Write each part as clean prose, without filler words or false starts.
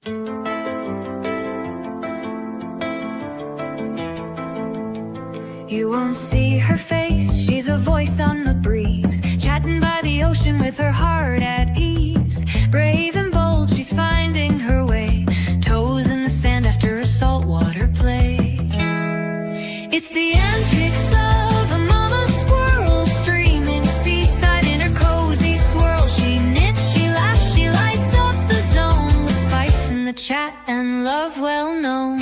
You won't see her face, she's a voice on the breeze, chatting by the ocean with her heart at ease. Brave and bold, she's finding her way, toes in the sand after a saltwater play. It's the antics of a mama squirrel, streaming seaside in her cozy swirl. She knits, she laughs, she lights up the zone, with spice in the chat and love well known.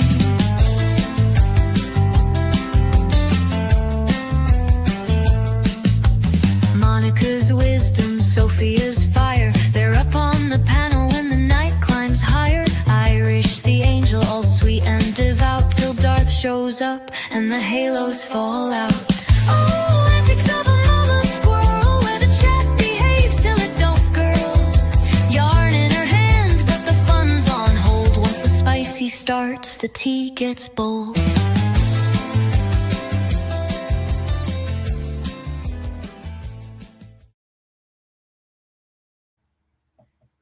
Monica's wisdom, Sophia's fire, they're up on the panel when the night climbs higher. Irish, the angel, all sweet and devout, till Darth shows up and the halos fall out. Oh, antics of a mama squirrel, where the chat behaves till it don't, girl. Yarn in her hand, but the fun's on hold. Once the spicy starts, the tea gets bold.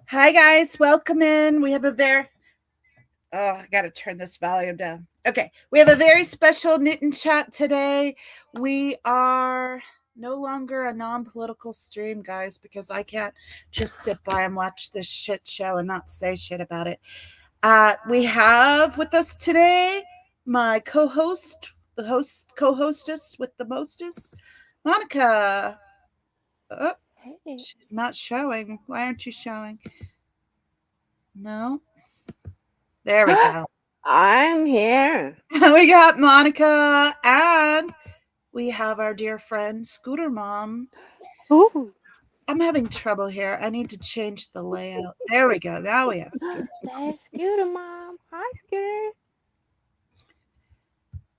Hi guys, welcome in. We have a I gotta turn this volume down. Okay, we have a very special knit and chat today. We are no longer a non-political stream, guys, because I can't just sit by and watch this shit show and not say shit about it. We have with us today my co-host, co-hostess with the mostest, Monica. Hey. She's not showing. Why aren't you showing? No. There we go. I'm here. We got Monica, and we have our dear friend Scooter Mom. Ooh. I'm having trouble here. I need to change the layout. There we go. Now we have Scooter. There's Scooter Mom. Hi, Scooter.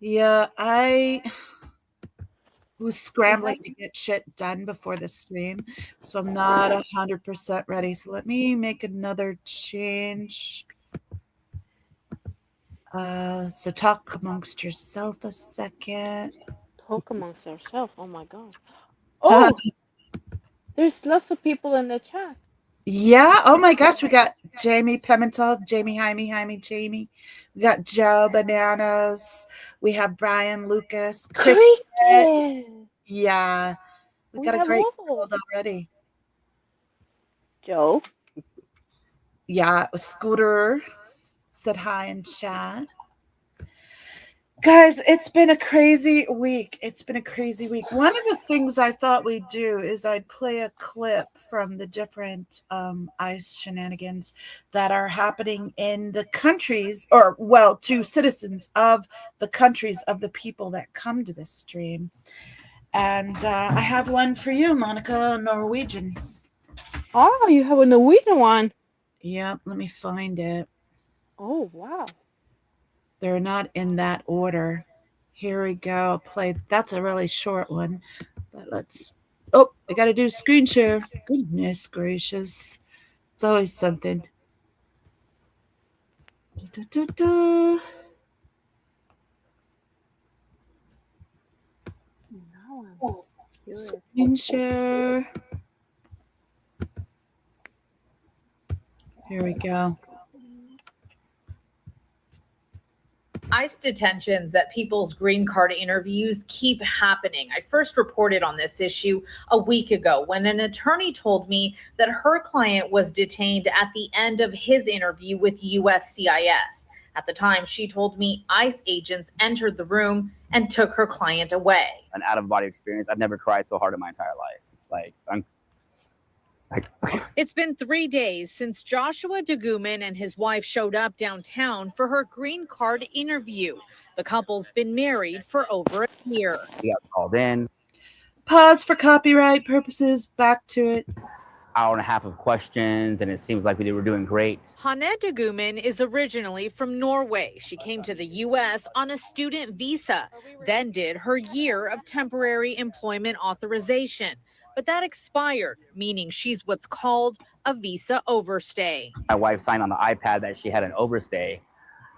Yeah, I was scrambling to get shit done before the stream, so I'm not 100% ready. So let me make another change. So talk amongst yourself a second. Talk amongst ourselves. Oh my god. Oh, there's lots of people in the chat. Yeah. Oh my gosh, we got Jamie Pimentel, Jamie Jamie. We got Joe Bananas. We have Brian Lucas. Cricket. Yeah. We got a great world already. Joe. Yeah, Scooter said hi in chat. Guys, it's been a crazy week. One of the things I thought we'd do is I'd play a clip from the different ICE shenanigans that are happening in the countries, or, well, to citizens of the countries of the people that come to this stream. And I have one for you, Monica, Norwegian. Oh, you have a Norwegian one. Yeah, let me find it. Oh, wow. They're not in that order. Here we go. I'll play. That's a really short one. But let's... Oh, I got to do screen share. Goodness gracious. It's always something. Screen share. Here we go. ICE detentions at people's green card interviews keep happening. I first reported on this issue a week ago when an attorney told me that her client was detained at the end of his interview with USCIS. At the time, she told me ICE agents entered the room and took her client away. An out-of-body experience. I've never cried so hard in my entire life. It's been 3 days since Joshua DeGuman and his wife showed up downtown for her green card interview. The couple's been married for over a year. We got called in. Pause for copyright purposes. Back to it. Hour and a half of questions, and it seems like we were doing great. Hanne DeGuman is originally from Norway. She came to the U.S. on a student visa, then did her year of temporary employment authorization. But that expired, meaning she's what's called a visa overstay. My wife signed on the iPad that she had an overstay.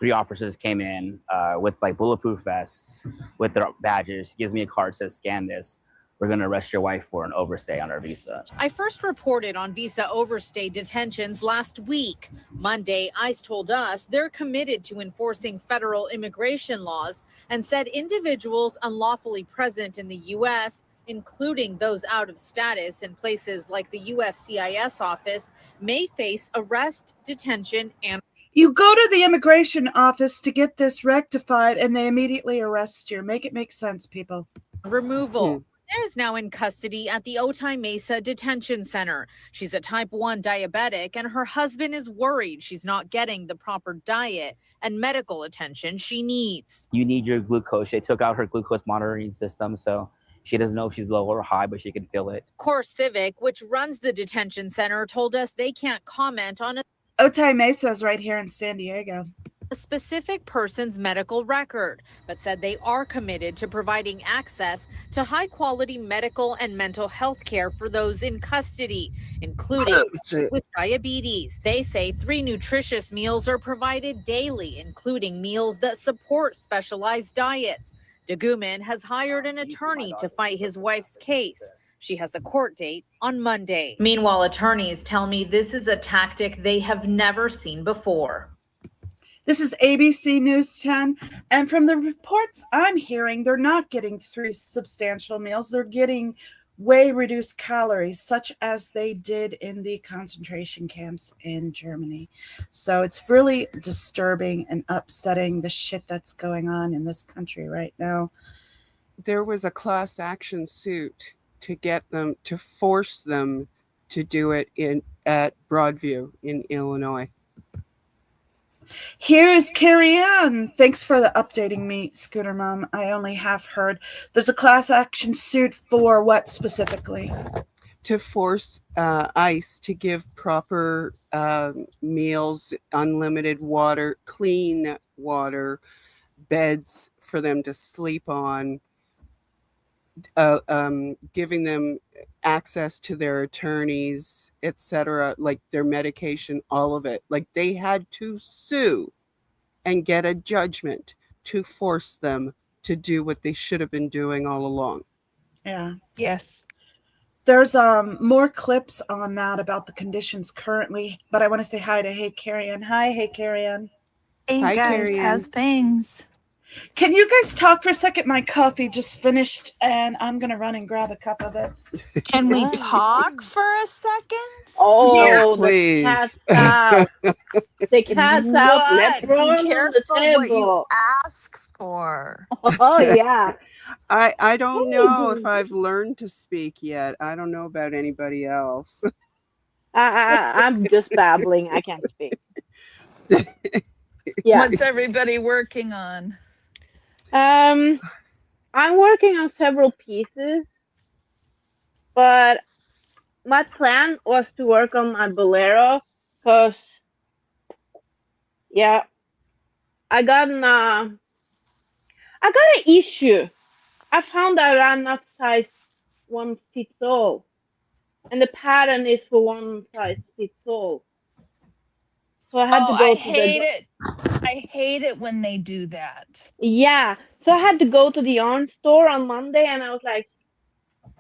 3 officers came in with like bulletproof vests with their badges. She gives me a card, says scan this. we're going to arrest your wife for an overstay on her visa. I first reported on visa overstay detentions last week. Monday, ICE told us they're committed to enforcing federal immigration laws and said individuals unlawfully present in the U.S., including those out of status in places like the USCIS office, may face arrest, detention, and You go to the immigration office to get this rectified, and they immediately arrest you. Make it make sense, people. removal. Is now in custody at the Otay Mesa Detention Center. She's a type 1 diabetic, and her husband is worried she's not getting the proper diet and medical attention she needs. You need your glucose. They took out her glucose monitoring system, so she doesn't know if she's low or high, but she can feel it. Core Civic, which runs the detention center, told us they can't comment on Otay Mesa is right here in San Diego. a specific person's medical record, but said they are committed to providing access to high-quality medical and mental health care for those in custody, including with diabetes. They say 3 nutritious meals are provided daily, including meals that support specialized diets. Deguman has hired an attorney to fight his wife's case. She has a court date on Monday. Meanwhile, attorneys tell me this is a tactic they have never seen before. This is ABC News 10, and from the reports I'm hearing, they're not getting 3 substantial meals. They're getting way reduced calories, such as they did in the concentration camps in Germany. So it's really disturbing and upsetting, the shit that's going on in this country right now. There was a class action suit to get them, to force them to do it at Broadview in Illinois. Here is Kerry Ann. Thanks for the updating me, Scooter Mom. I only have heard. There's a class action suit for what specifically? To force ICE to give proper meals, unlimited water, clean water, beds for them to sleep on, giving them access to their attorneys, etc., like their medication, all of it. Like they had to sue and get a judgment to force them to do what they should have been doing all along. Yeah. Yes. There's more clips on that about the conditions currently, but I want to say hi to Hey Carrie Ann. Hi, Hey Carrie Ann. Hey Hi, guys, Carrie Ann. how's things? Can you guys talk for a second? My coffee just finished, and I'm going to run and grab a cup of it. Can we talk for a second? Oh, please. the cat's out. The cat's out. Let's roll Be on the careful what you table. ask for. Oh, yeah. I don't know if I've learned to speak yet. I don't know about anybody else. I'm just babbling. I can't speak. Yeah. What's everybody working on? I'm working on several pieces, but my plan was to work on my bolero because, yeah, I got an issue. I found that I'm not size 1 fits all, and the pattern is for 1 size fits all. So I had to go I to hate it. I hate it when they do that. Yeah, so I had to go to the yarn store on Monday, and I was like,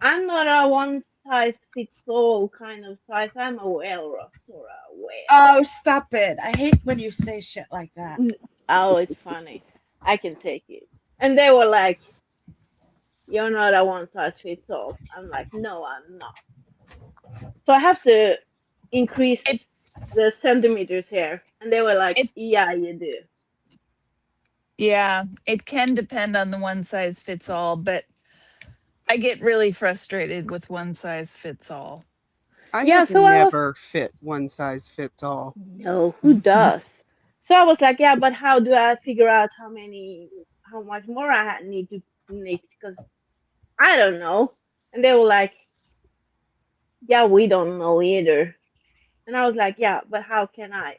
I'm not a 1 size fits all kind of size. I'm a walrus or a whale. Oh, stop it. I hate when you say shit like that. Oh, it's funny. I can take it. And they were like, you're not a 1 size fits all. I'm like, no, I'm not. So I have to increase the centimeters here. And they were like, yeah, you do. Yeah, it can depend on the 1 size fits all, but I get really frustrated with 1 size fits all. I Yeah, have so I was- never fit 1 size fits all. No, who does? So I was like, yeah, but how do I figure out how much more I need to knit? Because I don't know. And they were like, yeah, we don't know either. And I was like, yeah, but how can I?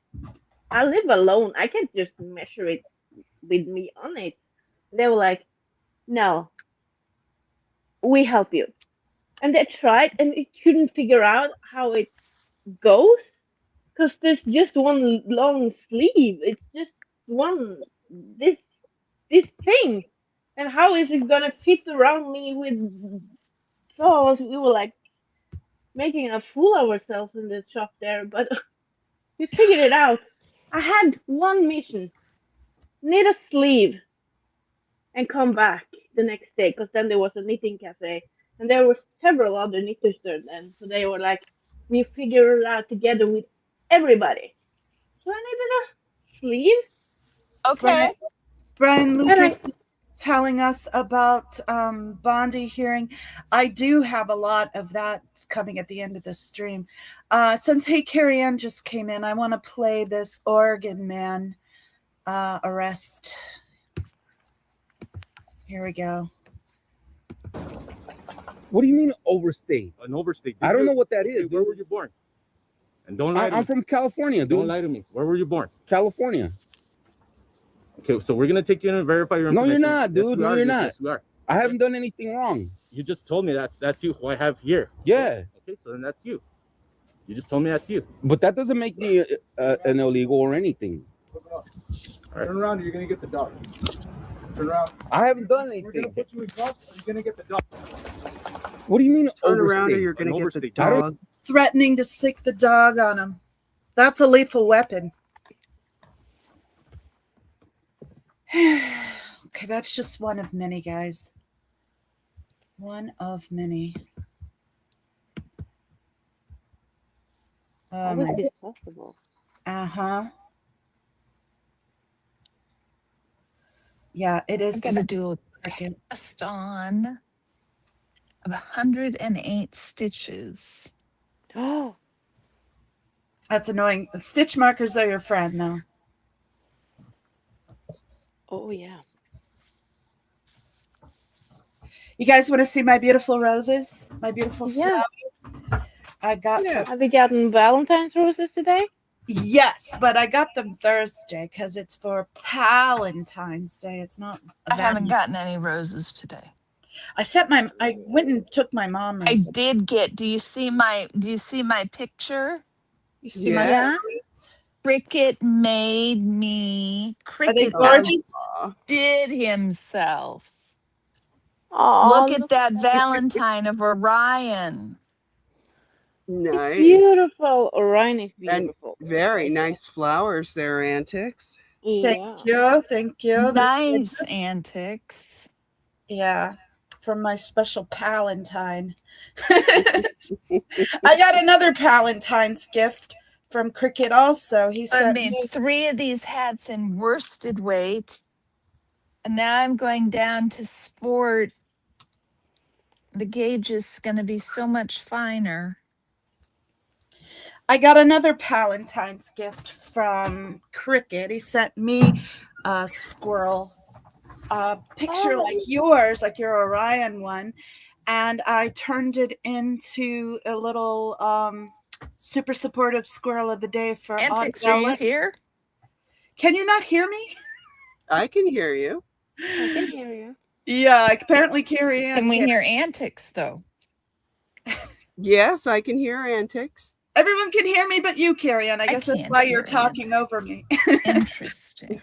I live alone. I can't just measure it with me on it. They were like, no, we help you. And they tried, and it couldn't figure out how it goes because there's just one long sleeve. It's just this thing. And how is it gonna fit around me with So we were like making a fool of ourselves in the shop there, but we figured it out. I had one mission: knit a sleeve and come back the next day, because then there was a knitting cafe, and there were several other knitters there then. So they were like, we figured it out together with everybody. So I needed a sleeve. Okay. Brian Then I Lucas is telling us about Bondi hearing. I do have a lot of that coming at the end of the stream. Since Hey Carrie Ann just came in, I want to play this Oregon man arrest. Here we go. What do you mean overstay? An overstay. I don't know what that is. Where were you born? And don't lie to me. I'm from California, dude. Don't lie to me. Where were you born? California. Okay, so we're gonna take you in and verify your No, information. you're not, dude. No, you're not. Yes, you are. I haven't done anything wrong. You just told me that's you who I have here. Yeah. Okay, so then that's you. You just told me that's you. But that doesn't make me an illegal or anything. All right. Turn around or you're gonna get the dog. Turn around. I haven't done We're gonna anything. put you in cuffs or you're gonna get the dog. What do you mean Turn around or overstay? you're going to An get the overstay. dog. Threatening to sick the dog on him. That's a lethal weapon. Okay, that's just one of many, guys. One of many. how is this possible? Uh-huh. Yeah, it is I'm going to just do a cricket. cast on of 108 stitches. Oh, That's annoying. Stitch markers are your friend now. oh yeah. You guys want to see my beautiful roses? My beautiful Yeah. flowers? I got Yeah. Have you gotten Valentine's roses today? yes, but I got them Thursday because it's for Valentine's Day. It's not. I haven't gotten any roses today. I went and took my mom. I did get. Do you see my picture? You see Yeah. my Yeah. roses? Cricket made me. Are they Cricket gorgeous? did himself. Oh, Look at that Valentine of Orion. Nice. beautiful. Orion is And beautiful. very nice flowers there, Antics. Yeah. Thank you. Thank you. Nice antics. Yeah, from my special Palantine. I got another Palatine's gift from Cricket also. He I sent made me 3 of these hats in worsted weight. And now I'm going down to sport. The gauge is going to be so much finer. I got another Palatine's gift from Cricket. He sent me a squirrel picture like yours, like your Orion one, and I turned it into a little super supportive squirrel of the day for Antics, are you here? Can you not hear me? I can hear you. I can hear you. Yeah, apparently Carrie Ann Can we can't. hear antics, though? Yes, I can hear Antics. Everyone can hear me but you, Carrie Ann. I guess that's can't why hear you're talking Antics. over me. Interesting.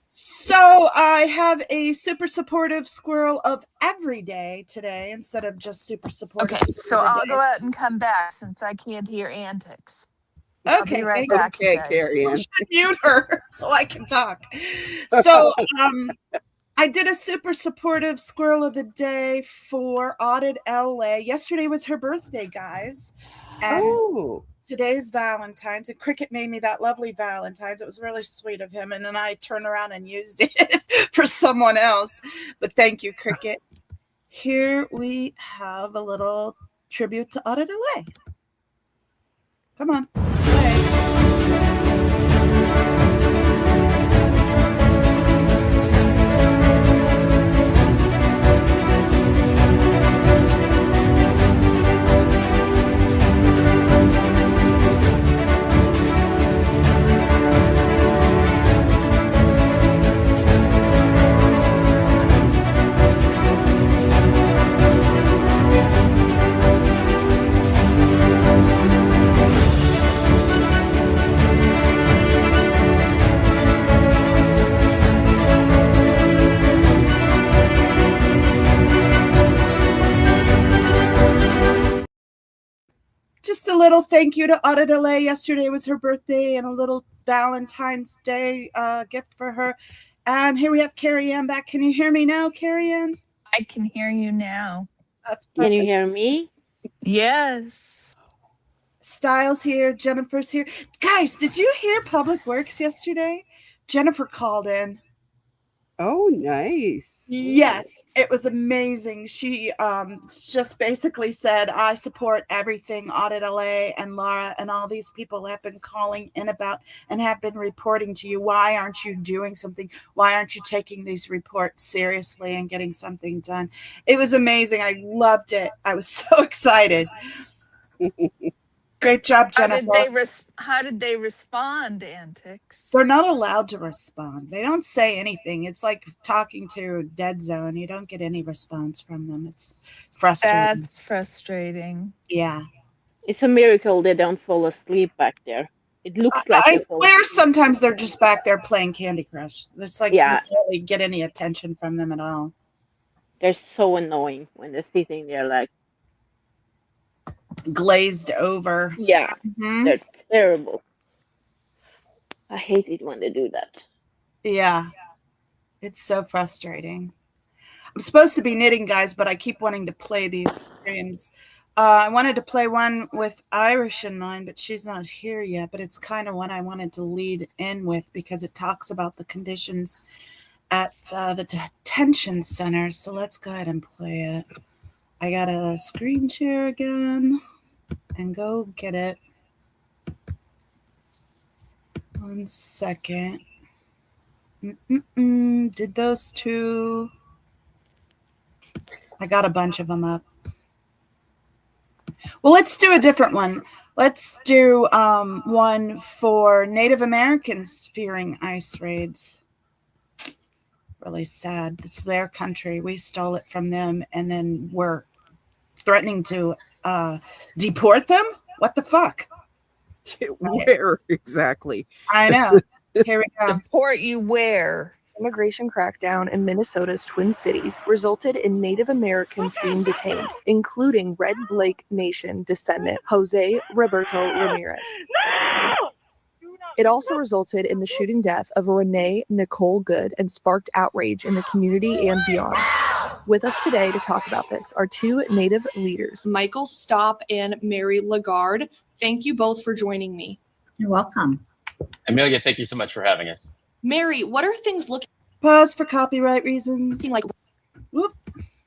So I have a super supportive squirrel of every day today instead of just super supportive. Okay, so of the I'll day. go out and come back since I can't hear antics. I'll Okay, be right thanks. back, you Okay, guys. Carrie I Ann. should mute her so I can talk. So I did a super supportive squirrel of the day for Audit LA. Yesterday was her birthday, guys. And Oh, today's Valentine's, and Cricket made me that lovely Valentine's. It was really sweet of him. And then I turned around and used it for someone else. But thank you, Cricket. Here we have a little tribute to Audit LA. Come on. Play. little thank you to Auto Delay. Yesterday was her birthday, and a little Valentine's Day gift for her. And here we have Carrie Ann back. Can you hear me now, Carrie Ann? I can hear you now. That's Can you perfect. hear me? Yes. Styles here. Jennifer's here. Guys, did you hear Public Works yesterday? Jennifer called in. Oh, nice. Yes, it was amazing. She just basically said, I support everything Audit LA and Laura and all these people have been calling in about and have been reporting to you. Why aren't you doing something? Why aren't you taking these reports seriously and getting something done? It was amazing. I loved it. I was so excited. Great job, Jennifer. How did they respond, Antics? They're not allowed to respond. They don't say anything. It's like talking to a dead zone. You don't get any response from them. It's frustrating. That's frustrating. Yeah. It's a miracle they don't fall asleep back there. It looks like I they fall swear asleep. sometimes they're just back there playing Candy Crush. It's like Yeah. you can't really get any attention from them at all. They're so annoying when they're sitting there like, Glazed over. yeah, Mhm. they're terrible. I hate it when they do that. Yeah. It's so frustrating. I'm supposed to be knitting, guys, but I keep wanting to play these streams. I wanted to play one with Irish in mind, but she's not here yet. But it's kind of what I wanted to lead in with because it talks about the conditions at the detention centers. So let's go ahead and play it. I got a screen share again and go get it. 1 second. Did those two? I got a bunch of them up. Well, let's do a different one. Let's do one for Native Americans fearing ICE raids. Really sad. It's their country. We stole it from them, and then we're threatening to deport them? What the fuck? Where exactly? I know. Here we go. Deport you where? Immigration crackdown in Minnesota's Twin Cities resulted in Native Americans being detained, including Red Lake Nation descendant Jose Roberto Ramirez. It also resulted in the shooting death of Renee Nicole Good and sparked outrage in the community and beyond. With us today to talk about this are two Native leaders, Michael Stopp and Mary Lagarde. Thank you both for joining me. You're welcome. Amelia, thank you so much for having us. Mary, what are things looking Pause for copyright reasons. like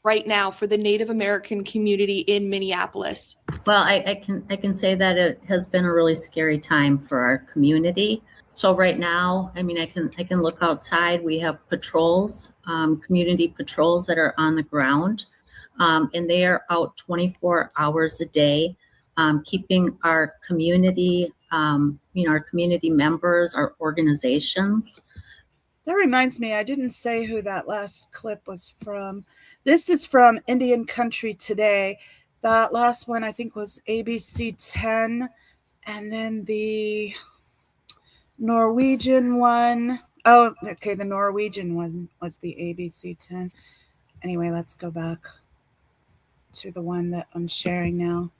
right now for the Native American community in Minneapolis? Well, I can say that it has been a really scary time for our community. So right now, I mean, I can look outside. We have patrols, community patrols that are on the ground, and they are out 24 hours a day, keeping our community, our community members, our organizations. That reminds me, I didn't say who that last clip was from. This is from Indian Country Today. That last one, I think, was ABC 10. And then the Norwegian one. Oh, okay, the Norwegian one was the ABC 10. Anyway, let's go back to the one that I'm sharing now.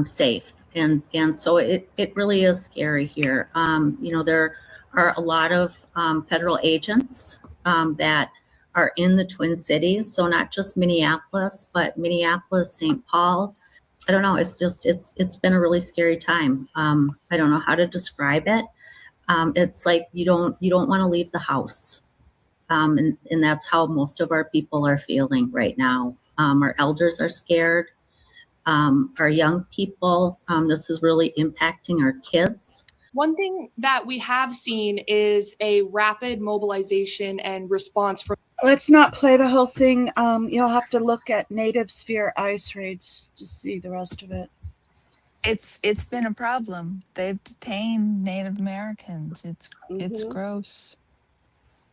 Safe. And so it really is scary here. There are a lot of federal agents that are in the Twin Cities. So not just Minneapolis, but Minneapolis, St. Paul. I don't know. It's been a really scary time. I don't know how to describe it. It's like you don't want to leave the house. And that's how most of our people are feeling right now. Our elders are scared. Our young people, this is really impacting our kids. One thing that we have seen is a rapid mobilization and response from. Let's not play the whole thing. You'll have to look at Natives Fear ICE raids to see the rest of it. It's been a problem. They've detained Native Americans. It's gross.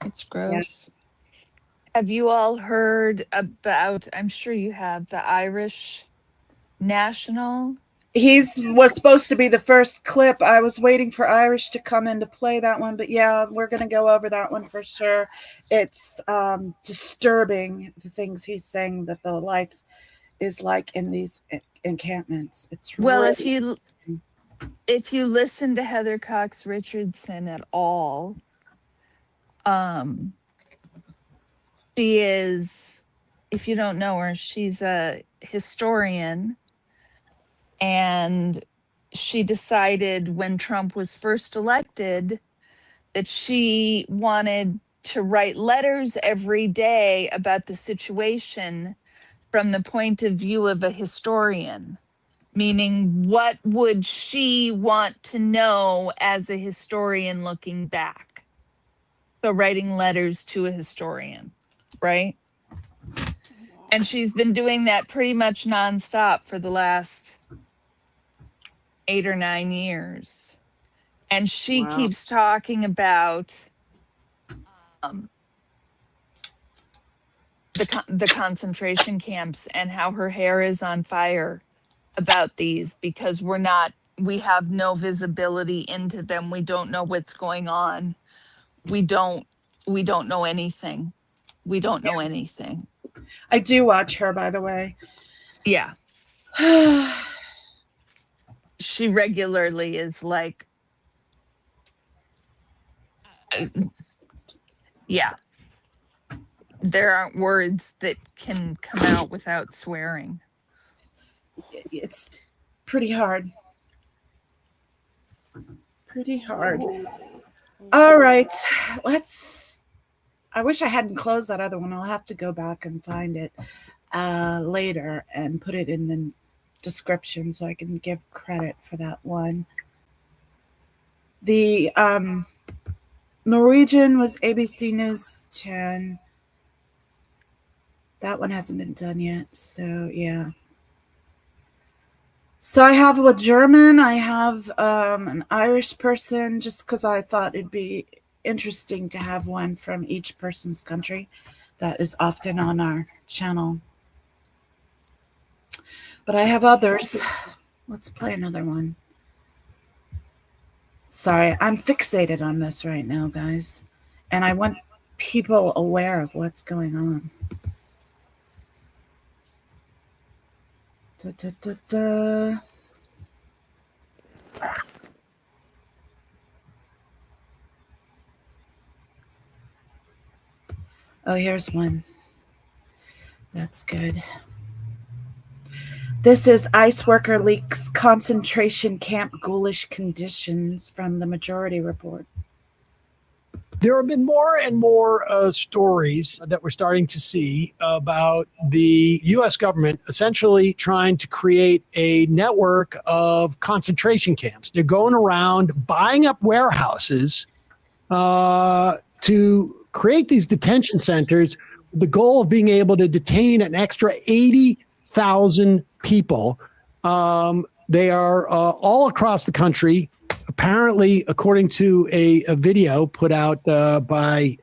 It's gross. Yeah. Have you all heard about, I'm sure you have, the Irish National? Was supposed to be the first clip. I was waiting for Irish to come in to play that one, but yeah, we're going to go over that one for sure. It's disturbing, the things he's saying, that the life is like in these encampments. It's Well, really, if you listen to Heather Cox Richardson at all, she is, if you don't know her, she's a historian, and she decided when Trump was first elected that she wanted to write letters every day about the situation from the point of view of a historian, meaning what would she want to know as a historian looking back? So writing letters to a historian, right? And she's been doing that pretty much nonstop for the last 8 or 9 years. And she keeps talking about the concentration camps and how her hair is on fire about these, because we have no visibility into them. We don't know what's going on. We don't know anything. We don't know anything. I do watch her, by the way. Yeah. She regularly is like, yeah. There aren't words that can come out without swearing. It's pretty hard. Pretty hard. All right. I wish I hadn't closed that other one. I'll have to go back and find it later and put it in the description so I can give credit for that one. The Norwegian was ABC News 10. That one hasn't been done yet, so yeah. So I have a German, I have an Irish person, just because I thought it'd be interesting to have one from each person's country. That is often on our channel. But I have others. Let's play another one. Sorry, I'm fixated on this right now, guys. And I want people aware of what's going on. Da, da, da, da. Oh, here's one. That's good. This is ICE worker leaks concentration camp ghoulish conditions from the Majority Report. There have been more and more stories that we're starting to see about the U.S. government essentially trying to create a network of concentration camps. They're going around buying up warehouses to create these detention centers with the goal of being able to detain an extra 80,000 people. They are all across the country. Apparently, according to a video put out by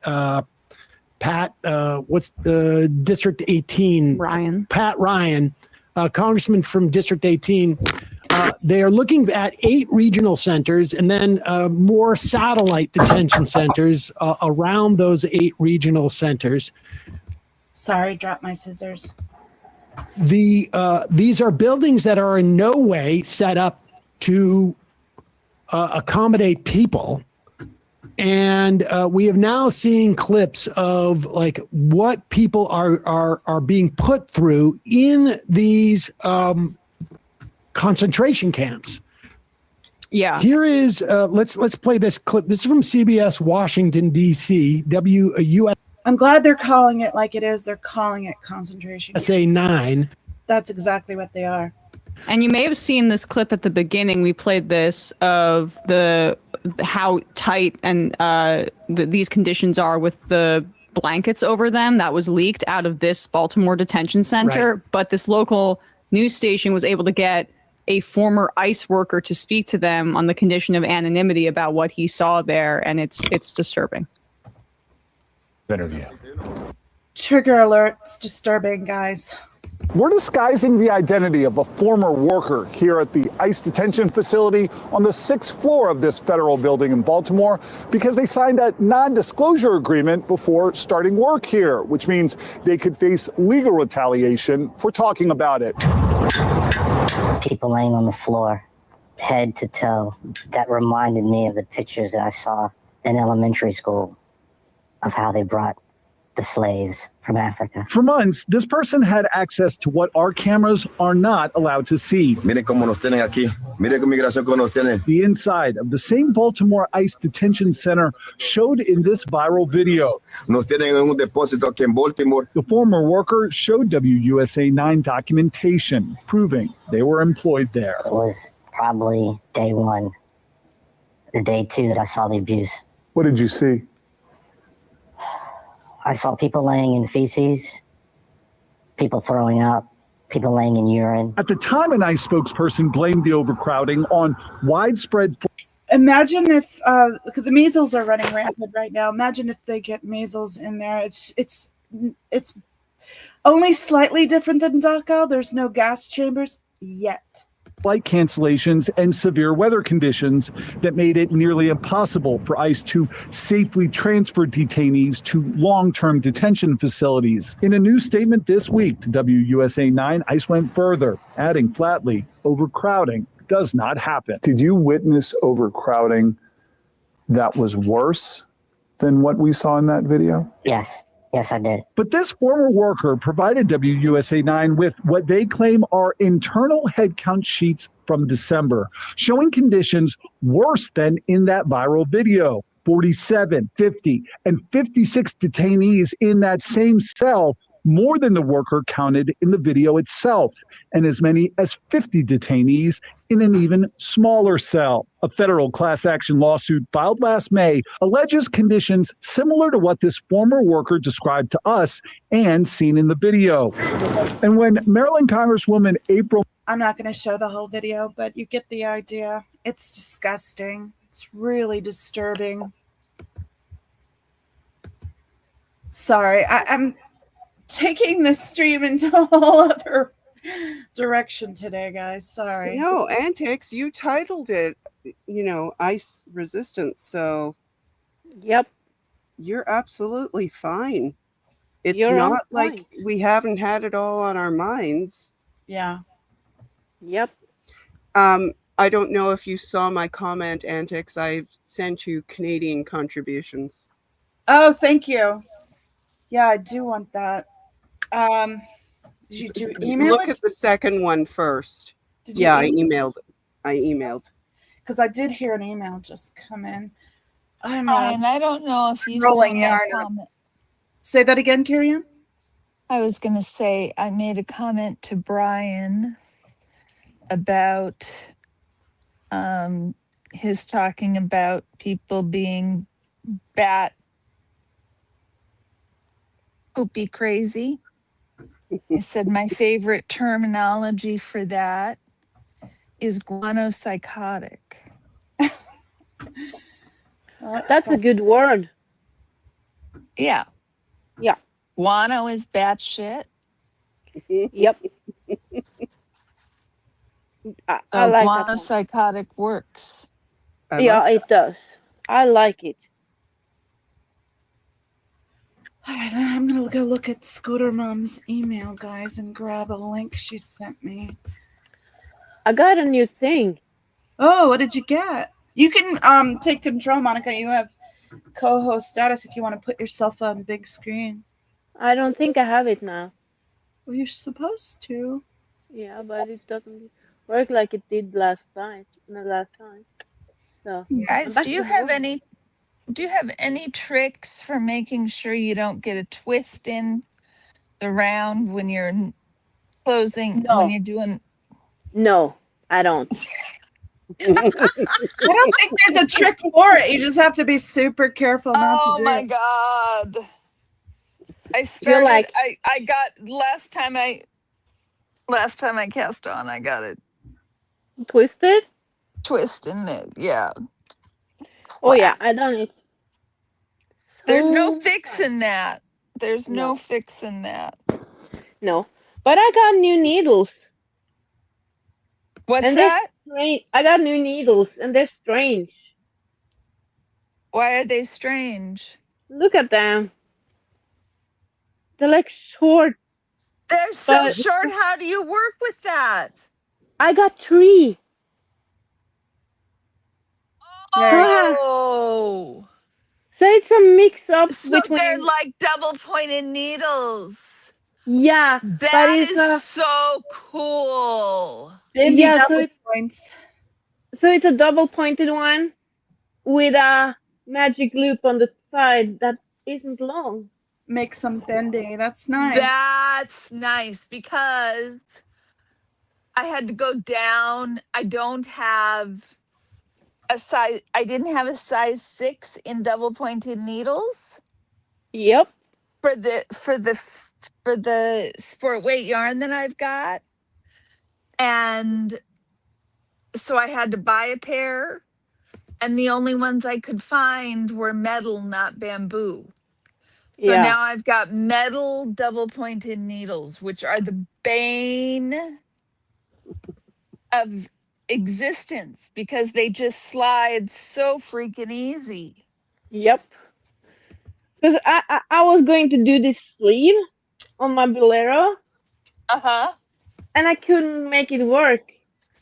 Pat, what's the District 18? Ryan. Pat Ryan, congressman from District 18. They are looking at 8 regional centers and then more satellite detention centers around those 8 regional centers. Sorry, dropped my scissors. These are buildings that are in no way set up to accommodate people. And we have now seen clips of like what people are being put through in these concentration camps. Yeah. Here is let's play this clip. This is from CBS Washington D.C. WUSA I'm glad they're calling it like it is. They're calling it concentration camp. 9. That's exactly what they are. And you may have seen this clip at the beginning. We played this of how tight and these conditions are with the blankets over them. That was leaked out of this Baltimore detention center. Right. But this local news station was able to get a former ICE worker to speak to them on the condition of anonymity about what he saw there, and it's disturbing. Trigger alert. It's disturbing, guys. We're disguising the identity of a former worker here at the ICE detention facility on the 6th floor of this federal building in Baltimore because they signed a non-disclosure agreement before starting work here, which means they could face legal retaliation for talking about it. People laying on the floor, head to toe. That reminded me of the pictures that I saw in elementary school of how they brought the slaves from Africa. For months, this person had access to what our cameras are not allowed to see. Mire cómo nos tienen aquí. Mire qué migración cómo nos tienen. The inside of the same Baltimore ICE detention center showed in this viral video. Nos tienen en un depósito aquí en Baltimore. The former worker showed WUSA 9 documentation proving they were employed there. It was probably day 1 or day 2 that I saw the abuse. What did you see? I saw people laying in feces, people throwing up, people laying in urine. At the time, an ICE spokesperson blamed the overcrowding on widespread. Imagine if the measles are running rampant right now. Imagine if they get measles in there. It's only slightly different than Dachau. There's no gas chambers yet. Flight cancellations and severe weather conditions that made it nearly impossible for ICE to safely transfer detainees to long-term detention facilities. In a new statement this week to WUSA 9, ICE went further, adding flatly, overcrowding does not happen. Did you witness overcrowding that was worse than what we saw in that video? Yes. Yes, I did. But this former worker provided WUSA 9 with what they claim are internal headcount sheets from December, showing conditions worse than in that viral video. 47, 50, and 56 detainees in that same cell, more than the worker counted in the video itself, and as many as 50 detainees in an even smaller cell. A federal class action lawsuit filed last May alleges conditions similar to what this former worker described to us and seen in the video. And when Maryland Congresswoman April... I'm not going to show the whole video, but you get the idea. It's disgusting. It's really disturbing. Sorry, I'm taking this stream into a whole other direction today, guys. Sorry. No, Antics, you titled it, ICE resistance. So, yep, you're absolutely fine. It's You're not like fine. we haven't had it all on our minds. Yeah. Yep. I don't know if you saw my comment, Antics. I've sent you Canadian contributions. Oh, thank you. Yeah, I do want that. Did you email Look it? at the second one first. Did you Yeah, email? I emailed. Because I did hear an email just come in. And I don't know if you rolling saw my yarn. comment. Say that again, Carrie Ann? I was going to say, I made a comment to Brian about his talking about people being bat poopy crazy. I said my favorite terminology for that is guano-psychotic. That's a good word. Yeah. Yeah. Guano is batshit. Yep. I So like that one. guano-psychotic works. Yeah, it does. I like it. All right, I'm going to go look at Scooter Mom's email, guys, and grab a link she sent me. I got a new thing. Oh, what did you get? You can take control, Monica. You have co-host status if you want to put yourself on big screen. I don't think I have it now. Well, you're supposed to. Yeah, but it doesn't work like it did last time. Not last time. So, Guys, do you have any tricks for making sure you don't get a twist in the round when you're closing, when you're doing? No, I don't. I don't think there's a trick for it. You just have to be super careful not to do my it. God. I started, like- I got, last time I cast on, I got it. Twisted? Twisting it, yeah. Oh, yeah, I done it. There's no So- fixing that. There's no fixing that. No. But I got new needles. What's And they're that? strange. I got new needles, and they're strange. Why are they strange? Look at them. They're like short. They're so But short. How do you work with that? I got 3. Oh, So it's a mix up so they're between. like double pointed needles. Yeah, but That it's is so cool. Bendy yeah. double points. So it's a double pointed one with a magic loop on the side that isn't long. Make some bendy. That's nice. That's nice because I had to go down. I don't have a size. I didn't have a size 6 in double pointed needles. Yep. For the sport weight yarn that I've got, and so I had to buy a pair, and the only ones I could find were metal, not bamboo. So Yeah. now I've got metal double pointed needles, which are the bane of existence because they just slide so freaking easy. Yep. Because I was going to do this sleeve on my bolero. Uh-huh. And I couldn't make it work.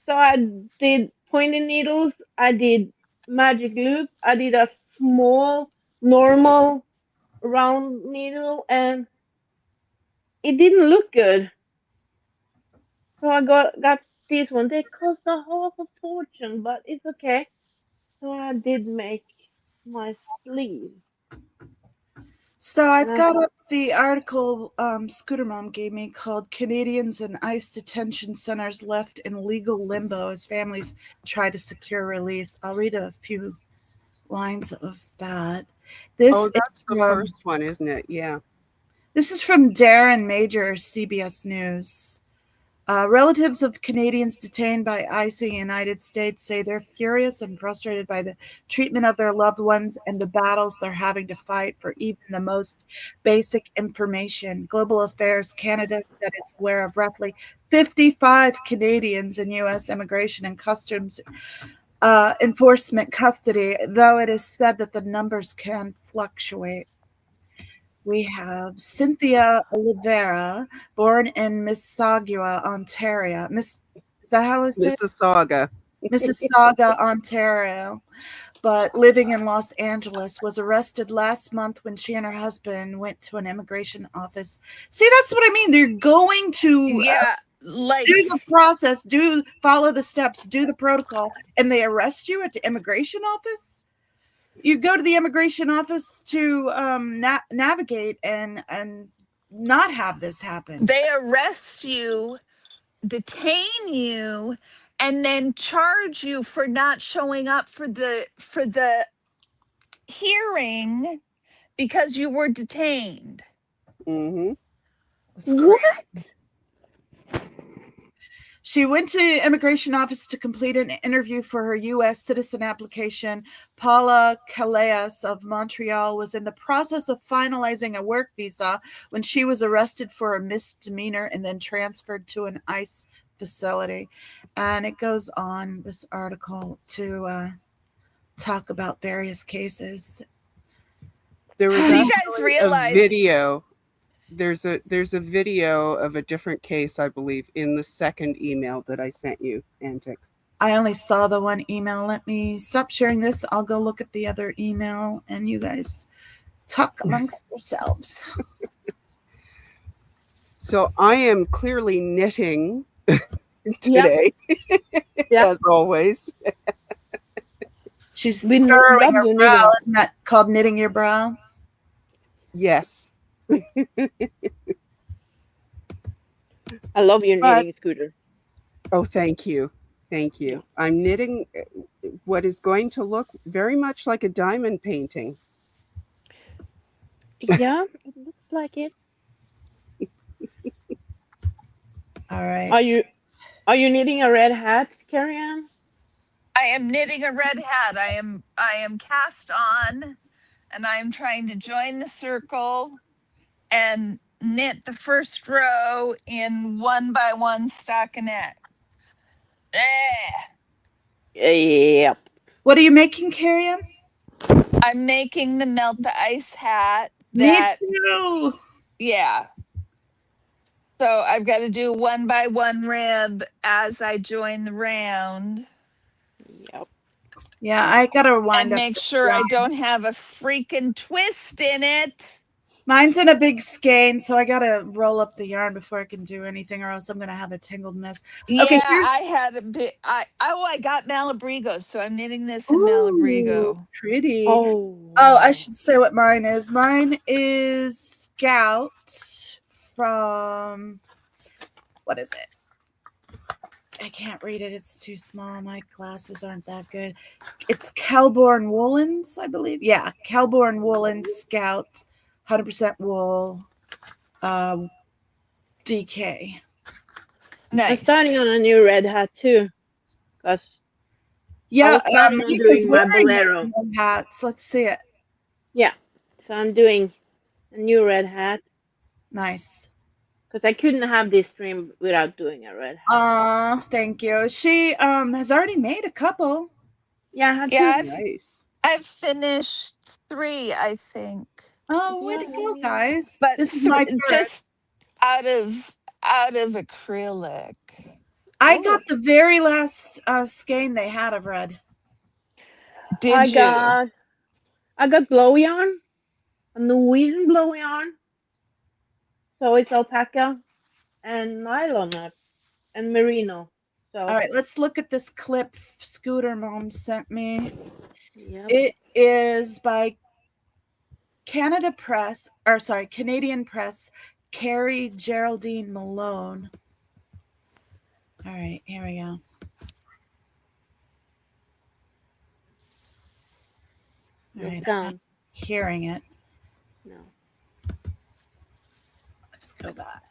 So I did pointed needles. I did magic loop. I did a small, normal, round needle, and it didn't look good. So I got this one. They cost a half a fortune, but it's okay. So I did make my sleeve. So I've got up the article Scooter Mom gave me called Canadians in ICE Detention Centres Left in Legal Limbo as Families Try to Secure Release. I'll read a few lines of that. That's the first one, isn't it? Yeah. This is from Darren Major, CBS News. Relatives of Canadians detained by ICE in the United States say they're furious and frustrated by the treatment of their loved ones and the battles they're having to fight for even the most basic information. Global Affairs Canada said it's aware of roughly 55 Canadians in U.S. Immigration and Customs Enforcement custody, though it is said that the numbers can fluctuate. We have Cynthia Oliveira, born in Mississauga, Ontario. Is that how it's said? Mississauga. Mississauga, Ontario, but living in Los Angeles, was arrested last month when she and her husband went to an immigration office. See, that's what I mean. They're going to do the process, follow the steps, do the protocol, and they arrest you at the immigration office? You go to the immigration office to navigate and not have this happen. They arrest you, detain you, and then charge you for not showing up for the hearing because you were detained. Mm-hmm. What? She went to the immigration office to complete an interview for her U.S. citizen application. Paula Calais of Montreal was in the process of finalizing a work visa when she was arrested for a misdemeanor and then transferred to an ICE facility. And it goes on, this article, to talk about various cases. There was Do you guys realize a video. There's a video of a different case, I believe, in the second email that I sent you, Antics. I only saw the one email. Let me stop sharing this. I'll go look at the other email and you guys talk amongst yourselves. So I am clearly knitting today, as always. She's furrowing her brow. Isn't that called knitting your brow? Yes. I love your knitting, Scooter. Oh, thank you. Thank you. I'm knitting what is going to look very much like a diamond painting. Yeah, it looks like it. All right. Are you knitting a red hat, Carrie Ann? I am knitting a red hat. I am cast on, and I am trying to join the circle. And knit the first row in 1x1 stockinette. Yep. What are you making, Kerry? I'm making the melt the ice hat. Me too. Yeah. So I've got to do 1x1 rib as I join the round. Yep. Yeah, I gotta wind and up. make sure I don't have a freaking twist in it. Mine's in a big skein, so I gotta roll up the yarn before I can do anything, or else I'm gonna have a tangled mess. Okay, Yeah, here's I had a bit. I got Malabrigo, so I'm knitting this in Malabrigo. Pretty. Oh, I should say what mine is. Mine is Scout from, what is it? I can't read it. It's too small. My glasses aren't that good. It's Kelborn Woolens, I believe. Yeah, Kelborn Woolens Scout, 100% wool, DK. I'm starting on a new red hat too. Cause yeah, I was planning on doing my bolero hats. Let's see it. Yeah, so I'm doing a new red hat. Nice. Because I couldn't have this stream without doing a red hat. Thank you. She has already made a couple. Yeah, I had Nice. I've finished 3, I think. Oh, way to go, guys! But this is my just out of acrylic. I got the very last skein they had of red. I got blow yarn, a Norwegian blow yarn. So it's alpaca and nylon and merino. So all right, let's look at this clip Scooter Mom sent me. Yep. It is by Canadian Press, Kerry, Geraldine, Malone. All right, here we go. All right, I'm not hearing it. No. Let's go back.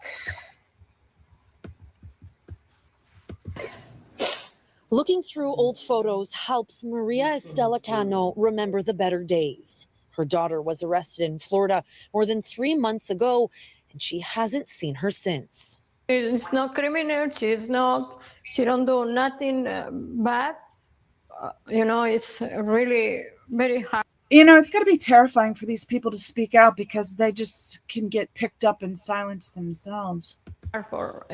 Looking through old photos helps Maria Estela Cano remember the better days. Her daughter was arrested in Florida more than 3 months ago, and she hasn't seen her since. It's not criminal. She don't do nothing bad. It's really very hard. It's got to be terrifying for these people to speak out because they just can get picked up and silenced themselves. For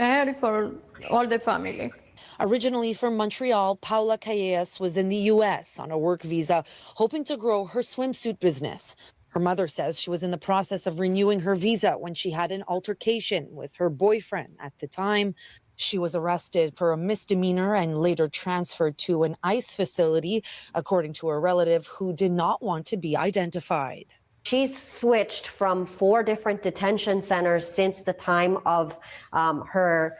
all the family. Originally from Montreal, Paula Calles was in the U.S. on a work visa, hoping to grow her swimsuit business. Her mother says she was in the process of renewing her visa when she had an altercation with her boyfriend at the time. She was arrested for a misdemeanor and later transferred to an ICE facility, according to a relative who did not want to be identified. She's switched from 4 different detention centers since the time of her,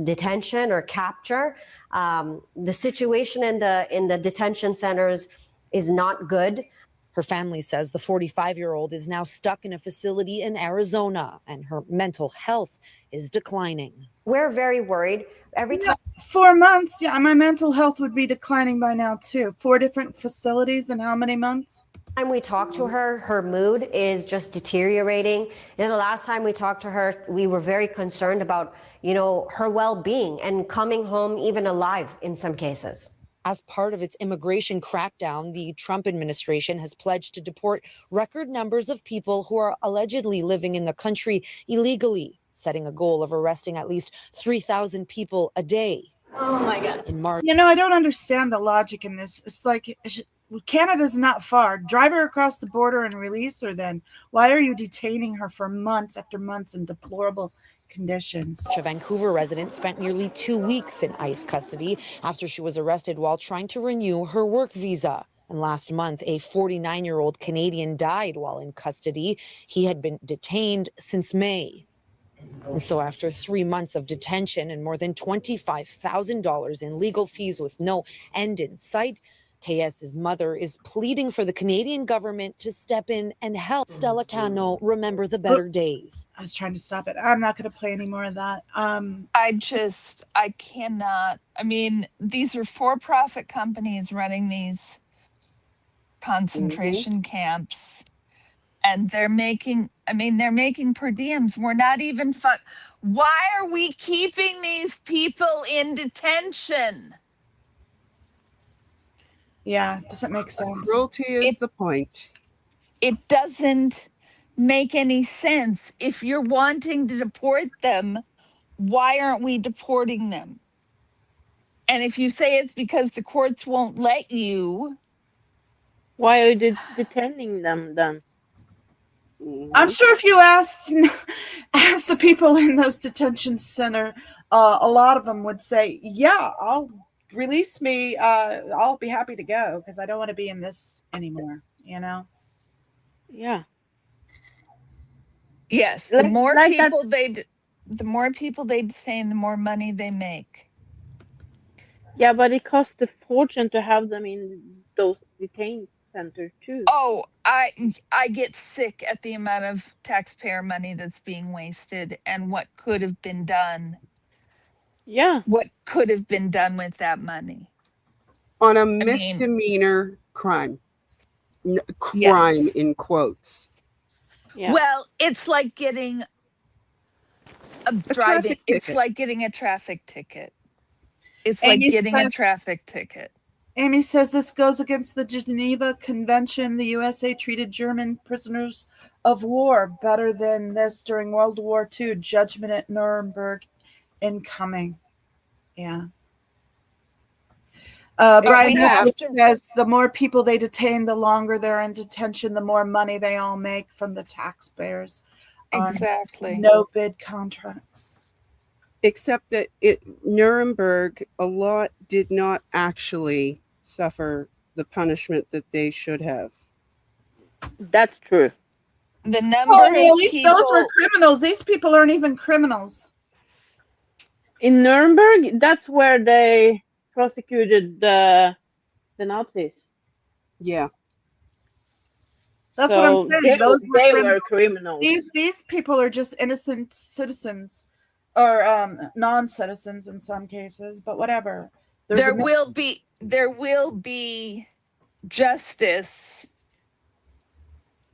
detention or capture. The situation in the detention centers is not good. Her family says the 45-year-old is now stuck in a facility in Arizona and her mental health is declining. We're very worried. Every time 4 months, yeah, my mental health would be declining by now too. 4 different facilities in how many months? Time we talk to her, her mood is just deteriorating. And the last time we talked to her, we were very concerned about, her well-being and coming home even alive in some cases. As part of its immigration crackdown, the Trump administration has pledged to deport record numbers of people who are allegedly living in the country illegally, setting a goal of arresting at least 3,000 people a day. Oh my God. In March. I don't understand the logic in this. It's like Canada's not far. Drive her across the border and release her then. Why are you detaining her for months after months in deplorable conditions? A Vancouver resident spent nearly 2 weeks in ICE custody after she was arrested while trying to renew her work visa. And last month, a 49-year-old Canadian died while in custody. He had been detained since May. And so after 3 months of detention and more than $25,000 in legal fees with no end in sight, Calles' mother is pleading for the Canadian government to step in and help Stella Cano remember the better days. I was trying to stop it. I'm not going to play any more of that. I cannot. I mean, these are for-profit companies running these concentration camps. And they're making per diems. We're not even Why are we keeping these people in detention? Yeah, doesn't make sense. Cruelty is the point. It doesn't make any sense. If you're wanting to deport them, why aren't we deporting them? And if you say it's because the courts won't let you, why are you detaining them then? I'm sure if you asked the people in those detention center, a lot of them would say, "Yeah, I'll release me. I'll be happy to go because I don't want to be in this anymore." You know? Yeah. Yes, the more people they detain, the more money they make. Yeah, but it costs a fortune to have them in those detained centers too. Oh, I get sick at the amount of taxpayer money that's being wasted and what could have been done. Yeah. What could have been done with that money? On a misdemeanor crime. Crime in quotes. Yeah. Well, it's like getting it's like getting a traffic ticket. It's like getting a traffic ticket. Amy says this goes against the Geneva Convention. The USA treated German prisoners of war better than this during World War II. Judgment at Nuremberg incoming. Yeah. Brian says the more people they detain, the longer they're in detention, the more money they all make from the taxpayers. Exactly. No bid contracts. Except that Nuremberg, a lot did not actually suffer the punishment that they should have. That's true. The number at least those were criminals. These people aren't even criminals. In Nuremberg, that's where they prosecuted the Nazis. Yeah. That's what I'm saying. They were criminals. These people are just innocent citizens or non-citizens in some cases, but whatever. There will be justice.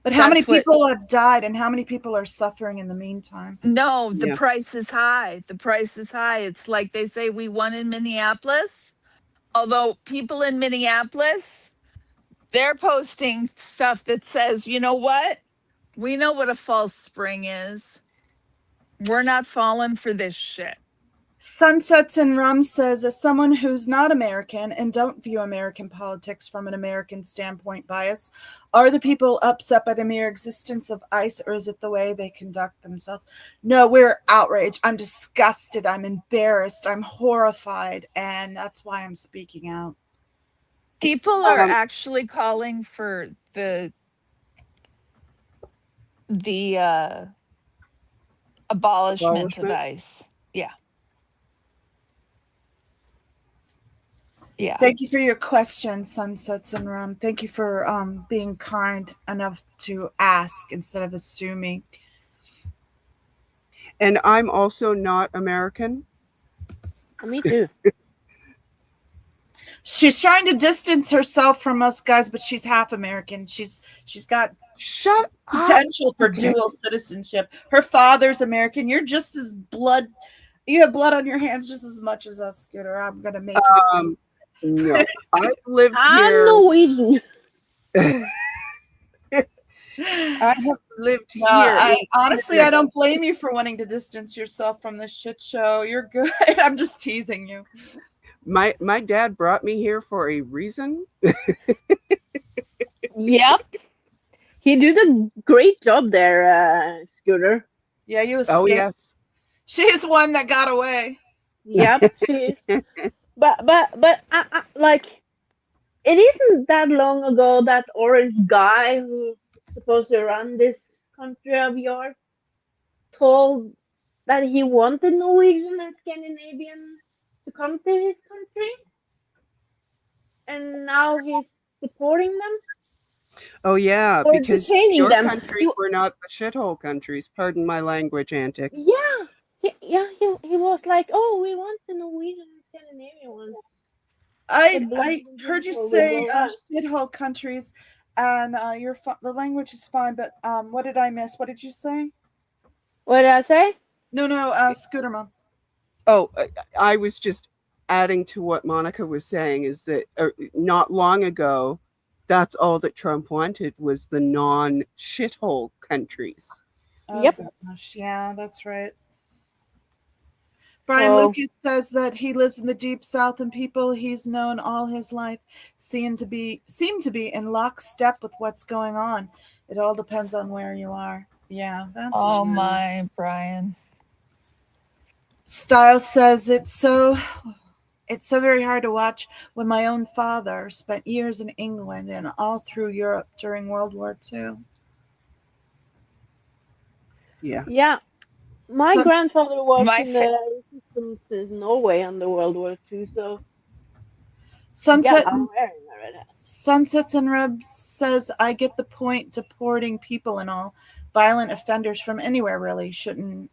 But how many people have died and how many people are suffering in the meantime? No, the price is high. The price is high. It's like they say we won in Minneapolis. Although people in Minneapolis, they're posting stuff that says, you know what? We know what a false spring is. We're not falling for this shit. Sunsets and Rum says, as someone who's not American and don't view American politics from an American standpoint bias, are the people upset by the mere existence of ICE, or is it the way they conduct themselves? No, we're outraged. I'm disgusted. I'm embarrassed. I'm horrified. And that's why I'm speaking out. People are actually calling for the abolishment of ICE. Yeah. Yeah. Thank you for your question, Sunsets and Rum. Thank you for being kind enough to ask instead of assuming. And I'm also not American. Me too. She's trying to distance herself from us guys, but she's half American. She's got potential for dual citizenship. Her father's American. You're just as you have blood on your hands just as much as us, Scooter. I'm gonna make you. No, I've lived here. I'm Norwegian. I have lived here. Honestly, I don't blame you for wanting to distance yourself from this shit show. You're good. I'm just teasing you. My dad brought me here for a reason. Yep. He did a great job there, Scooter. Yeah, you escaped. Oh, yes. She's one that got away. Yep, she is. But I, like, it isn't that long ago that orange guy who's supposed to run this country of yours told that he wanted Norwegian and Scandinavian to come to his country, and now he's deporting them. Oh yeah, or because detaining your them. countries were not the shithole countries. Pardon my language antics. Yeah, he was like, oh, we want the Norwegian and Scandinavian ones. I heard you say shithole countries, And the language is fine, but what did I miss? What did you say? What did I say? No, Scooter Mom. Oh, I was just adding to what Monica was saying is that not long ago, that's all that Trump wanted was the non-shithole countries. Oh, Yep. gosh. Yeah, that's right. Brian Lucas says that he lives in the deep South and people he's known all his life seem to be in lockstep with what's going on. It all depends on where you are. Yeah, that's Oh true. my, Brian. Style says it's so very hard to watch when my own father spent years in England and all through Europe during World War II. Yeah. Yeah. My grandfather was in the resistance in Norway under World War II, so Sunsets and Rubs says, I get the point. Deporting people and all violent offenders from anywhere really shouldn't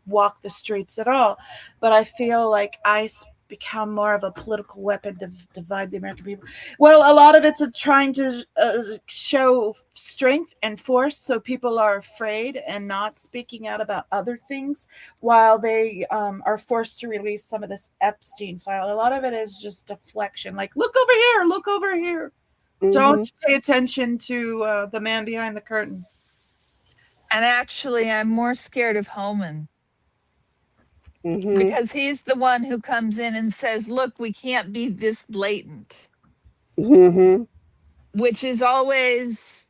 walk the streets at all. But I feel like ICE become more of a political weapon to divide the American people. Well, a lot of it's trying to show strength and force, so people are afraid and not speaking out about other things while they are forced to release some of this Epstein file. A lot of it is just deflection, like, look over here, look over here. Mm-hmm. Don't pay attention to the man behind the curtain. And actually, I'm more scared of Homan. Because he's the one who comes in and says, look, we can't be this blatant. Which is always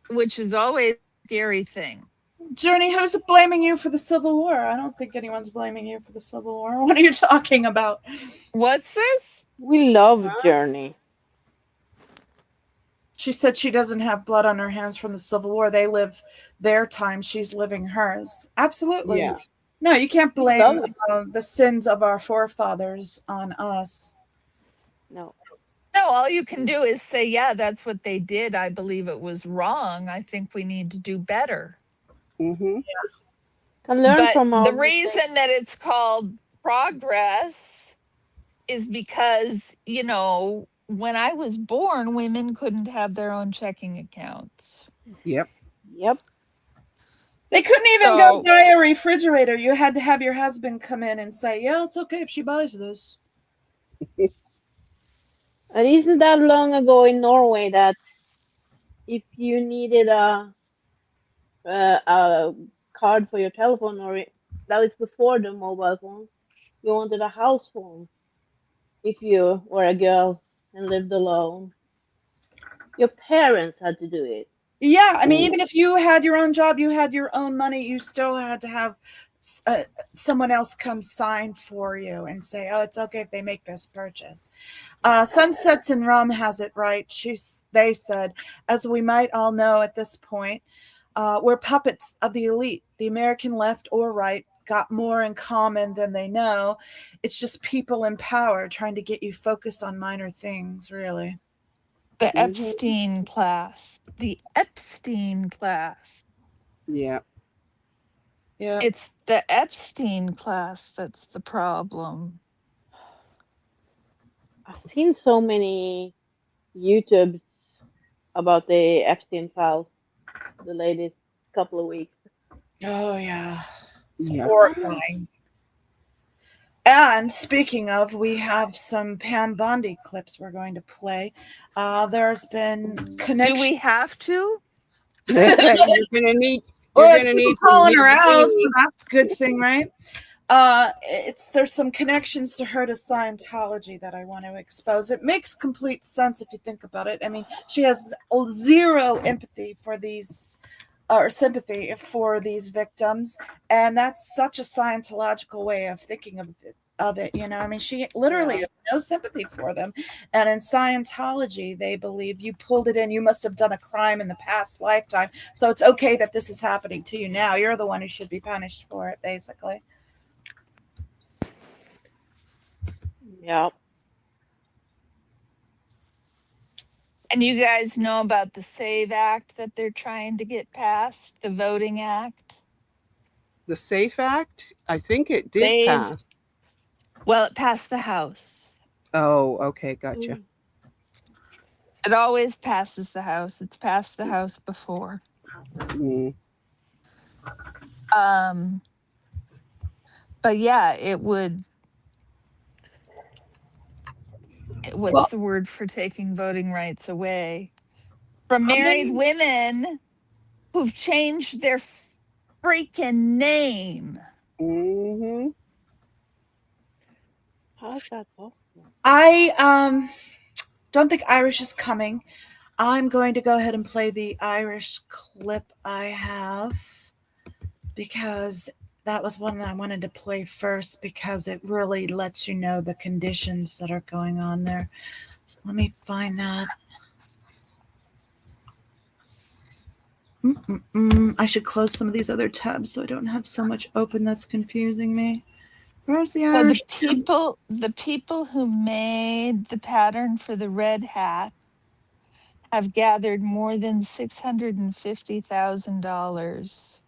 a scary thing. Journey, who's blaming you for the Civil War? I don't think anyone's blaming you for the Civil War. What are you talking about? What's this? We love Journey. She said she doesn't have blood on her hands from the Civil War. They live their time. She's living hers. Absolutely. Yeah. No, you can't blame the sins of our forefathers on us. No. No, all you can do is say, yeah, that's what they did. I believe it was wrong. I think we need to do better. Can learn from the reason that it's called progress is because, you know, when I was born, women couldn't have their own checking accounts. Yep. They couldn't even go buy a refrigerator. You had to have your husband come in and say, yeah, it's okay if she buys this. And isn't that long ago in Norway that if you needed a card for your telephone, or that was before the mobile phones, you wanted a house phone if you were a girl and lived alone. Your parents had to do it. Yeah, I mean, even if you had your own job, you had your own money, you still had to have someone else come sign for you and say, oh, it's okay if they make this purchase. Sunsets and Rum has it right. They said, as we might all know at this point, we're puppets of the elite. The American left or right got more in common than they know. It's just people in power trying to get you focused on minor things, really. The Epstein class. The Epstein class. Yeah. Yeah. It's the Epstein class that's the problem. I've seen so many YouTubes about the Epstein files the latest couple of weeks. Oh, yeah. It's horrifying. And speaking of, we have some Pam Bondi clips we're going to play. There's been connection. Do we have to? You're gonna need. Well, it's calling her out, so that's a good thing, right? There's some connections to her to Scientology that I want to expose. It makes complete sense if you think about it. I mean, she has zero empathy for these. Or sympathy for these victims, and that's such a Scientological way of thinking of it. You know, I mean, she literally has no sympathy for them, and in Scientology, they believe you pulled it in. You must have done a crime in the past lifetime, so it's okay that this is happening to you now. You're the one who should be punished for it, basically. Yeah. And you guys know about the SAVE Act that they're trying to get passed, the Voting Act? The SAFE Act? I think it did pass. Well, it passed the House. Oh, okay, gotcha. It always passes the House. It's passed the House before. But yeah, it would. What's the word for taking voting rights away from married women who've changed their freaking name? How's that possible? I don't think Irish is coming. I'm going to go ahead and play the Irish clip I have because that was one that I wanted to play first because it really lets you know the conditions that are going on there. So let me find that. I should close some of these other tabs so I don't have so much open that's confusing me. Where's the Irish? So the people who made the pattern for the red hat have gathered more than $650,000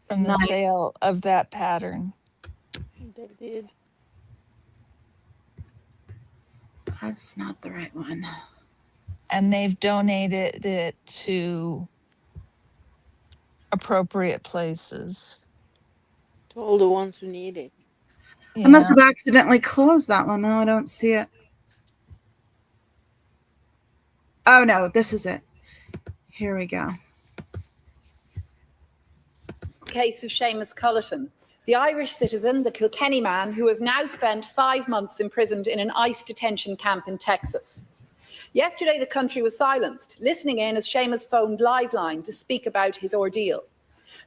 from the sale of that pattern. They did. That's not the right one. And they've donated it to appropriate places. To all the ones who need it. I must have accidentally closed that one. No, I don't see it. Oh, no, this is it. Here we go. Case of Seamus Culleton, the Irish citizen, the Kilkenny man, who has now spent 5 months imprisoned in an ICE detention camp in Texas. Yesterday, the country was silenced, listening in as Seamus phoned Liveline to speak about his ordeal.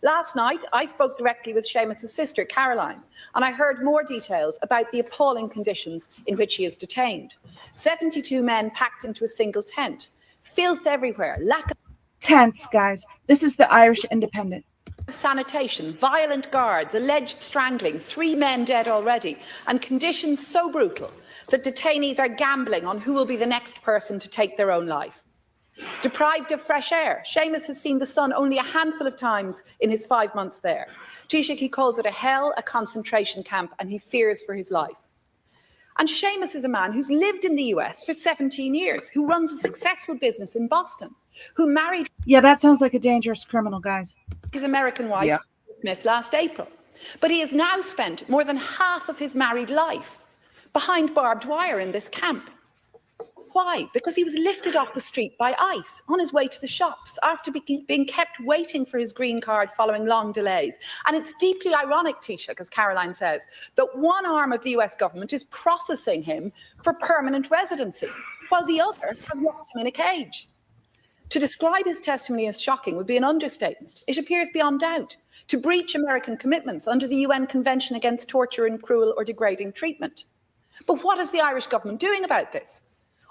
Last night, I spoke directly with Seamus' sister, Caroline, and I heard more details about the appalling conditions in which he is detained. 72 men packed into a single tent, filth everywhere, lack of tents, guys. This is the Irish Independent. Sanitation, violent guards, alleged strangling, 3 men dead already, and conditions so brutal that detainees are gambling on who will be the next person to take their own life. Deprived of fresh air, Seamus has seen the sun only a handful of times in his 5 months there. Taoiseach, he calls it a hell, a concentration camp, and he fears for his life. And Seamus is a man who's lived in the US for 17 years, who runs a successful business in Boston, who married... Yeah, that sounds like a dangerous criminal, guys. ...his American wife, Smith, last April. But he has now spent more than half of his married life behind barbed wire in this camp. Why? Because he was lifted off the street by ICE on his way to the shops after being kept waiting for his green card following long delays. And it's deeply ironic, Taoiseach, as Caroline says, that one arm of the US government is processing him for permanent residency, while the other has locked him in a cage. To describe his testimony as shocking would be an understatement. It appears beyond doubt to breach American commitments under the UN Convention Against Torture and Cruel or Degrading Treatment. But what is the Irish government doing about this?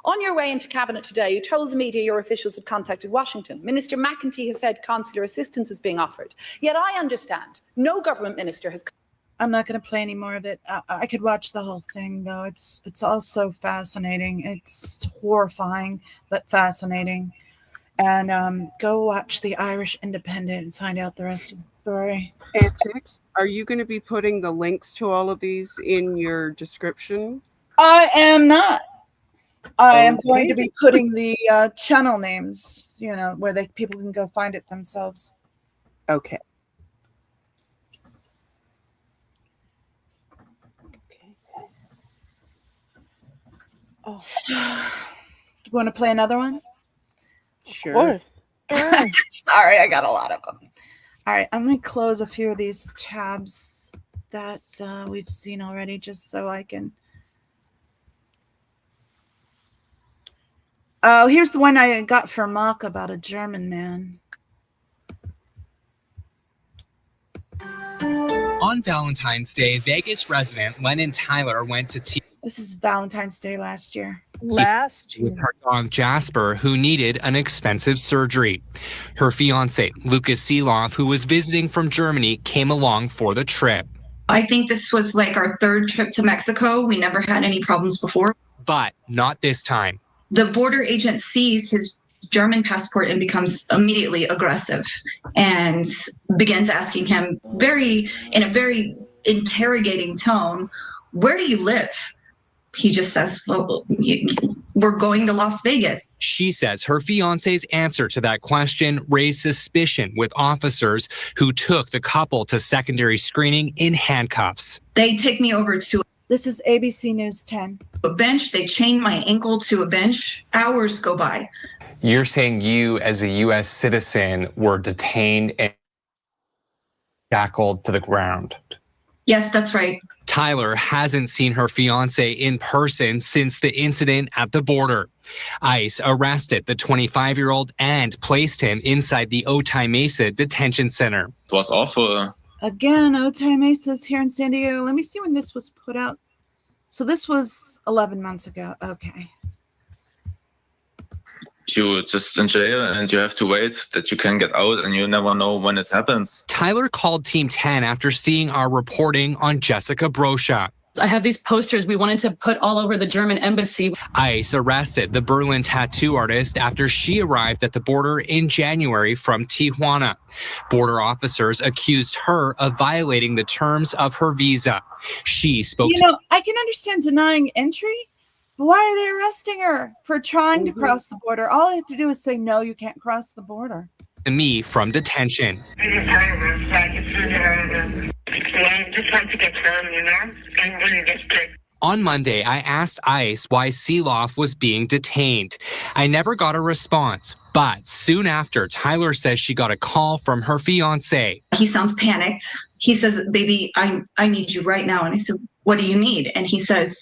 On your way into Cabinet today, you told the media your officials had contacted Washington. Minister McEntee has said consular assistance is being offered. Yet I understand no government minister has... I'm not going to play any more of it. I could watch the whole thing, though. It's all so fascinating. It's horrifying, but fascinating. And go watch the Irish Independent and find out the rest of the story. Antics, are you going to be putting the links to all of these in your description? I am not. I am going to be putting the channel names, you know, where people can go find it themselves. Okay. Oh. Do you want to play another one? Sure. Sorry, I got a lot of them. All right, I'm going to close a few of these tabs that we've seen already just so I can... Oh, here's the one I got for Mock about a German man. On Valentine's Day, Vegas resident Lennon Tyler went to This is Valentine's Day last year. with her dog Jasper, who needed an expensive surgery. Her fiancé, Lucas Seeloff, who was visiting from Germany, came along for the trip. I think this was like our 3rd trip to Mexico. We never had any problems before. But not this time. The border agent sees his German passport and becomes immediately aggressive and begins asking him in a very interrogating tone, "Where do you live?" He just says, "Well, we're going to Las Vegas. She says her fiance's answer to that question raised suspicion with officers who took the couple to secondary screening in handcuffs. They take me over to This is ABC News 10. a bench. They chain my ankle to a bench. Hours go by. You're saying you, as a U.S. citizen, were detained and shackled to the ground. Yes, that's right. Tyler hasn't seen her fiancé in person since the incident at the border. ICE arrested the 25-year-old and placed him inside the Otay Mesa Detention Center. It was awful. Again, Otay Mesa's here in San Diego. Let me see when this was put out. So this was 11 months ago. Okay. You just in jail and you have to wait that you can get out and you never know when it happens. Tyler called Team 10 after seeing our reporting on Jessica Brosha. I have these posters we wanted to put all over the German embassy. ICE arrested the Berlin tattoo artist after she arrived at the border in January from Tijuana. Border officers accused her of violating the terms of her visa. She spoke I can understand denying entry. Why are they arresting her for trying to cross the border? All they have to do is say, no, you can't cross the border. to me from detention. On Monday, I asked ICE why Seeloff was being detained. I never got a response, but soon after, Tyler says she got a call from her fiancé. He sounds panicked. He says, baby, I need you right now. And I said, what do you need? And he says,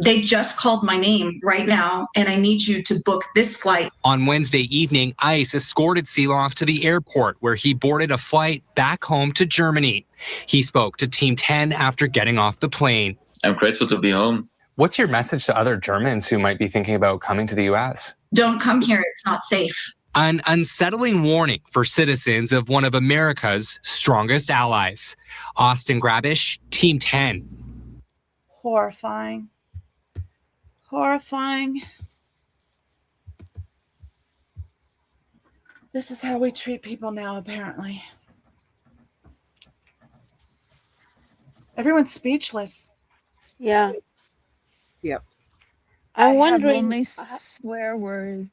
they just called my name right now, and I need you to book this flight. On Wednesday evening, ICE escorted Seeloff to the airport where he boarded a flight back home to Germany. He spoke to Team 10 after getting off the plane. I'm grateful to be home. What's your message to other Germans who might be thinking about coming to the U.S.? Don't come here. It's not safe. An unsettling warning for citizens of one of America's strongest allies. Austin Grabish, Team 10. Horrifying. Horrifying. This is how we treat people now, apparently. Everyone's speechless. Yeah. Yep. I'm I wondering. have only swear words.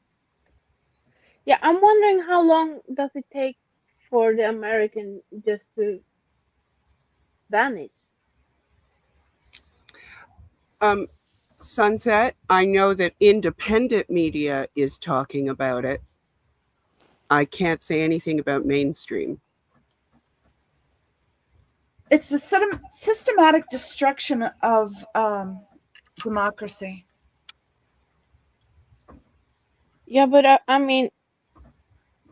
Yeah, I'm wondering how long does it take for the American just to vanish? Sunset, I know that independent media is talking about it. I can't say anything about mainstream. It's the systematic destruction of democracy. Yeah, but I mean,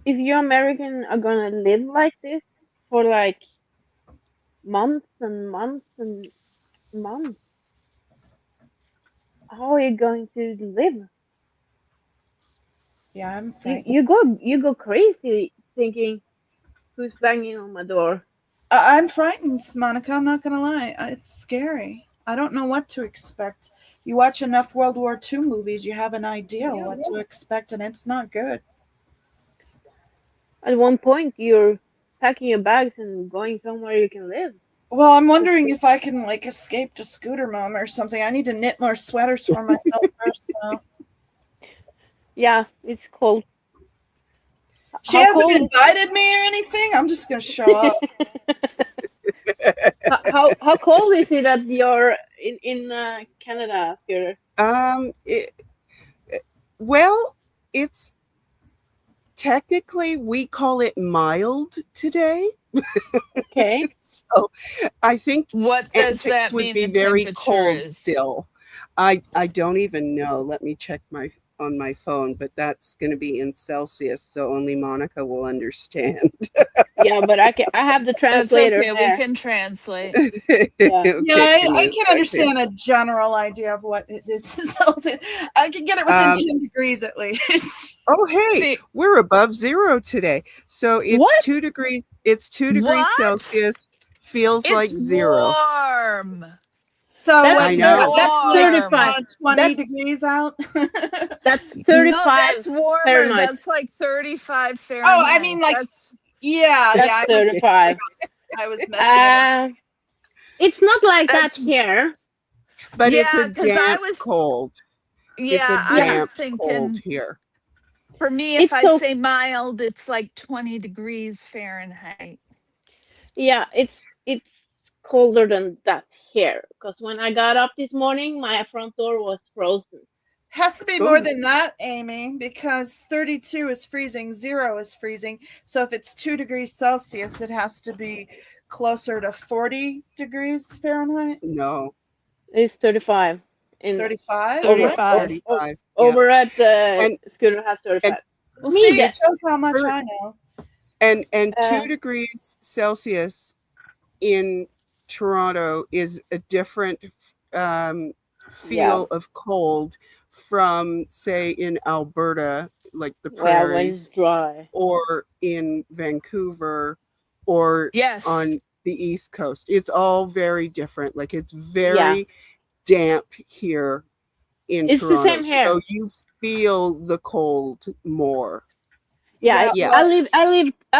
if you American are gonna live like this for like months and months and months, how are you going to live? Yeah, I'm you go crazy thinking, who's banging on my door? I'm frightened, Monica. I'm not going to lie. It's scary. I don't know what to expect. You watch enough World War II movies, you have an idea what to expect, and it's not good. At one point, you're packing your bags and going somewhere you can live. Well, I'm wondering if I can like escape to Scooter Mom or something. I need to knit more sweaters for myself first. So. Yeah, it's cold. She hasn't invited me or anything. I'm just gonna show up. How cold is it at your in Canada, Scooter? Well, it's technically we call it mild today. Okay. So I think what does that would mean? be the very temperature cold is? still. I don't even know. Let me check on my phone, but that's going to be in Celsius, so only Monica will understand. Yeah, but I have the translator. That's okay. there. We can translate. I can understand a general idea of what it is. I can get it within 10 degrees at least. Oh, hey, we're above zero today, so it's What? 2 degrees. It's 2 degrees What? Celsius. Feels It's like zero. warm. So I know. That's 35. 20 degrees out. That's 35 No, that's warmer. Fahrenheit. That's like 35 Fahrenheit. Oh, I mean, like, That's, That's 35. I was messing It's not like that That's- here. But it's Yeah, a 'cause I damp was- cold. It's a Yeah, I damp was thinking cold here. for me, It's if I so say mild, it's like 20 degrees Fahrenheit. yeah, it's colder than that here. Because when I got up this morning, my front door was frozen. Has to be more than that, Amy, because 32 is freezing, 0 is freezing. So if it's 2 degrees Celsius, it has to be closer to 40 degrees Fahrenheit. No. It's 35. 35? Over, 35. over at the And- Scooter has 35. Well, Me, see, it yes. shows how much I know. And 2 degrees Celsius in Toronto is a different feel of cold from, say, in Alberta, like the Well, when it's prairies, dry. or in Vancouver, or Yes. on the East Coast. It's all very different. Like, it's very damp here in It's the Toronto. same here. So you feel the cold more. Yeah, I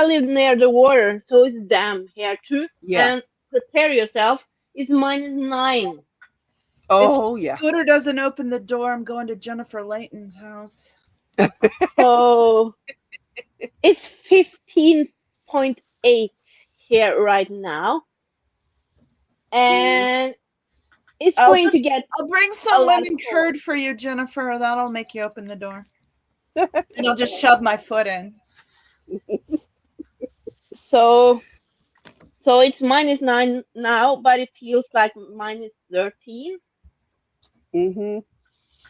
live near the water, so it's damp here too. Yeah. And prepare yourself. It's -9. Oh, if yeah. Scooter doesn't open the door, I'm going to Jennifer Layton's house. So it's 15.8 here right now, and it's going to get. I'll bring a some lot lemon colder. curd for you, Jennifer. That'll make you open the door. And I'll just shove my foot in. So it's -9 now, but it feels like -13. Mm-hmm.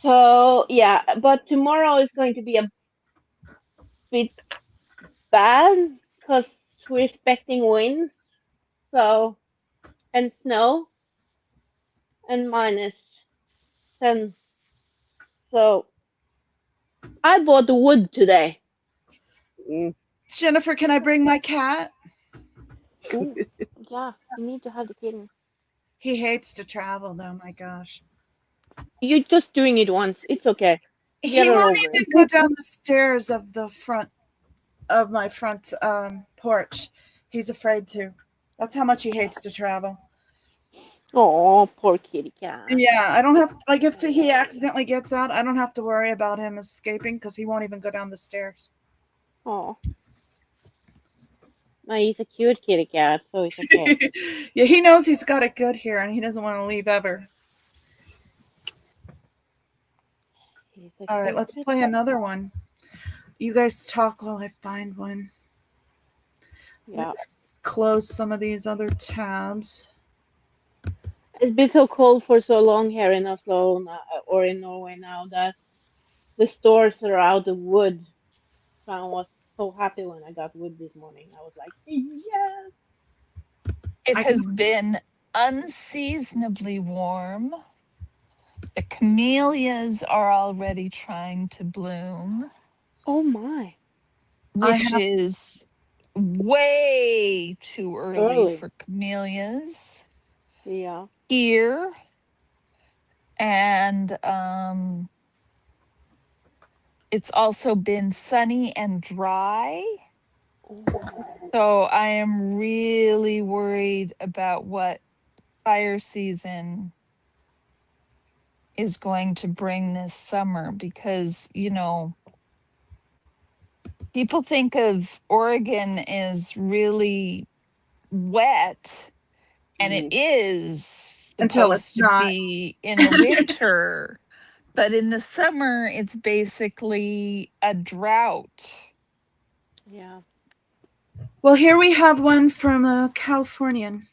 So yeah, but tomorrow is going to be a bit bad because we're expecting winds, so and snow and -10. So I bought the wood today. Jennifer, can I bring my cat? Ooh, yeah, you need to have the kitten. He hates to travel, though. My gosh. You're just doing it once. It's okay. Get He on won't over even it. go down the stairs of my front porch. He's afraid to. That's how much he hates to travel. Oh, poor kitty cat. Yeah, I don't have, like, if he accidentally gets out, I don't have to worry about him escaping because he won't even go down the stairs. Oh. No, he's a cute kitty cat, so it's okay. Yeah, he knows he's got it good here and he doesn't want to leave ever. All right, let's play another one. You guys talk while I find one. Yeah. Let's close some of these other tabs. It's been so cold for so long here in Oslo or in Norway now that the stores are out of wood. So I was so happy when I got wood this morning. I was like, yes. It has been unseasonably warm. The camellias are already trying to bloom. Oh my. Which is way too early Early. for camellias Yeah. here. And it's also been sunny and dry. So I am really worried about what fire season is going to bring this summer because, people think of Oregon as really wet, and it is Until it's supposed to not. be in the winter, but in the summer it's basically a drought. Yeah. Well, here we have one from a Californian.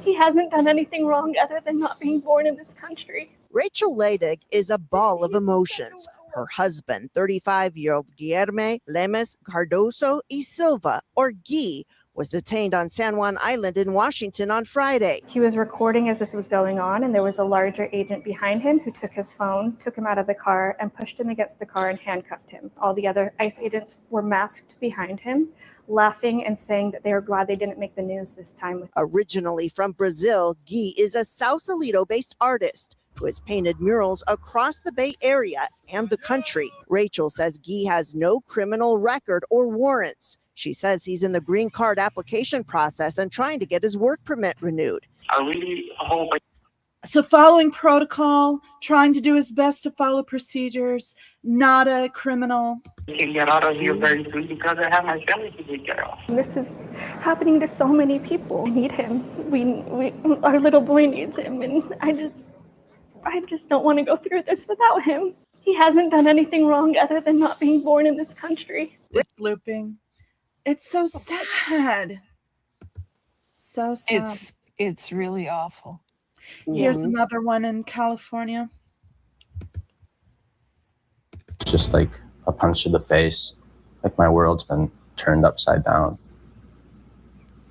He hasn't done anything wrong other than not being born in this country. Rachel Leidig is a ball of emotions. Her husband, 35-year-old Guillermo Lemes Cardoso y Silva, or Guy, was detained on San Juan Island in Washington on Friday. He was recording as this was going on, and there was a larger agent behind him who took his phone, took him out of the car, and pushed him against the car and handcuffed him. All the other ICE agents were masked behind him, laughing and saying that they were glad they didn't make the news this time. Originally from Brazil, Guy is a Sausalito-based artist who has painted murals across the Bay Area and the country. Rachel says Guy has no criminal record or warrants. She says he's in the green card application process and trying to get his work permit renewed. I really hope So following protocol, trying to do his best to follow procedures, not a criminal. I can get out of here very soon because I have my family to take care of. This is happening to so many people. We need him. Our little boy needs him, and I just don't want to go through this without him. He hasn't done anything wrong other than not being born in this country. Looping. It's so sad. So sad. It's really awful. Here's another one in California. It's just like a punch to the face. Like my world's been turned upside down.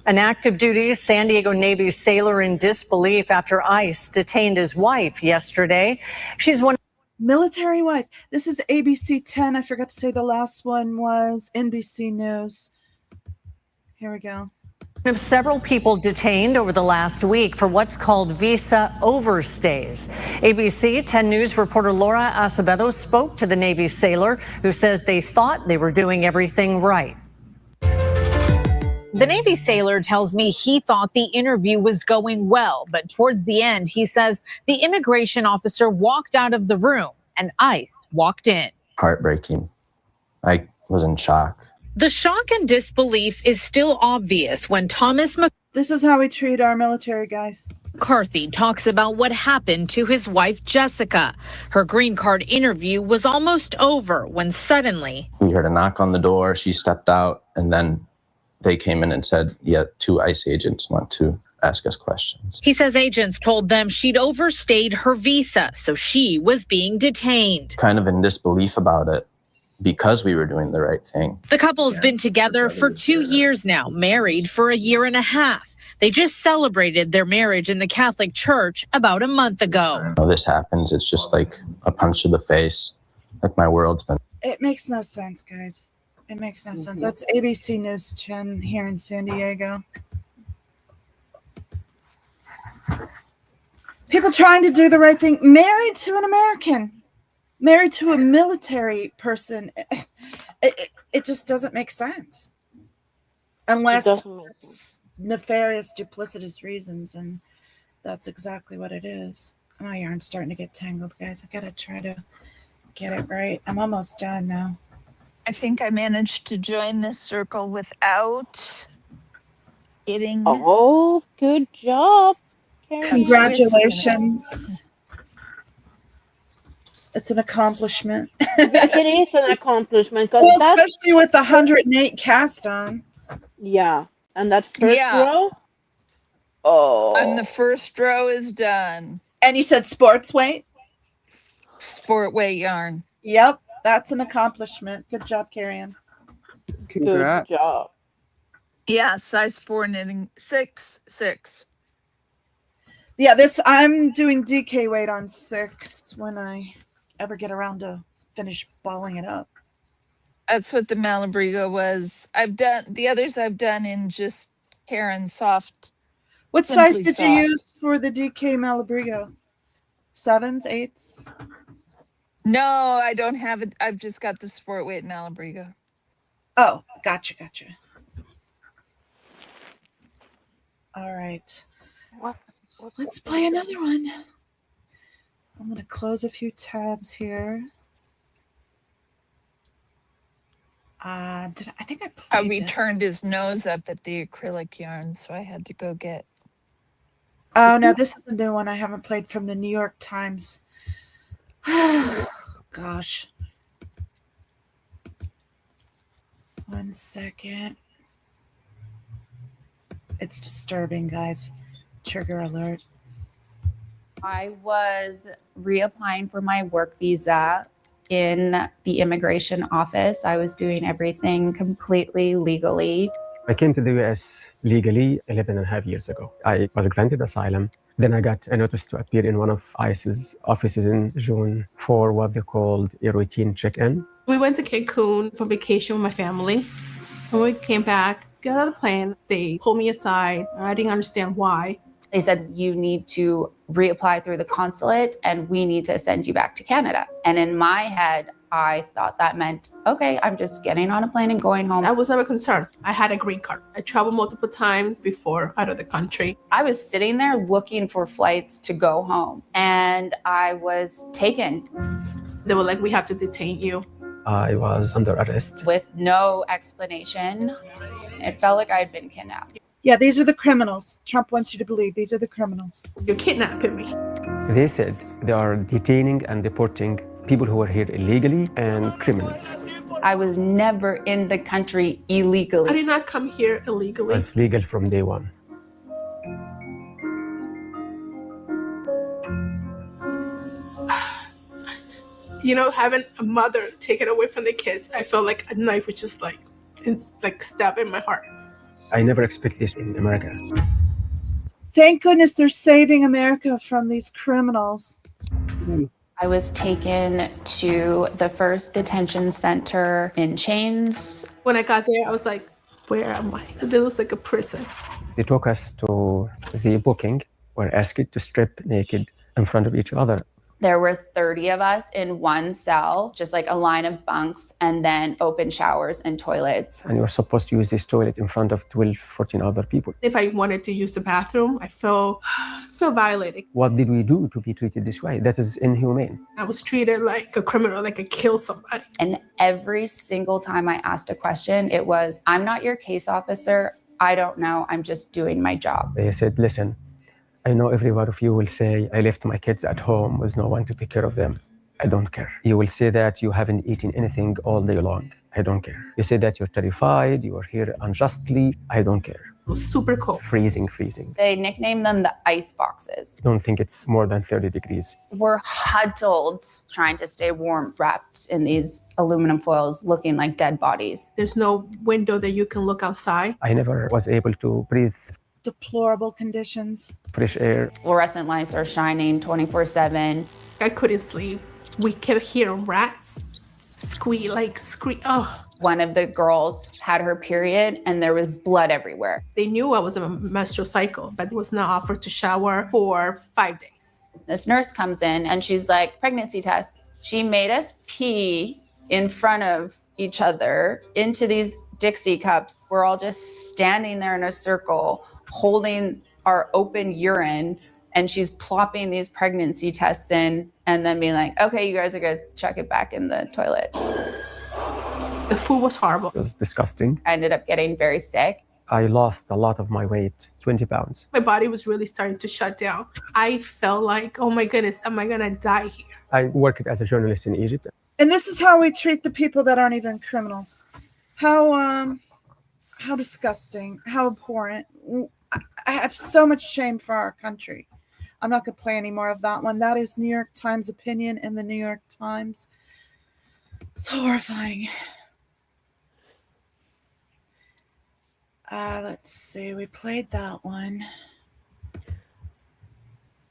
An active duty San Diego Navy sailor in disbelief after ICE detained his wife yesterday. She's one military wife. This is ABC 10. I forgot to say the last one was NBC News. Here we go. Of several people detained over the last week for what's called visa overstays. ABC 10 News reporter Laura Acevedo spoke to the Navy sailor who says they thought they were doing everything right. The Navy sailor tells me he thought the interview was going well, but towards the end, he says the immigration officer walked out of the room and ICE walked in. Heartbreaking. I was in shock. The shock and disbelief is still obvious when Thomas This is how we treat our military guys. McCarthy talks about what happened to his wife, Jessica. Her green card interview was almost over when suddenly We heard a knock on the door. She stepped out, and then they came in and said, yeah, 2 ICE agents want to ask us questions. he says agents told them she'd overstayed her visa, so she was being detained. Kind of in disbelief about it because we were doing the right thing. The couple's been together for 2 years now, married for a year and a half. They just celebrated their marriage in the Catholic Church about a month ago. When this happens, it's just like a punch to the face. Like my world's been. It makes no sense, guys. It makes no sense. That's ABC News 10 here in San Diego. People trying to do the right thing, married to an American, married to a military person. It just doesn't make sense. Unless it's nefarious, duplicitous reasons, and that's exactly what it is. My yarn's starting to get tangled, guys. I gotta try to get it right. I'm almost done now. I think I managed to join this circle without getting. Oh, good job, Kerry. Congratulations. It's an accomplishment. It is an accomplishment. 'Cause Well, that's, especially with the 108 cast on. yeah, and that first Yeah. row. Oh, And the first row is done. And you said sports weight? Sport weight yarn. Yep, that's an accomplishment. Good job, Carrie-Ann. Congrats. good job. Yeah, size 4 knitting 6. Yeah, I'm doing DK weight on 6 when I ever get around to finish balling it up. That's what the Malabrigo was. I've done the others I've done in just Karen soft. What Simply size did you soft. use for the DK Malabrigo? 7s, 8s? No, I don't have it. I've just got the sport weight Malabrigo. Oh, gotcha. All right. Let's play another one. I'm going to close a few tabs here. I think I played We this. turned his nose up at the acrylic yarn, so I had to go get. Oh, no, this is a new one I haven't played from the New York Times. Gosh. 1 second. It's disturbing, guys. Trigger alert. I was reapplying for my work visa in the immigration office. I was doing everything completely legally. I came to the US legally 11 and a half years ago. I was granted asylum. Then I got a notice to appear in one of ICE's offices in June for what they called a routine check-in. We went to Cancun for vacation with my family. When we came back, got on the plane, they pulled me aside. I didn't understand why. They said, you need to reapply through the consulate and we need to send you back to Canada. And in my head, I thought that meant, okay, I'm just getting on a plane and going home. I was never concerned. I had a green card. I traveled multiple times before out of the country. I was sitting there looking for flights to go home, and I was taken. They were like, we have to detain you. I was under arrest. With no explanation. It felt like I had been kidnapped. Yeah, these are the criminals. Trump wants you to believe these are the criminals. You're kidnapping me. They said they are detaining and deporting people who are here illegally and criminals. I was never in the country illegally. I did not come here illegally. It's legal from day one. You know, having a mother taken away from the kids, I felt like a knife was just like, it's like stabbing my heart. I never expect this in America. Thank goodness they're saving America from these criminals. I was taken to the first detention center in chains. When I got there, I was like, where am I? It looks like a prison. They took us to the booking. We're asked to strip naked in front of each other. There were 30 of us in one cell, just like a line of bunks, and then open showers and toilets. And you're supposed to use this toilet in front of 12, 14 other people. If I wanted to use the bathroom, I felt violated. What did we do to be treated this way? That is inhumane. I was treated like a criminal, like I killed somebody. And every single time I asked a question, it was, I'm not your case officer. I don't know. I'm just doing my job. They said, listen, I know every one of you will say, I left my kids at home with no one to take care of them. I don't care. You will say that you haven't eaten anything all day long. I don't care. You say that you're terrified, you are here unjustly. I don't care. It was super cold. Freezing. They nicknamed them the ice boxes. Don't think it's more than 30 degrees. We're huddled, trying to stay warm, wrapped in these aluminum foils, looking like dead bodies. There's no window that you can look outside. I never was able to breathe. Deplorable conditions. Fresh air. Fluorescent lights are shining 24/7. I couldn't sleep. We kept hearing rats scream. Oh. One of the girls had her period and there was blood everywhere. They knew I was a menstrual cycle, but was not offered to shower for 5 days. This nurse comes in and she's like, pregnancy test. She made us pee in front of each other into these Dixie cups. We're all just standing there in a circle, holding our open urine, and she's plopping these pregnancy tests in and then being like, okay, you guys are gonna check it back in the toilet. The food was horrible. It was disgusting. I ended up getting very sick. I lost a lot of my weight, 20 pounds. My body was really starting to shut down. I felt like, oh my goodness, am I gonna die here? I worked as a journalist in Egypt. And this is how we treat the people that aren't even criminals. How disgusting, how abhorrent. I have so much shame for our country. I'm not going to play any more of that one. That is New York Times opinion in the New York Times. It's horrifying. Let's see. We played that one.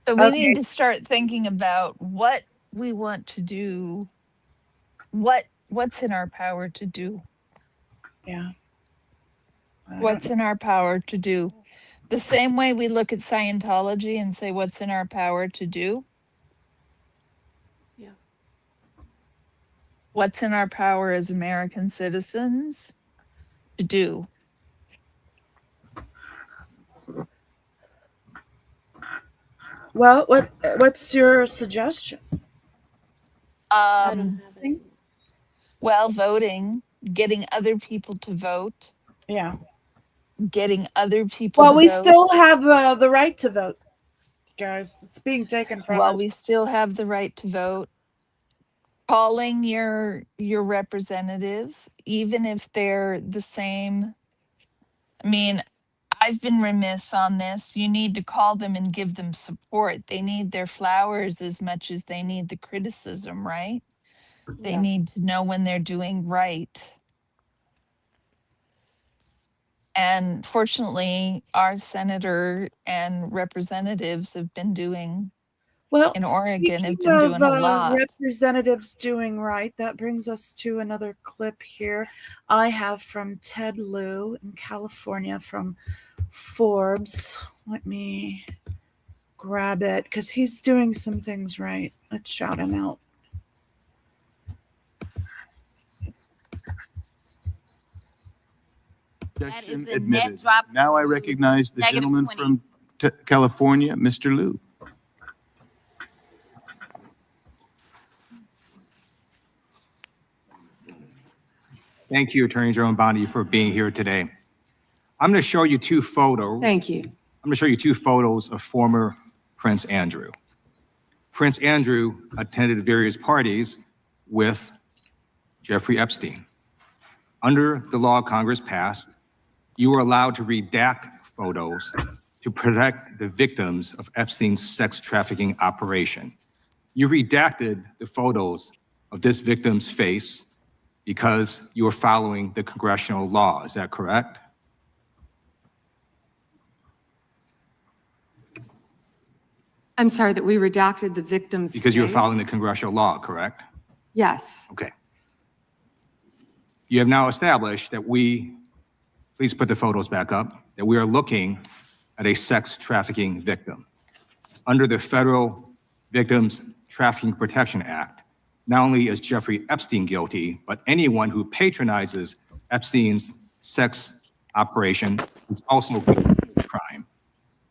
So we need to start thinking about what we want to do. What's in our power to do? Yeah. What's in our power to do? The same way we look at Scientology and say, what's in our power to do? Yeah. What's in our power as American citizens to do? Well, what's your suggestion? Well, voting, getting other people to vote. Yeah. Getting other people Well, to we vote. still have the right to vote, guys. It's being taken from Well, us. we still have the right to vote. Calling your representative, even if they're the same. I mean, I've been remiss on this. You need to call them and give them support. They need their flowers as much as they need the criticism, right? They need to know when they're doing right. And fortunately, our senator and representatives have been doing, in Oregon, have been doing a lot. Representatives doing right. That brings us to another clip here. I have from Ted Lieu in California from Forbes. Let me grab it because he's doing some things right. Let's shout him out. Objection admitted. Now I recognize the gentleman from California, Mr. Liu. Thank you, Attorney General Bondi, for being here today. I'm going to show you two photos. Thank you. I'm going to show you two photos of former Prince Andrew. Prince Andrew attended various parties with Jeffrey Epstein. Under the law Congress passed, you were allowed to redact photos to protect the victims of Epstein's sex trafficking operation. You redacted the photos of this victim's face because you were following the congressional law. Is that correct? I'm sorry, that we redacted the victim's Because you were face? following the congressional law, correct? Yes. Okay. You have now established that please put the photos back up, that we are looking at a sex trafficking victim. Under the Federal Victims Trafficking Protection Act, not only is Jeffrey Epstein guilty, but anyone who patronizes Epstein's sex operation is also guilty of the crime.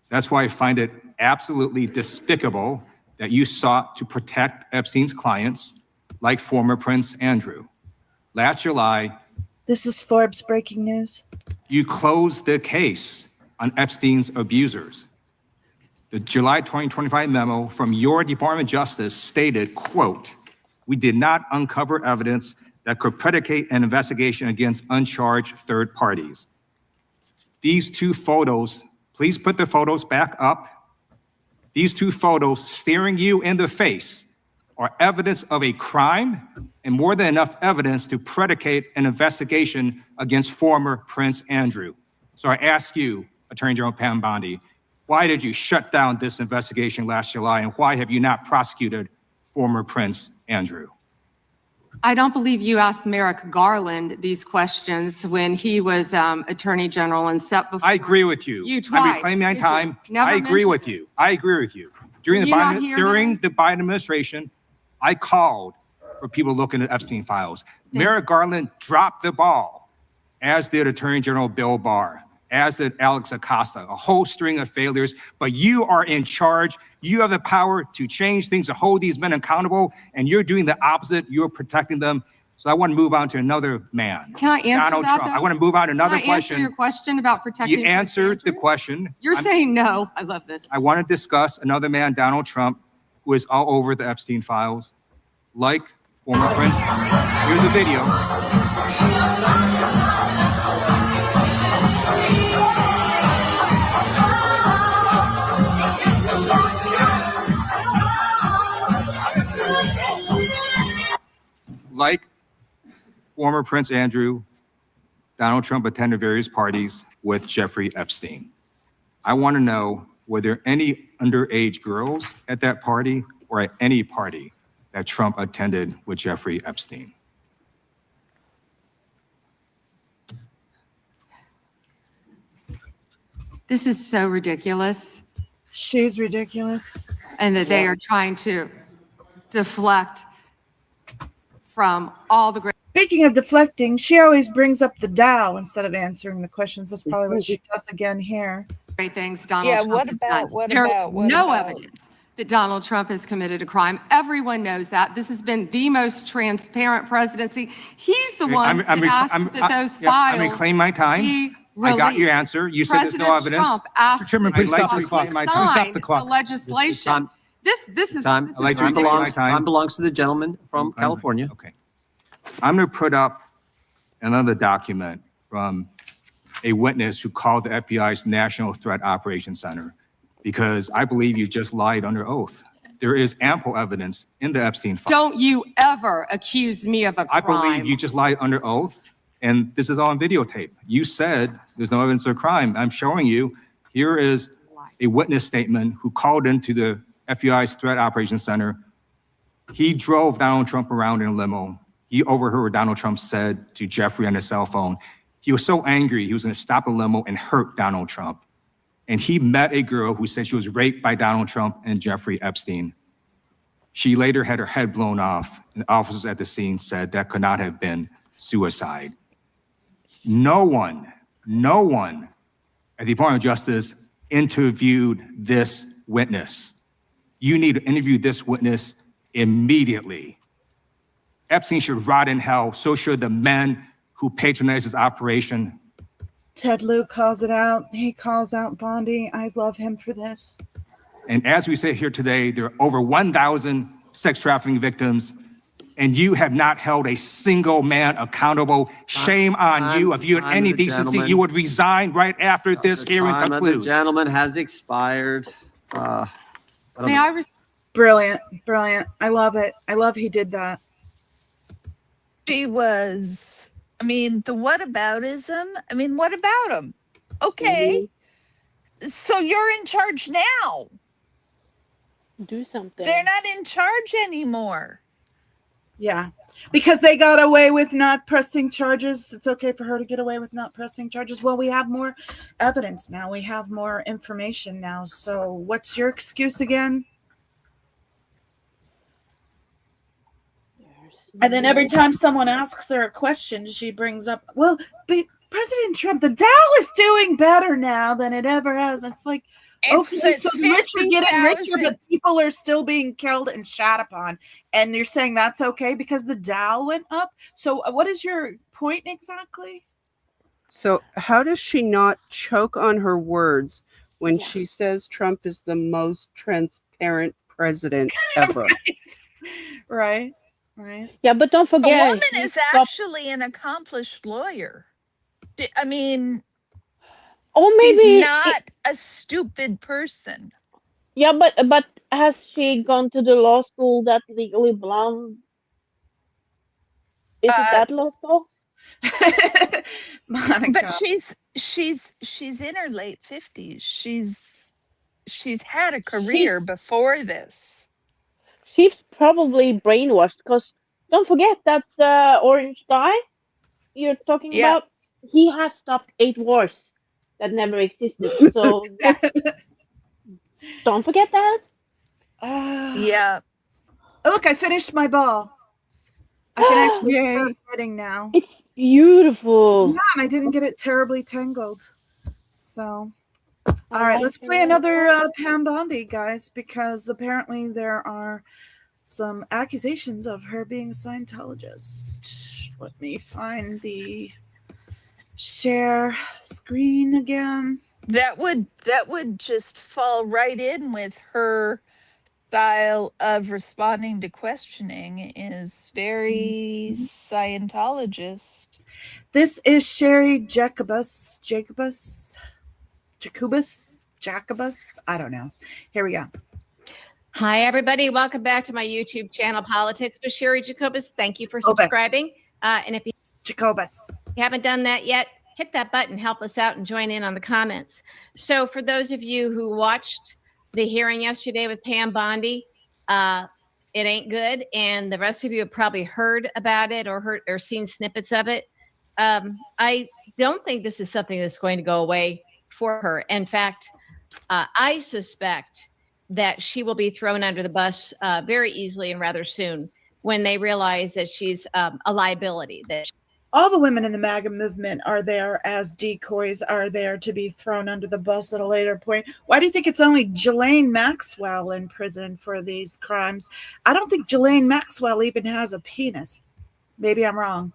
That's why I find it absolutely despicable that you sought to protect Epstein's clients like former Prince Andrew. Last July, This is Forbes breaking news. you closed the case on Epstein's abusers. The July 2025 memo from your Department of Justice stated, quote, "We did not uncover evidence that could predicate an investigation against uncharged third parties." These two photos, please put the photos back up. These two photos staring you in the face are evidence of a crime and more than enough evidence to predicate an investigation against former Prince Andrew. So I ask you, Attorney General Pam Bondi, why did you shut down this investigation last July, and why have you not prosecuted former Prince Andrew? I don't believe you asked Merrick Garland these questions when he was Attorney General and set before. I agree with you. You twice. I'm reclaiming my time. Never I agree mentioned with you. I agree with you. During Were the you not Biden, here during then? the Biden administration, I called for people looking at Epstein files. Merrick Garland dropped the ball, as did Attorney General Bill Barr, as did Alex Acosta, a whole string of failures. But you are in charge. You have the power to change things, to hold these men accountable, and you're doing the opposite. You're protecting them. So I want to move on to another man. Can I answer Donald that, Trump. though? I want to move on to another Can I answer question. your question about protecting? You answered the question. You're I'm- saying no. I love this. I want to discuss another man, Donald Trump, who is all over the Epstein files, like former Prince. Here's a video. Like former Prince Andrew, Donald Trump attended various parties with Jeffrey Epstein. I want to know, were there any underage girls at that party or at any party that Trump attended with Jeffrey Epstein? This is so ridiculous. She's ridiculous. And that they are trying to deflect from all the great. Speaking of deflecting, she always brings up the Dow instead of answering the questions. That's probably what she does again here. Great things Donald Yeah, Trump what has about- done. what There is about- what no about- evidence that Donald Trump has committed a crime. Everyone knows that. This has been the most transparent presidency. He's the one that asked that those files. I'm reclaiming my time. be I got your released. answer. You said there's no President evidence. Trump asked Mr. Chairman, please Trump stop the to clock. My time. sign Stop the clock. the legislation. This is Time. this is I'd like to reclaim ridiculous. my time. Time belongs to the gentleman from California. Okay. I'm going to put up another document from a witness who called the FBI's National Threat Operations Center, because I believe you just lied under oath. There is ample evidence in the Epstein file. Don't you ever accuse me of a crime. I believe you just lied under oath, and this is all on videotape. You said there's no evidence of crime. I'm showing you. Here is a witness statement who called into the FBI's Threat Operations Center. He drove Donald Trump around in a limo. He overheard what Donald Trump said to Jeffrey on his cell phone. He was so angry, he was going to stop a limo and hurt Donald Trump. And he met a girl who said she was raped by Donald Trump and Jeffrey Epstein. She later had her head blown off, and officers at the scene said that could not have been suicide. No one no one at the Department of Justice interviewed this witness. You need to interview this witness immediately. Epstein should rot in hell. So should the men who patronized his operation. Ted Lieu calls it out. He calls out Bondi. I love him for this. And as we sit here today, there are over 1,000 sex trafficking victims, and you have not held a single man accountable. Shame on you. If you had any decency, you would resign right after this hearing concludes. The gentleman has expired. May I? Brilliant, brilliant. I love it. I love he did that. She was, I mean, the whataboutism. I mean, what about him? Okay. So you're in charge now. Do something. They're not in charge anymore. Yeah, because they got away with not pressing charges. It's okay for her to get away with not pressing charges. Well, we have more evidence now. We have more information now. So what's your excuse again? And then every time someone asks her a question, she brings up, well, but President Trump, the Dow is doing better now than it ever has. It's like, okay, so the rich are getting richer, but people are still being killed and shat upon. And you're saying that's okay because the Dow went up? So what is your point exactly? So how does she not choke on her words when she says Trump is the most transparent president ever? Right. Yeah, but don't forget, a woman is actually an accomplished lawyer. I mean, or maybe she's not a stupid person. Yeah, but has she gone to the law school that Legally Blonde? Is it that law school? But she's in her late 50s. She's had a career before this. She's probably brainwashed because don't forget that orange guy you're talking about, he has stopped 8 wars that never existed. So don't forget that. Yeah. Oh, look, I finished my ball. I can actually start writing now. It's beautiful. Yeah, and I didn't get it terribly tangled. So, all right, let's play another Pam Bondi, guys, because apparently there are some accusations of her being a Scientologist. Let me find the share screen again. That would just fall right in with her style of responding to questioning. Is very Scientologist. This is Sherry Jacobus. I don't know. Here we go. Hi, everybody. Welcome back to my YouTube channel, Politics with Sherry Jacobus. Thank you for subscribing. And if you haven't done that yet, hit that button, help us out, and join in on the comments. So for those of you who watched the hearing yesterday with Pam Bondi, it ain't good. And the rest of you have probably heard about it or seen snippets of it. I don't think this is something that's going to go away for her. In fact, I suspect that she will be thrown under the bus very easily and rather soon when they realize that she's a liability. That all the women in the MAGA movement are there as decoys, are there to be thrown under the bus at a later point. Why do you think it's only Ghislaine Maxwell in prison for these crimes? I don't think Ghislaine Maxwell even has a penis. Maybe I'm wrong.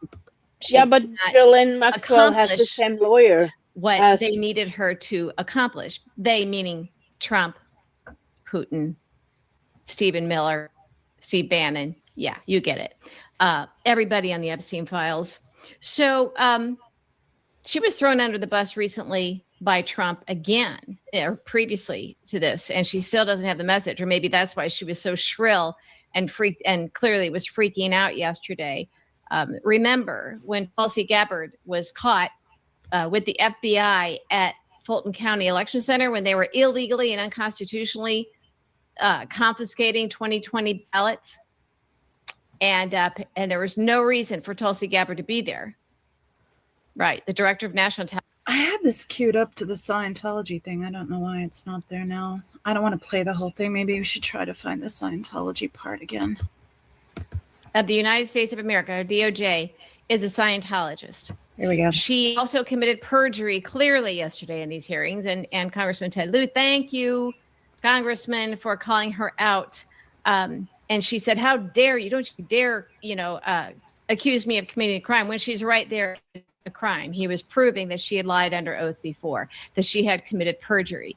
Yeah, but Ghislaine Maxwell has the same lawyer. What they needed her to accomplish. They meaning Trump, Putin, Stephen Miller, Steve Bannon. Yeah, you get it. Everybody on the Epstein files. So she was thrown under the bus recently by Trump again, or previously to this, and she still doesn't have the message, or maybe that's why she was so shrill and freaked and clearly was freaking out yesterday. Remember when Tulsi Gabbard was caught with the FBI at Fulton County Election Center when they were illegally and unconstitutionally confiscating 2020 ballots, and there was no reason for Tulsi Gabbard to be there. Right, the director of national talent. I had this queued up to the Scientology thing. I don't know why it's not there now. I don't want to play the whole thing. Maybe we should try to find the Scientology part again. The United States of America, or DOJ, is a Scientologist. Here we go. She also committed perjury clearly yesterday in these hearings. And Congressman Ted Lieu, thank you, Congressman, for calling her out. And she said, how dare you, don't you dare, accuse me of committing a crime when she's right there a crime. He was proving that she had lied under oath before, that she had committed perjury.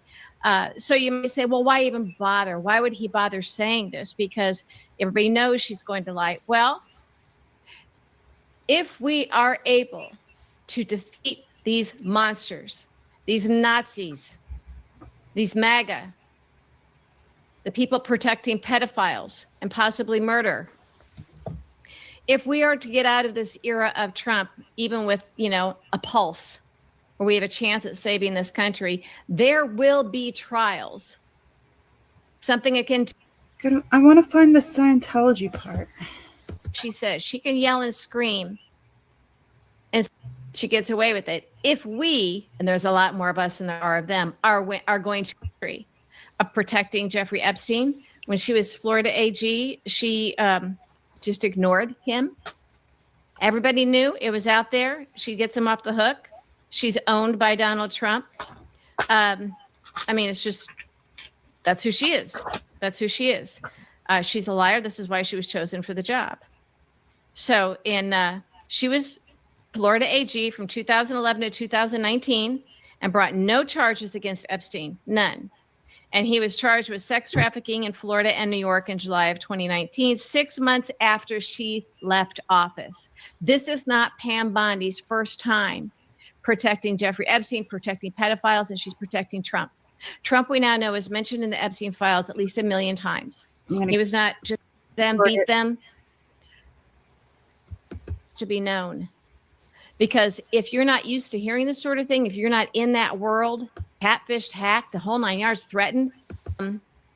So you may say, well, why even bother? Why would he bother saying this? Because everybody knows she's going to lie. Well, if we are able to defeat these monsters, these Nazis, these MAGA, the people protecting pedophiles and possibly murder, if we are to get out of this era of Trump, even with, a pulse, where we have a chance at saving this country, there will be trials. Something akin to, I want to find the Scientology part. She says she can yell and scream, and she gets away with it. If we, and there's a lot more of us than there are of them, are going to agree of protecting Jeffrey Epstein. When she was Florida AG, she just ignored him. Everybody knew it was out there. She gets him off the hook. She's owned by Donald Trump. It's just, that's who she is. That's who she is. She's a liar. This is why she was chosen for the job. So she was Florida AG from 2011 to 2019 and brought no charges against Epstein, none. And he was charged with sex trafficking in Florida and New York in July of 2019, 6 months after she left office. This is not Pam Bondi's first time protecting Jeffrey Epstein, protecting pedophiles, and she's protecting Trump. Trump, we now know, is mentioned in the Epstein files at least 1 million times. He was not just them, beat them, to be known. Because if you're not used to hearing this sort of thing, if you're not in that world, catfished, hacked, the whole 9 yards, threatened.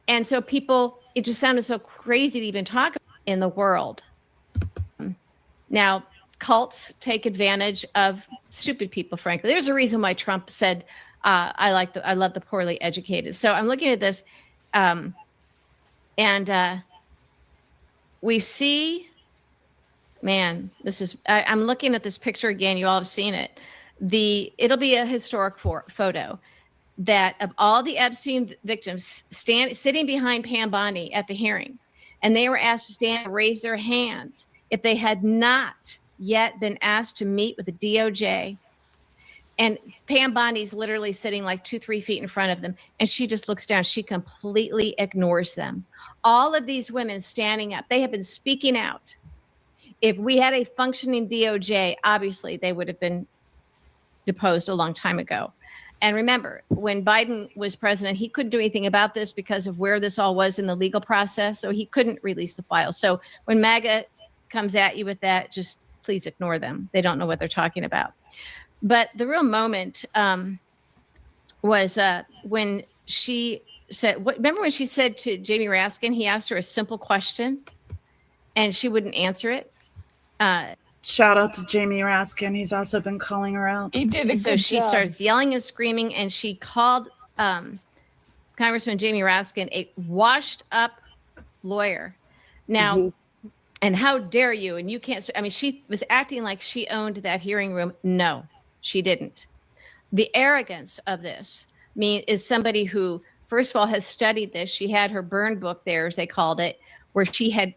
And so people, it just sounded so crazy to even talk about in the world. Now, cults take advantage of stupid people, frankly. There's a reason why Trump said, I love the poorly educated. So I'm looking at this, and we see, man, I'm looking at this picture again. You all have seen it. It'll be a historic photo that of all the Epstein victims sitting behind Pam Bondi at the hearing, and they were asked to stand and raise their hands if they had not yet been asked to meet with the DOJ. And Pam Bondi's literally sitting like 2-3 feet in front of them, and she just looks down. She completely ignores them. All of these women standing up, they have been speaking out. If we had a functioning DOJ, obviously they would have been deposed a long time ago. And remember, when Biden was president, he couldn't do anything about this because of where this all was in the legal process. So he couldn't release the file. So when MAGA comes at you with that, just please ignore them. They don't know what they're talking about. But the real moment was when she said, remember when she said to Jamie Raskin, he asked her a simple question and she wouldn't answer it? Shout out to Jamie Raskin. He's also been calling her out. He did a So good she job. starts yelling and screaming, and she called Congressman Jamie Raskin a washed up lawyer. Now, and how dare you? And you can't, she was acting like she owned that hearing room. No, she didn't. The arrogance of this is somebody who, first of all, has studied this. She had her burn book there, as they called it, where she had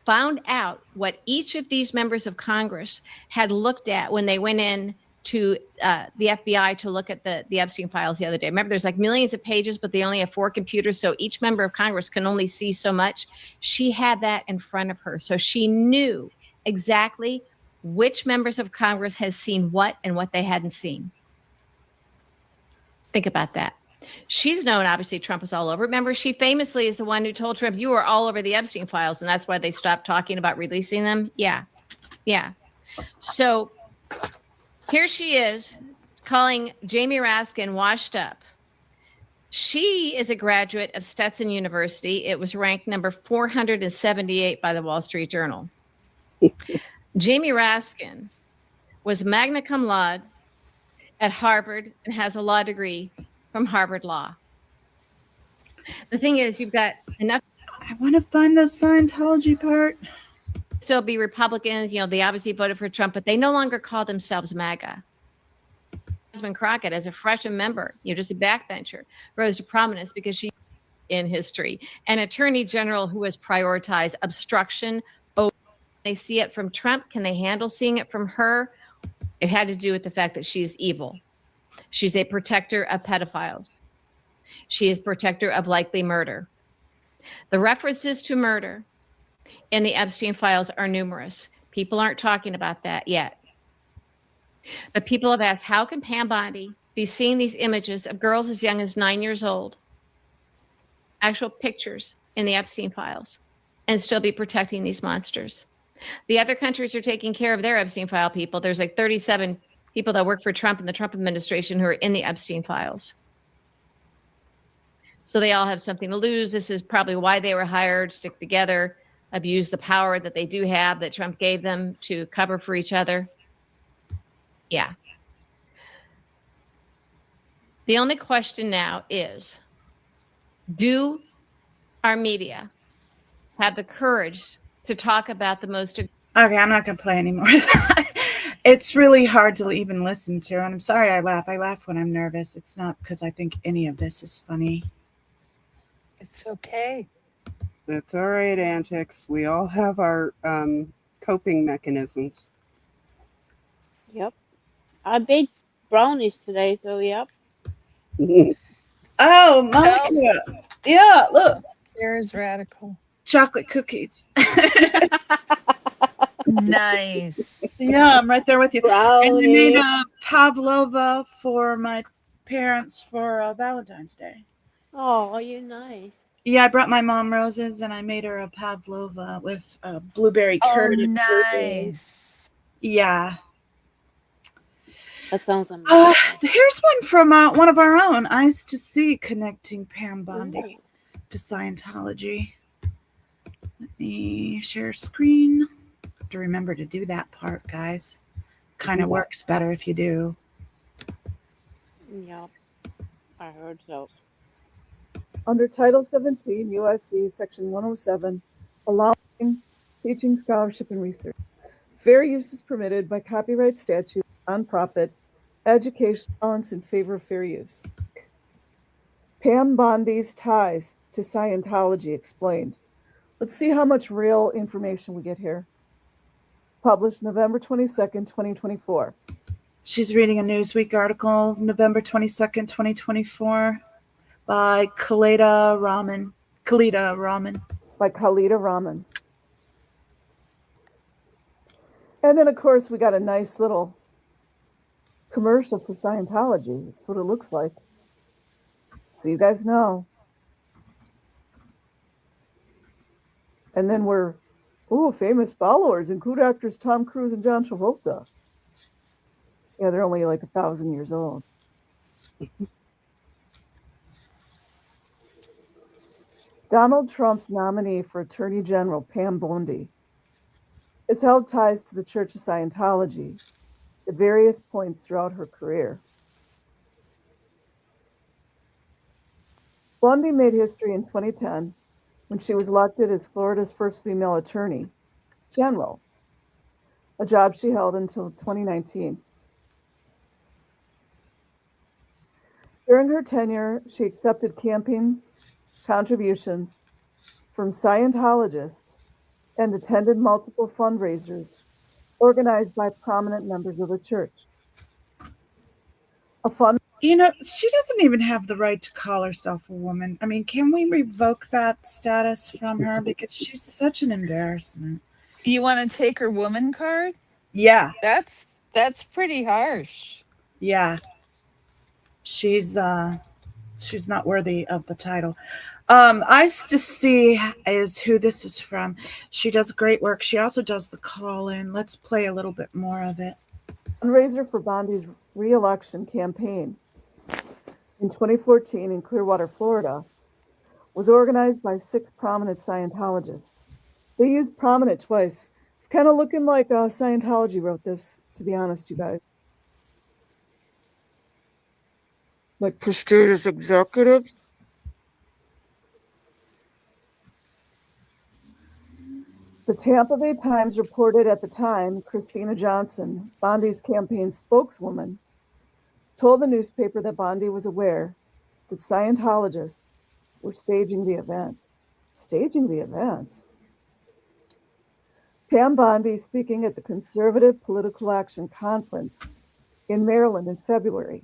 found out what each of these members of Congress had looked at when they went in to the FBI to look at the Epstein files the other day. Remember, there's like millions of pages, but they only have 4 computers, so each member of Congress can only see so much. She had that in front of her, so she knew exactly which members of Congress had seen what and what they hadn't seen. Think about that. She's known, obviously, Trump is all over. Remember, she famously is the one who told Trump, you were all over the Epstein files, and that's why they stopped talking about releasing them. Yeah. So here she is calling Jamie Raskin washed up. She is a graduate of Stetson University. It was ranked number 478 by the Wall Street Journal. Jamie Raskin was magna cum laude at Harvard and has a law degree from Harvard Law. The thing is, you've got enough. I want to find the Scientology part. still be Republicans. You know, they obviously voted for Trump, but they no longer call themselves MAGA. Jasmine Crockett, as a freshman member, just a backbencher, rose to prominence because she in history. An attorney general who has prioritized obstruction. They see it from Trump. Can they handle seeing it from her? It had to do with the fact that she's evil. She's a protector of pedophiles. She is protector of likely murder. The references to murder in the Epstein files are numerous. People aren't talking about that yet. But people have asked, how can Pam Bondi be seeing these images of girls as young as 9 years old, actual pictures in the Epstein files, and still be protecting these monsters? The other countries are taking care of their Epstein file people. There's like 37 people that work for Trump and the Trump administration who are in the Epstein files. So they all have something to lose. This is probably why they were hired, stick together, abuse the power that they do have that Trump gave them to cover for each other. Yeah. The only question now is, do our media have the courage to talk about the most... Okay, I'm not going to play anymore. It's really hard to even listen to, and I'm sorry I laugh. I laugh when I'm nervous. It's not because I think any of this is funny. It's okay. That's all right, Antics. We all have our coping mechanisms. Yep. I baked brownies today, so yep. Oh, Monica. Yeah, look. Here's radical. Chocolate cookies. Nice. Yeah, I'm right there with you. Brownie. And I made a pavlova for my parents for Valentine's Day. Oh, you're nice. Yeah, I brought my mom roses and I made her a pavlova with blueberry curd. Oh, nice. Yeah. That sounds amazing. Here's one from one of our own, ICE to See, connecting Pam Bondi to Scientology. Let me share screen. Have to remember to do that part, guys. Kind of works better if you do. Yep. I heard so. Under Title 17 U.S.C. Section 107, allowing teaching, scholarship, and research. Fair use is permitted by copyright statute, nonprofit, education, balance in favor of fair use. Pam Bondi's ties to Scientology explained. Let's see how much real information we get here. Published November 22nd, 2024. She's reading a Newsweek article, November 22nd, 2024, by Khalida Rahman. By Khalida Rahman. And then, of course, we got a nice little commercial for Scientology. That's what it looks like. So you guys know. And then famous followers include actors Tom Cruise and John Travolta. Yeah, they're only like 1,000 years old. Donald Trump's nominee for Attorney General, Pam Bondi, has held ties to the Church of Scientology at various points throughout her career. Bondi made history in 2010 when she was elected as Florida's first female attorney general, a job she held until 2019. During her tenure, she accepted campaign contributions from Scientologists and attended multiple fundraisers organized by prominent members of the church. She doesn't even have the right to call herself a woman. I mean, can we revoke that status from her? Because she's such an embarrassment. You want to take her woman card? Yeah. That's pretty harsh. Yeah. She's not worthy of the title. ICE to See is who this is from. She does great work. She also does the call-in. Let's play a little bit more of it. Fundraiser for Bondi's re-election campaign in 2014 in Clearwater, Florida, was organized by 6 prominent Scientologists. They used prominent twice. It's kind of looking like Scientology wrote this, to be honest, you guys. Like prestigious executives. The Tampa Bay Times reported at the time, Christina Johnson, Bondi's campaign spokeswoman, told the newspaper that Bondi was aware that Scientologists were staging the event. Staging the event? Pam Bondi, speaking at the Conservative Political Action Conference in Maryland in February.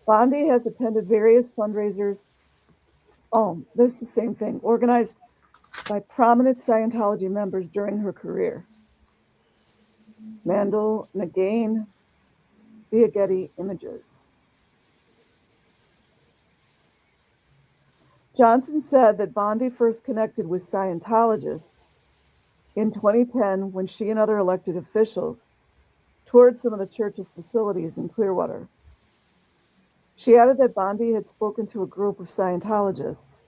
Bondi has attended various fundraisers. Oh, this is the same thing, organized by prominent Scientology members during her career. Mandel, Nagain, via Getty Images. Johnson said that Bondi first connected with Scientologists in 2010 when she and other elected officials toured some of the church's facilities in Clearwater. She added that Bondi had spoken to a group of Scientologists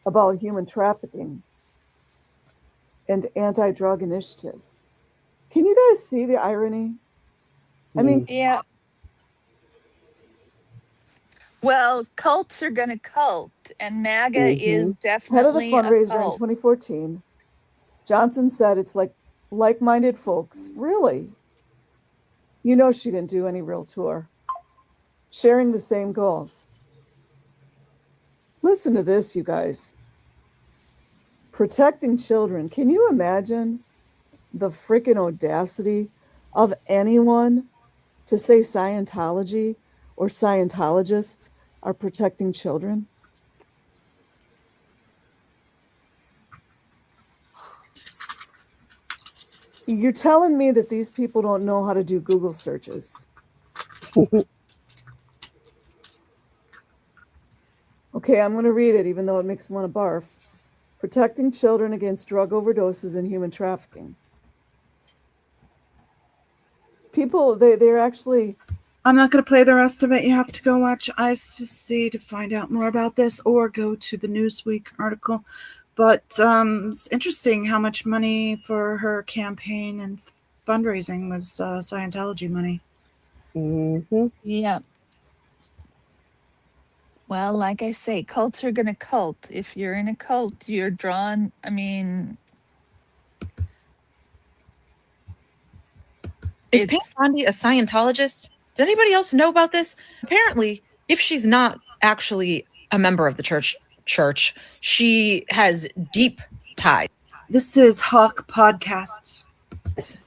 about human trafficking and anti-drug initiatives. Can you guys see the irony? I mean, yeah. Well, cults are going to cult, and MAGA is definitely head of the fundraiser a cult. in 2014, Johnson said it's like like-minded folks. Really? You know she didn't do any real tour. Sharing the same goals. Listen to this, you guys. Protecting children. Can you imagine the freaking audacity of anyone to say Scientology or Scientologists are protecting children? You're telling me that these people don't know how to do Google searches. Okay, I'm going to read it, even though it makes me want to barf. Protecting children against drug overdoses and human trafficking. People, they're actually... I'm not going to play the rest of it. You have to go watch ICE to see to find out more about this, or go to the Newsweek article. But it's interesting how much money for her campaign and fundraising was Scientology money. Yeah. Well, like I say, cults are going to cult. If you're in a cult, you're drawn. I mean, is Pam Bondi a Scientologist? Did anybody else know about this? Apparently, if she's not actually a member of the church, she has deep ties. This is Hawk Podcasts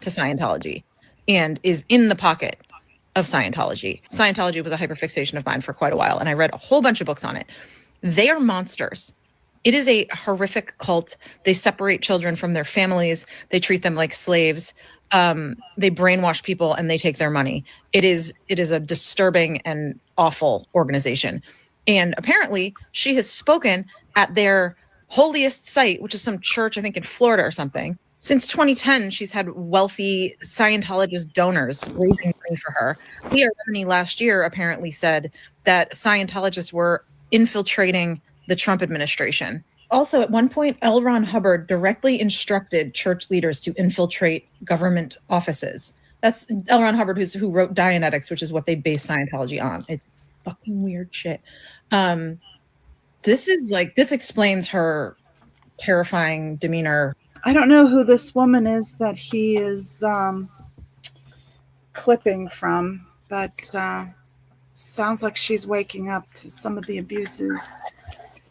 to Scientology and is in the pocket of Scientology. Scientology was a hyperfixation of mine for quite a while, and I read a whole bunch of books on it. They are monsters. It is a horrific cult. They separate children from their families. They treat them like slaves. They brainwash people and they take their money. It is a disturbing and awful organization. And apparently she has spoken at their holiest site, which is some church, I think in Florida or something. Since 2010, she's had wealthy Scientologist donors raising money for her. Leah Remini last year apparently said that Scientologists were infiltrating the Trump administration. Also, at one point, L. Ron Hubbard directly instructed church leaders to infiltrate government offices. That's L. Ron Hubbard, who wrote Dianetics, which is what they base Scientology on. It's fucking weird shit. This explains her terrifying demeanor. I don't know who this woman is that he is clipping from, but sounds like she's waking up to some of the abuses.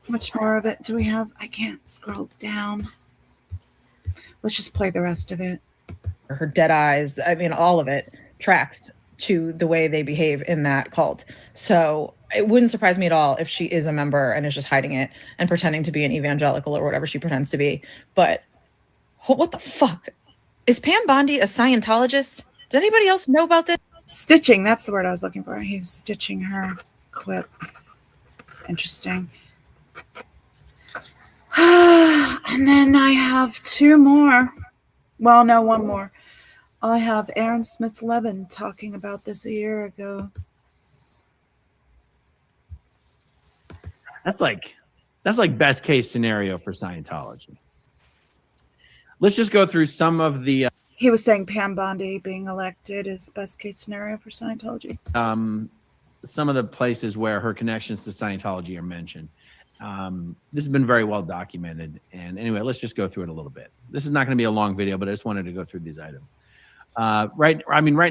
How much more of it do we have? I can't scroll down. Let's just play the rest of it. Her dead eyes, I mean, all of it tracks to the way they behave in that cult. So it wouldn't surprise me at all if she is a member and is just hiding it and pretending to be an evangelical or whatever she pretends to be. But what the fuck? Is Pam Bondi a Scientologist? Did anybody else know about this? Stitching, that's the word I was looking for. He was stitching her clip. Interesting. And then I have two more. Well, no, one more. I have Aaron Smith Levin talking about this a year ago. That's like best case scenario for Scientology. Let's just go through some of the He was saying Pam Bondi being elected is best case scenario for Scientology. some of the places where her connections to Scientology are mentioned. This has been very well documented. And anyway, let's just go through it a little bit. This is not going to be a long video, but I just wanted to go through these items. Right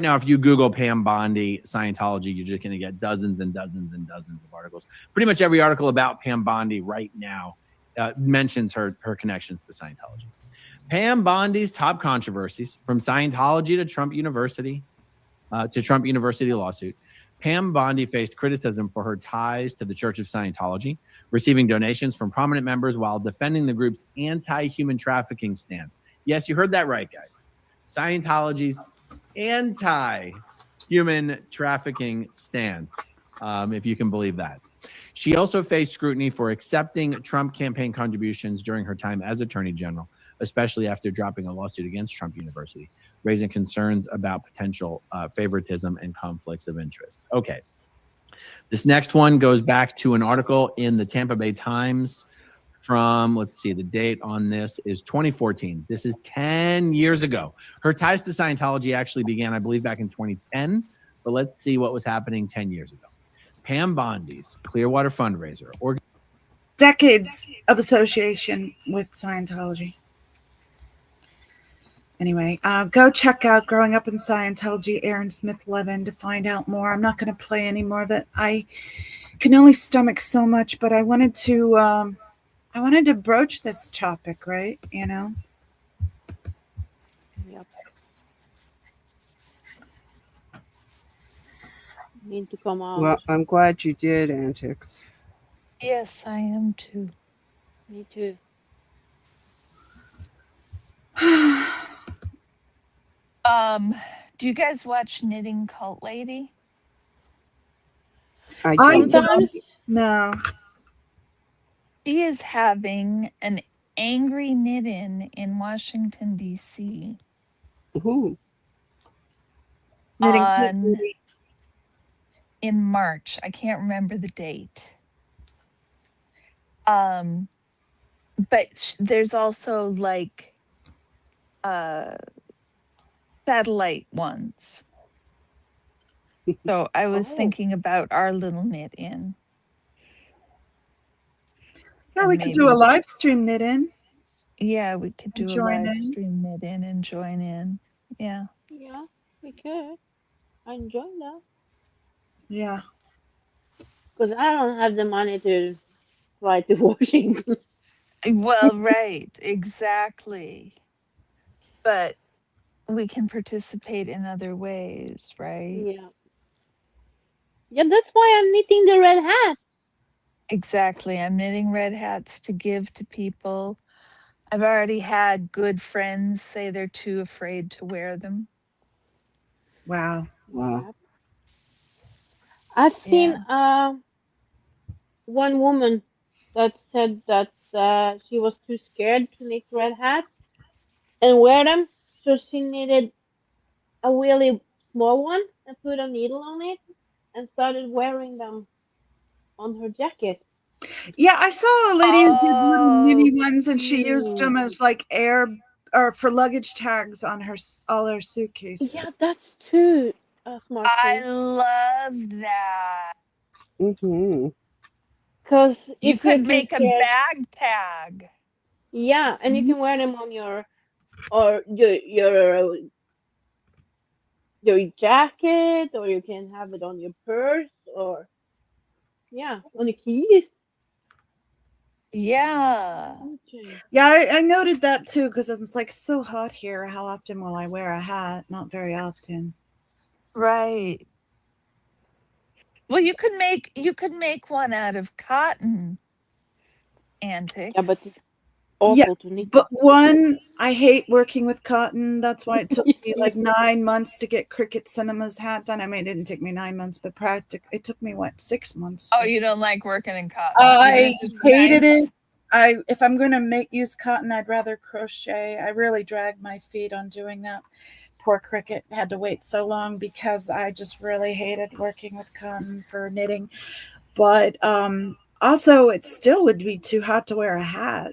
now, if you Google Pam Bondi Scientology, you're just going to get dozens and dozens and dozens of articles. Pretty much every article about Pam Bondi right now mentions her connections to Scientology. Pam Bondi's top controversies, from Scientology to Trump University lawsuit. Pam Bondi faced criticism for her ties to the Church of Scientology, receiving donations from prominent members while defending the group's anti-human trafficking stance. Yes, you heard that right, guys. Scientology's anti-human trafficking stance, if you can believe that. She also faced scrutiny for accepting Trump campaign contributions during her time as Attorney General, especially after dropping a lawsuit against Trump University, raising concerns about potential favoritism and conflicts of interest. Okay. This next one goes back to an article in the Tampa Bay Times from, let's see, the date on this is 2014. This is 10 years ago. Her ties to Scientology actually began, I believe, back in 2010, but let's see what was happening 10 years ago. Pam Bondi's Clearwater fundraiser. Decades of association with Scientology. Anyway, go check out Growing Up in Scientology, Aaron Smith Levin, to find out more. I'm not going to play any more of it. I can only stomach so much, but I wanted to broach this topic, right? You know? Yep. Need to come out. Well, I'm glad you did, Antics. Yes, I am too. Me too. Do you guys watch Knitting Cult Lady? I don't. No. She is having an angry knit-in Washington, D.C. Ooh. In March. I can't remember the date. But there's also like satellite ones. So I was thinking about our little knit-in. Yeah, we could do a live stream knit-in. Yeah, we could do a Join live in. stream knit-in and join in. Yeah. Yeah, we could. I enjoy that. Yeah. Because I don't have the money to fly to Washington. Well, right, exactly. But we can participate in other ways, right? Yeah. Yeah, that's why I'm knitting the red hat. Exactly. I'm knitting red hats to give to people. I've already had good friends say they're too afraid to wear them. Wow. Wow. I've seen one woman that said that she was too scared to knit red hats and wear them, so she knitted a really small one and put a needle on it and started wearing them on her jacket. Yeah, I saw a lady who did little mini ones, and she used them as like air or for luggage tags on all her suitcases. Yeah, that's too smart. I love that. Mm-hmm. Because you could make a bag tag. Yeah, and you can wear them on your jacket, or you can have it on your purse, or on your keys. Yeah. Yeah, I noted that too, because it's like so hot here. How often will I wear a hat? Not very often. Right. Well, you could make one out of cotton. Antics. Yeah, but it's awful to knit. But one, I hate working with cotton. That's why it took me like 9 months to get Cricket Cinema's hat done. I mean, it didn't take me 9 months, but it took me 6 months. Oh, you don't like working in cotton? I hated it. If I'm going to use cotton, I'd rather crochet. I really dragged my feet on doing that. Poor Cricket had to wait so long because I just really hated working with cotton for knitting. But also, it still would be too hot to wear a hat.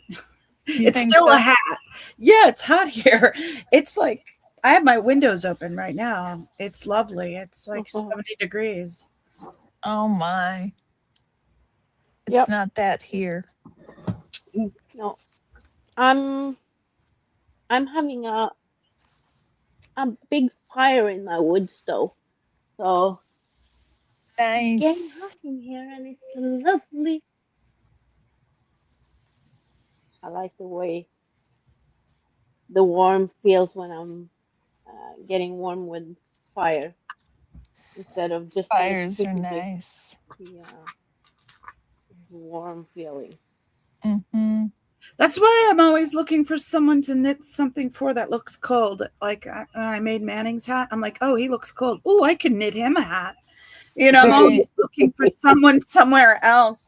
It's still a hat. Yeah, it's hot here. It's like I have my windows open right now. It's lovely. It's like 70 degrees. Oh my. It's not that here. No, I'm having a big fire in my wood stove, so it's getting hot Nice. in here, and it's lovely. I like the way the warm feels when I'm getting warm with fire instead of just Fires are cooking nice. the warm feeling. Mm-hmm. That's why I'm always looking for someone to knit something for that looks cold. Like I made Manning's hat. I'm like, oh, he looks cold. Oh, I can knit him a hat. You know, I'm always looking for someone somewhere else.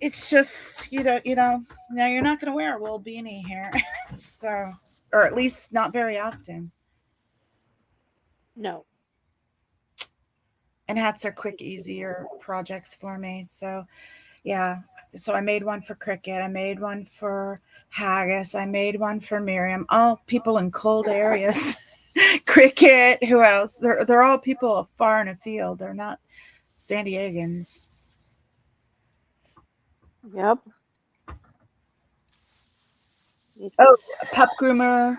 It's just, now you're not going to wear a wool beanie here. So, or at least not very often. No. And hats are quick, easier projects for me. So, yeah. So I made one for Cricket. I made one for Haggis. I made one for Miriam. All people in cold areas. Cricket. Who else? They're all people far in a field. They're not San Diegans. Yep. Oh, pup groomer.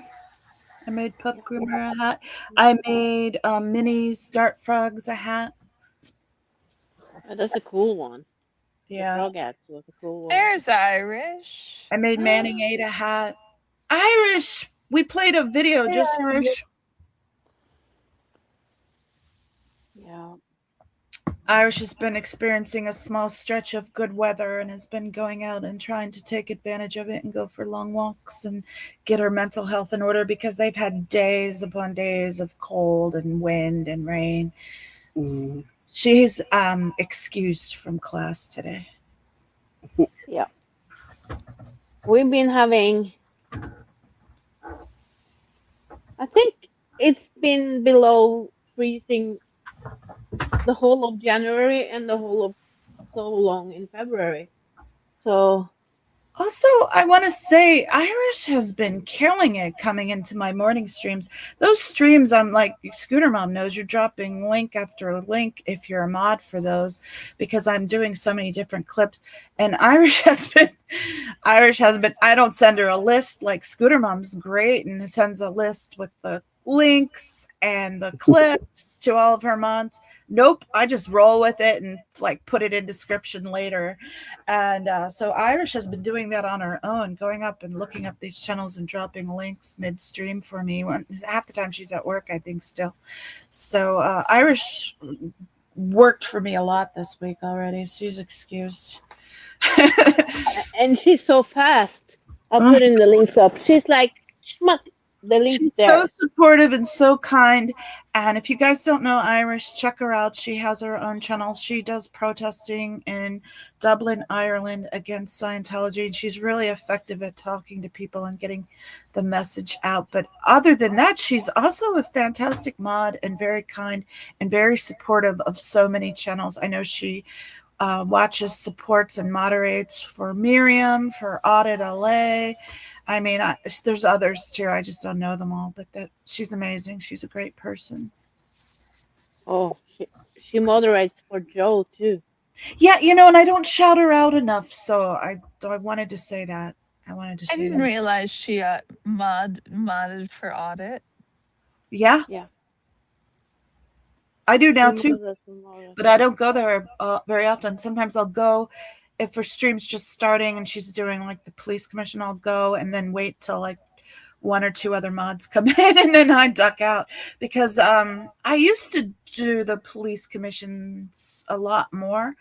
I made pup groomer a hat. I made Minnie's Dart Frogs a hat. Oh, that's a cool one. Yeah. The frog hat was a cool one. There's Irish. I made Manning 8 a hat. Irish! We played a video just for you. Yeah. Irish has been experiencing a small stretch of good weather and has been going out and trying to take advantage of it and go for long walks and get her mental health in order because they've had days upon days of cold and wind and rain. Mm. She's excused from class today. Yeah. We've been having, I think it's been below freezing the whole of January and the whole of so long in February. So also, I want to say Irish has been killing it coming into my morning streams. Those streams, I'm like, Scooter Mom knows you're dropping link after link if you're a mod for those because I'm doing so many different clips. And Irish has been, I don't send her a list like Scooter Mom's great and sends a list with the links and the clips to all of her mods. Nope, I just roll with it and like put it in description later. And so Irish has been doing that on her own, going up and looking up these channels and dropping links midstream for me. Half the time she's at work, I think, still. So Irish worked for me a lot this week already. She's excused. And she's so fast. I'll put in the links up. She's like, schmuck. She's so supportive and so kind. And if you guys don't know Irish, check her out. She has her own channel. She does protesting in Dublin, Ireland against Scientology. And she's really effective at talking to people and getting the message out. But other than that, she's also a fantastic mod and very kind and very supportive of so many channels. I know she watches, supports, and moderates for Miriam, for Audit LA. I mean, there's others too. I just don't know them all, but she's amazing. She's a great person. Oh, she moderates for Joe too. Yeah, and I don't shout her out enough, so I wanted to say that. I didn't realize she modded for Audit. Yeah. Yeah. I do now too, but I don't go there very often. Sometimes I'll go. If her stream's just starting and she's doing like the police commission, I'll go and then wait till like one or two other mods come in and then I duck out because I used to do the police commissions a lot more,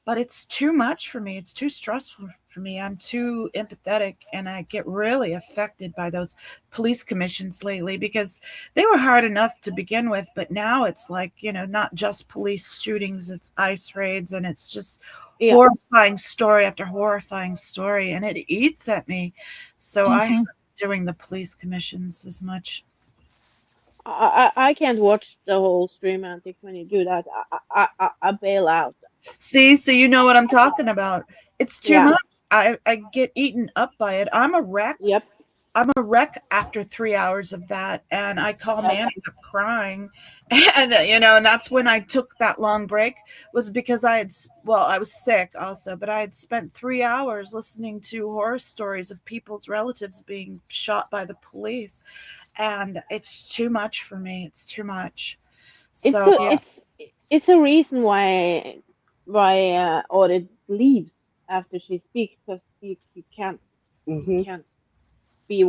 but it's too much for me. It's too stressful for me. I'm too empathetic and I get really affected by those police commissions lately because they were hard enough to begin with, but now it's like, not just police shootings, it's ICE raids and it's just horrifying story after horrifying story, and it eats at me. So I haven't been doing the police commissions as much. I can't watch the whole stream antics when you do that. I bail out. See, so you know what I'm talking about. It's too much. I get eaten up by it. I'm a wreck. Yep. I'm a wreck after 3 hours of that, and I call Manny up crying, and and that's when I took that long break, was because I was sick also, but I had spent 3 hours listening to horror stories of people's relatives being shot by the police, and it's too much for me. It's too much. So It's a reason why Audit leaves after she speaks, because you can't be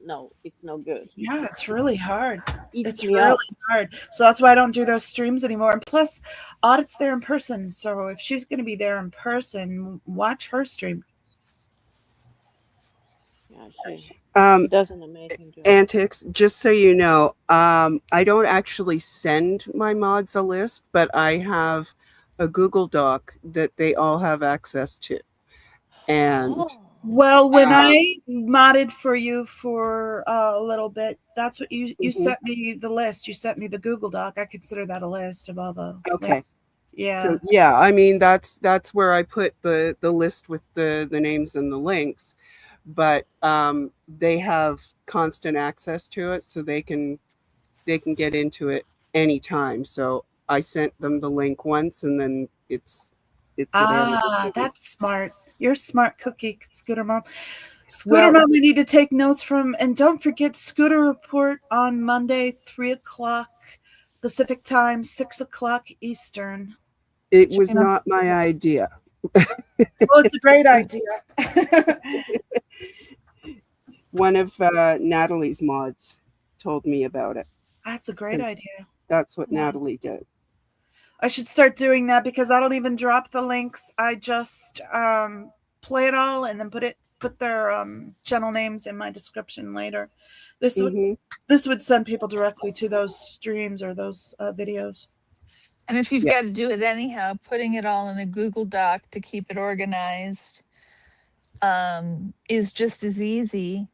no, it's no good. Yeah, it's really hard. It's me really up. hard. So that's why I don't do those streams anymore. And plus, Audit's there in person. So if she's going to be there in person, watch her stream. Yeah, she does an amazing job. Antics, just so you know, I don't actually send my mods a list, but I have a Google Doc that they all have access to. And well, when I modded for you for a little bit, that's what you sent me the list. You sent me the Google Doc. I consider that a list of all the okay. Yeah. So yeah, I mean that's where I put the list with the names and the links, but they have constant access to it, so they can get into it anytime. So I sent them the link once, and then it's available. That's smart. You're a smart cookie, Scooter Mom. Scooter Mom, we need to take notes from, and don't forget Scooter Report on Monday, 3:00 Pacific time, 6:00 Eastern. It was not my idea. Well, it's a great idea. One of Natalie's mods told me about it. That's a great idea. That's what Natalie did. I should start doing that, because I don't even drop the links. I just play it all and then put their channel names in my description later. This would send people directly to those streams or those videos. And if you've got to do it anyhow, putting it all in a Google Doc to keep it organized is just as easy.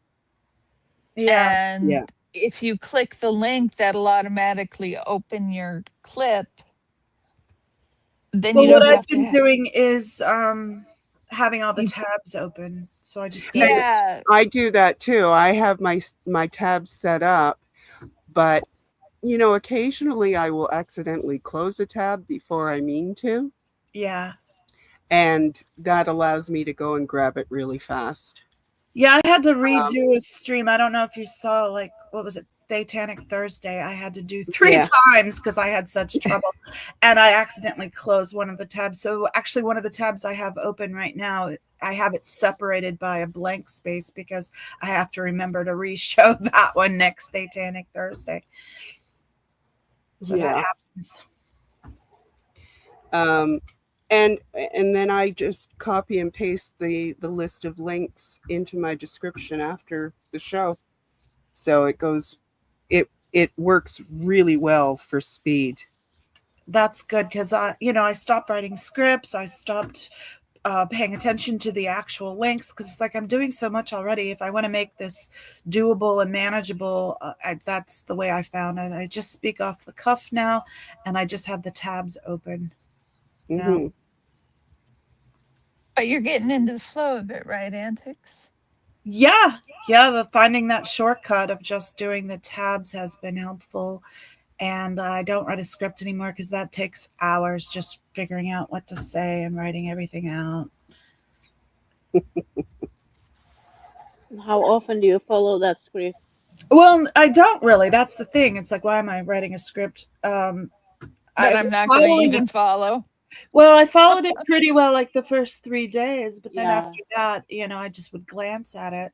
Yeah. And if you click the link, that'll automatically open your clip. Then you don't what have I've been doing is having all the tabs open. So I just I do that too. I have my tabs set up, but occasionally I will accidentally close a tab before I mean to. Yeah. And that allows me to go and grab it really fast. Yeah, I had to redo a stream. I don't know if you saw, like, what was it, Satanic Thursday? I had to do 3 times because I had such trouble, and I accidentally closed one of the tabs. So actually, one of the tabs I have open right now, I have it separated by a blank space because I have to remember to re-show that one next Satanic Thursday. So that happens. And then I just copy and paste the list of links into my description after the show. So it works really well for speed. That's good, because I stopped writing scripts. I stopped paying attention to the actual links, because it's like I'm doing so much already. If I want to make this doable and manageable, that's the way I found it. I just speak off the cuff now, and I just have the tabs open now. But you're getting into the flow of it, right, Antics? Yeah, finding that shortcut of just doing the tabs has been helpful. And I don't write a script anymore, because that takes hours, just figuring out what to say and writing everything out. How often do you follow that script? Well, I don't really. That's the thing. It's like, why am I writing a script? That I'm not going to even follow. Well, I followed it pretty well, like the first 3 days, but then after that, I just would glance at it.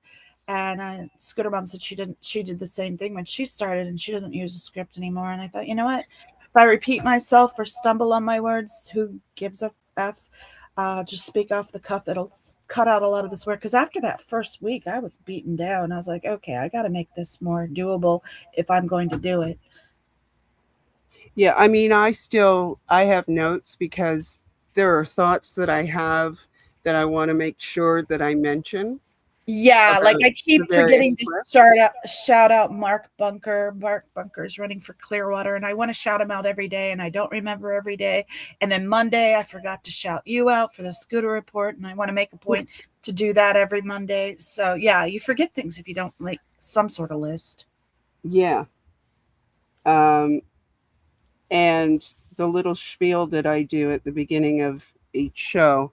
And Scooter Mom said she did the same thing when she started, and she doesn't use a script anymore. And I thought, you know what? If I repeat myself or stumble on my words, who gives a F? Just speak off the cuff. It'll cut out a lot of this work. Because after that first week, I was beaten down. I was like, okay, I got to make this more doable if I'm going to do it. Yeah, I mean, I have notes, because there are thoughts that I have that I want to make sure that I mention. Yeah, like I keep forgetting to shout out Mark Bunker. Mark Bunker's running for Clearwater, and I want to shout him out every day, and I don't remember every day. And then Monday, I forgot to shout you out for the Scooter Report, and I want to make a point to do that every Monday. So yeah, you forget things if you don't make some sort of list. Yeah. And the little spiel that I do at the beginning of each show,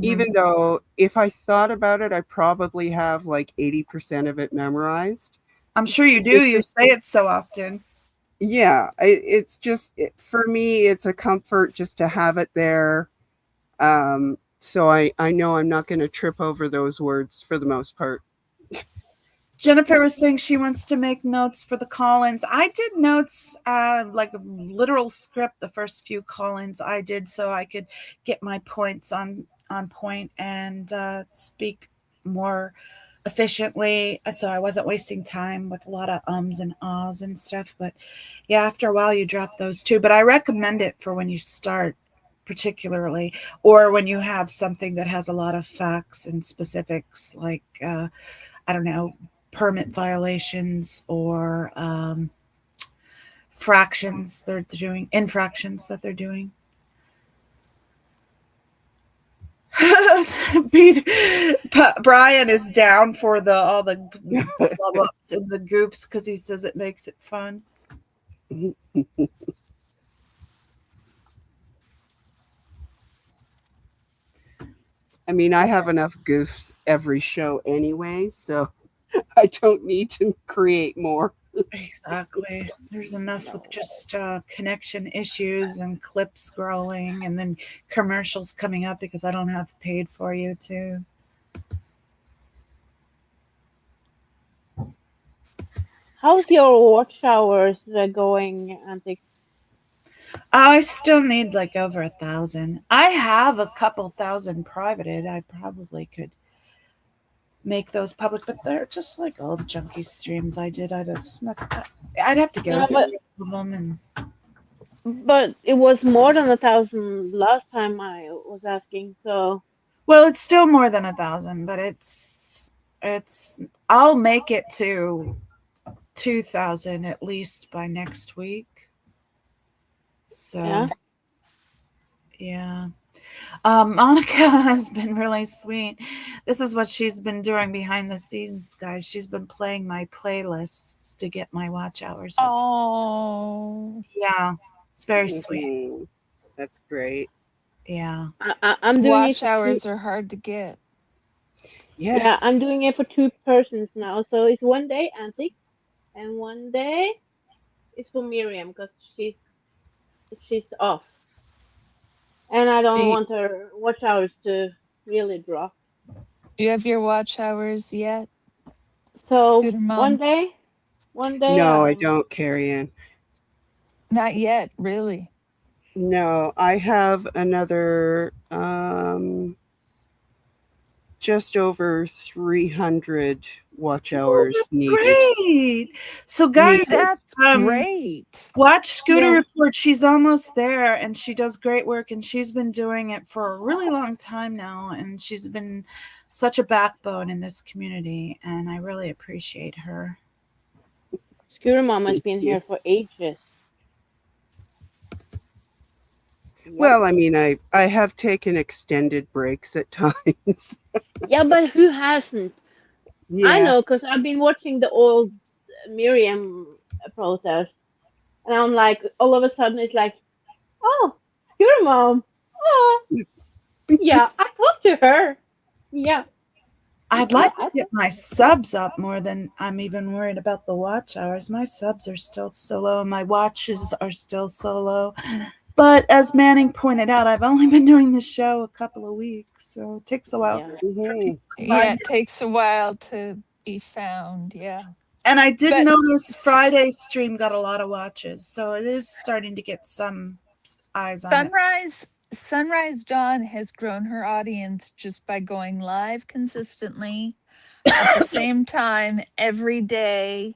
even though if I thought about it, I probably have like 80% of it memorized. I'm sure you do. You say it so often. Yeah, it's just, for me, it's a comfort just to have it there. So I know I'm not going to trip over those words for the most part. Jennifer was saying she wants to make notes for the call-ins. I did notes, like a literal script, the first few call-ins I did, so I could get my points on point and speak more efficiently. So I wasn't wasting time with a lot of ums and ahs and stuff. But yeah, after a while you drop those too. But I recommend it for when you start, particularly, or when you have something that has a lot of facts and specifics, like I don't know, permit violations or infractions that they're doing. Brian is down for all the flub-ups and the goofs because he says it makes it fun. I mean, I have enough goofs every show anyway, so I don't need to create more. Exactly. There's enough with just connection issues and clip scrolling and then commercials coming up because I don't have paid for you too. How's your watch hours going, Auntie? I still need like over 1,000. I have a couple thousand privated. I probably could make those public, but they're just like old junky streams I did. I'd have to go through them. But it was more than 1,000 last time I was asking. So, well, it's still more than 1,000, but it's. I'll make it to 2,000 at least by next week. So, yeah. Monica has been really sweet. This is what she's been doing behind the scenes, guys. She's been playing my playlists to get my watch hours. Oh, yeah, it's very sweet. That's great. Yeah, I'm doing watch hours are hard to get. Yes. Yeah, I'm doing it for 2 persons now. So it's one day Auntie, and one day it's for Miriam because she's off. And I don't want her watch hours to really drop. Do you have your watch hours yet? So one day. No, I don't, Carrie Ann. Not yet, really. No, I have another just over 300 watch hours needed. Great. So guys, that's great. Watch Scooter Report. She's almost there and she does great work and she's been doing it for a really long time now and she's been such a backbone in this community and I really appreciate her. Scooter Mom has been here for ages. Well, I mean, I have taken extended breaks at times. Yeah, but who hasn't? Yeah. I know because I've been watching the old Miriam protest, and I'm like, all of a sudden it's like, oh, Scooter Mom. Oh, yeah, I talked to her. Yeah. I'd like to get my subs up more than I'm even worried about the watch hours. My subs are still so low. My watches are still so low. But as Manning pointed out, I've only been doing this show a couple of weeks, so it takes a while. Yeah, it takes a while to be found. Yeah. And I did notice Friday's stream got a lot of watches, so it is starting to get some eyes on it. Sunrise Dawn has grown her audience just by going live consistently at the same time every day,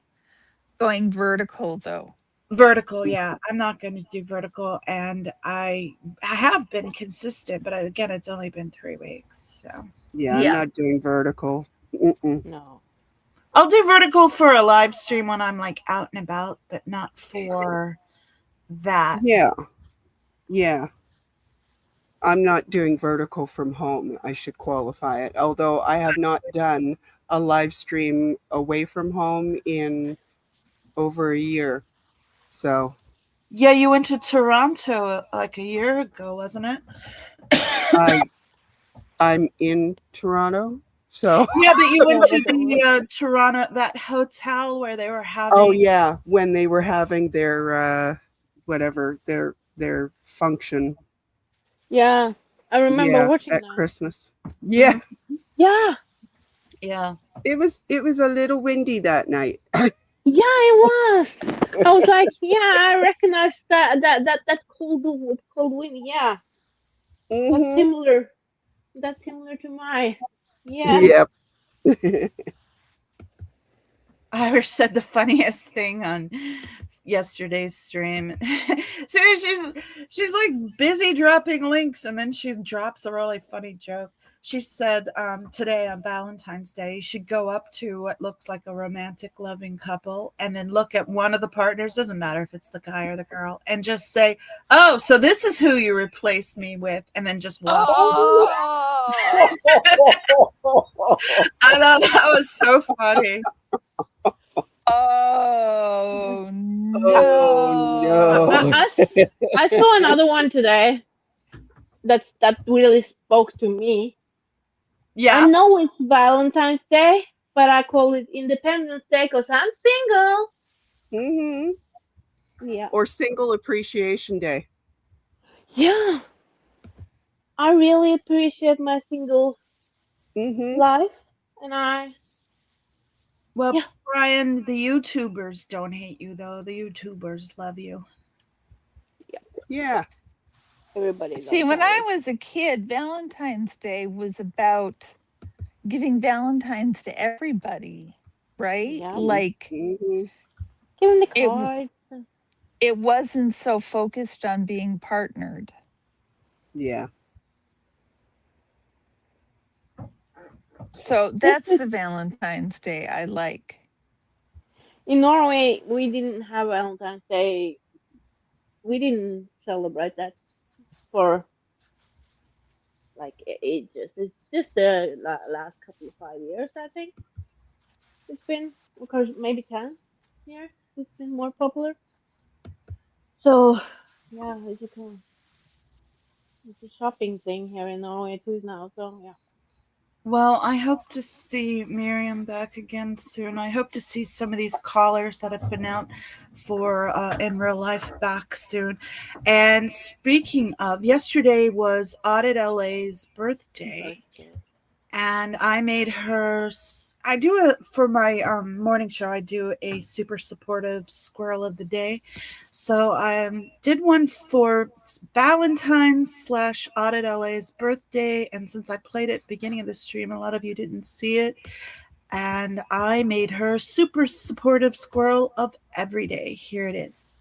going vertical though. Vertical, yeah. I'm not going to do vertical, and I have been consistent, but again, it's only been 3 weeks. So Yeah, I'm not doing vertical. No. I'll do vertical for a live stream when I'm like out and about, but not for that. Yeah. Yeah. I'm not doing vertical from home. I should qualify it. Although I have not done a live stream away from home in over a year. So Yeah, you went to Toronto like a year ago, wasn't it? I'm in Toronto. So yeah, but you went to the Toronto, that hotel where they were having. Oh yeah, when they were having their whatever their function. Yeah, I remember watching at that. Christmas. Yeah. Yeah. Yeah. It was a little windy that night. Yeah, it was. I was like, yeah, I recognize that cold wind. Yeah, that's similar. That's similar to my. Yeah. Yep. Irish said the funniest thing on yesterday's stream. So she's like busy dropping links, and then she drops a really funny joke. She said today on Valentine's Day, you should go up to what looks like a romantic loving couple and then look at one of the partners, doesn't matter if it's the guy or the girl, and just say, oh, so this is who you replaced me with, and then just walk. Oh. I thought that was so funny. Oh no! Oh, no. I saw another one today. That really spoke to me. Yeah. I know it's Valentine's Day, but I call it Independence Day because I'm single. Yeah. Or Single Appreciation Day. Yeah. I really appreciate my single life, and Well, Brian, the YouTubers don't hate you though. The YouTubers love you. Yeah. Everybody. See, when I was a kid, Valentine's Day was about giving Valentines to everybody, right? Yeah. Like Give him the card. it wasn't so focused on being partnered. Yeah. So that's the Valentine's Day I like. In Norway, we didn't have Valentine's Day. We didn't celebrate that for like ages. It's just the last couple of 5 years, I think. It's been, of course, maybe 10 years. It's been more popular. So, yeah, it's a shopping thing here in Norway too now. So, yeah. Well, I hope to see Miriam back again soon. I hope to see some of these callers that have been out for in real life back soon. And speaking of, yesterday was Audit LA's birthday. And I made her, I do it for my morning show. I do a super supportive squirrel of the day. So I did one for Valentine's / Audit LA's birthday. And since I played it beginning of the stream, a lot of you didn't see it. And I made her super supportive squirrel of every day. Here it is.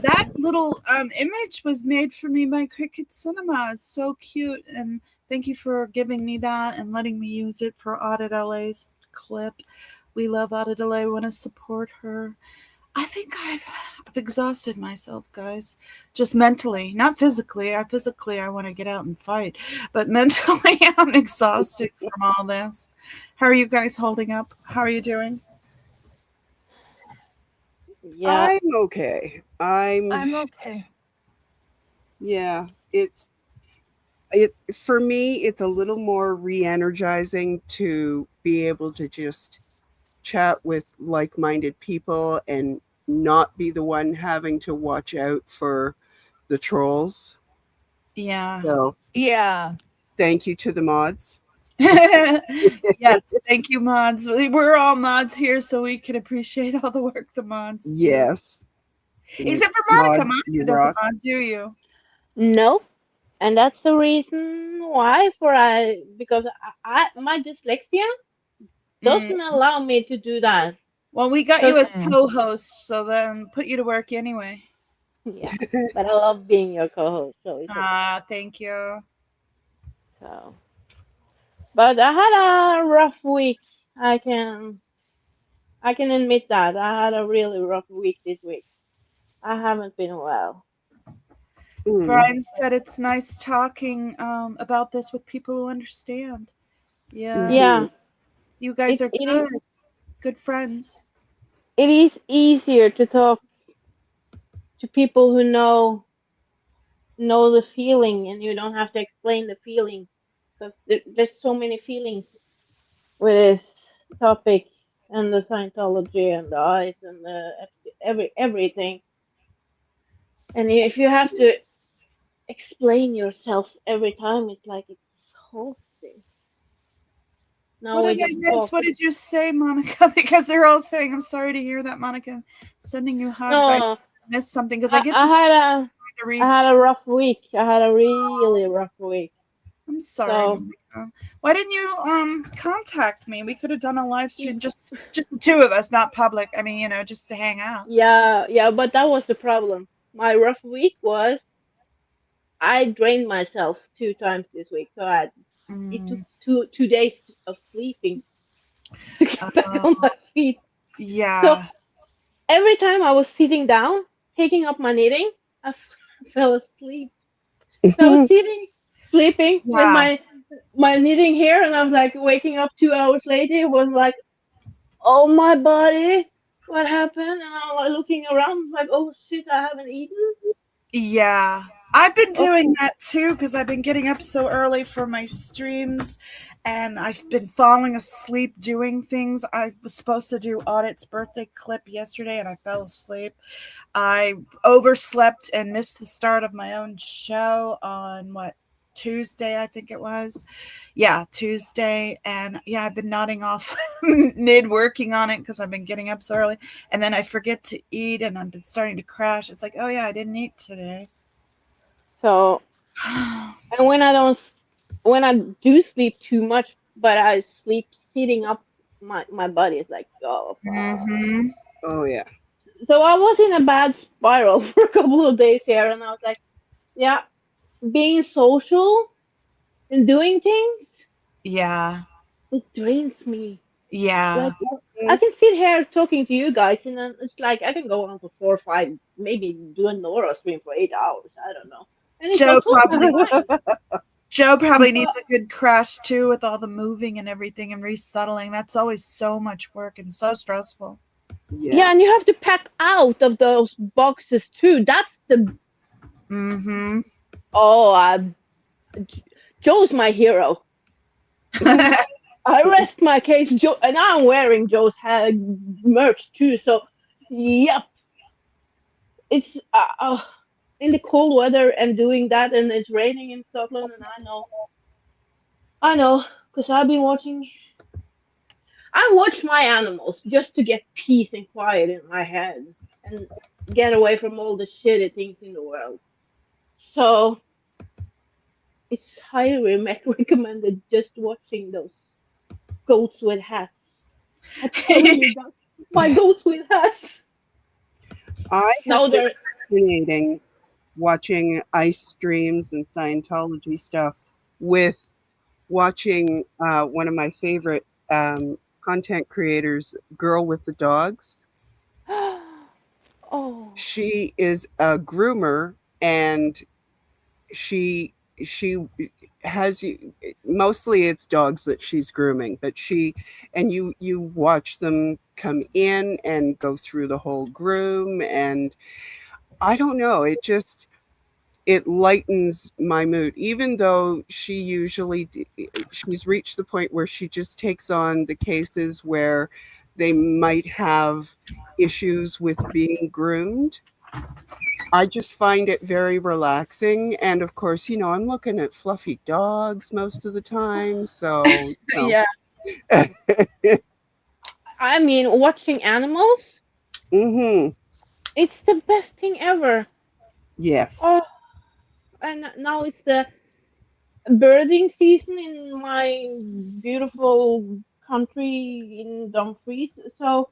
That little image was made for me by Cricket Cinema. It's so cute, and thank you for giving me that and letting me use it for Audit LA's clip. We love Audit LA. We want to support her. I think I've exhausted myself, guys. Just mentally, not physically. I want to get out and fight, but mentally, I'm exhausted from all this. How are you guys holding up? How are you doing? Yeah. I'm okay. I'm okay. Yeah, for me, it's a little more re-energizing to be able to just chat with like-minded people and not be the one having to watch out for the trolls. Yeah. So yeah, thank you to the mods. Yes, thank you, mods. We're all mods here, so we can appreciate all the work the mods do. Yes. Except for Monica. Mods, you Monica doesn't rock. mod, do you? No, and that's the reason why because my dyslexia doesn't allow me to do that. Well, we got you as co-host, so then put you to work anyway. Yeah, but I love being your co-host. So it's okay. Thank you. So, but I had a rough week. I can admit that I had a really rough week this week. I haven't been well. Brian said it's nice talking about this with people who understand. Yeah. Yeah. You guys are good friends. It is easier to talk to people who know the feeling, and you don't have to explain the feeling, because there's so many feelings with this topic and the Scientology and the ICE and the everything. And if you have to explain yourself every time, it's like it's exhausting. Now What did I miss? What did you say, Monica? Because they're all saying, I'm sorry to hear that, Monica. Sending you hugs. No, I missed something because I get I had a rough week. I had a really rough week. I'm sorry, Monica. Why didn't you contact me? We could have done a live stream, just the two of us, not public. I mean, just to hang out. Yeah, but that was the problem. My rough week was I drained myself 2 times this week, so it took 2 days of sleeping to get back on my feet. Yeah. So every time I was sitting down, taking up my knitting, I fell asleep. So I was sitting, sleeping with my knitting here, and I was like waking up 2 hours later. It was like, oh my body, what happened? And I was looking around, like, oh shit, I haven't eaten. Yeah. I've been doing that too because I've been getting up so early for my streams, and I've been falling asleep doing things. I was supposed to do Audit's birthday clip yesterday, and I fell asleep. I overslept and missed the start of my own show on Tuesday, I think it was. Yeah, Tuesday. And yeah, I've been nodding off mid working on it because I've been getting up so early, and then I forget to eat, and I've been starting to crash. It's like, oh yeah, I didn't eat today. So, and when I do sleep too much, but I sleep sitting up, my body is like, oh. Oh yeah. So I was in a bad spiral for a couple of days here, and I was like, yeah, being social and doing things. Yeah. It drains me. Yeah. Like, I can sit here talking to you guys, and then it's like I can go on for 4 or 5, maybe do a Nora stream for 8 hours. I don't know. And Joe probably needs a good crash too, with all the moving and everything and resettling. That's always so much work and so stressful. Yeah, and you have to pack out of those boxes too. That's the. Oh, Joe's my hero. I rest my case, Joe, and I'm wearing Joe's merch too. So, yep, it's in the cold weather and doing that, and it's raining in Scotland, and I know, because I've been watching. I watch my animals just to get peace and quiet in my head and get away from all the shitty things in the world. So it's highly recommended just watching those goats with hats. I'm telling you, my goats with hats. I have been fascinating watching ICE streams and Scientology stuff with watching one of my favorite content creators, Girl with the Dogs. Oh. She is a groomer, and she has mostly it's dogs that she's grooming, but you watch them come in and go through the whole groom, and I don't know, it lightens my mood, even though she's reached the point where she just takes on the cases where they might have issues with being groomed. I just find it very relaxing. And of course, I'm looking at fluffy dogs most of the time. So, Yeah. I mean, watching animals, Mm-hmm. it's the best thing ever. Yes. Oh, and now it's the birding season in my beautiful country in Dumfries. So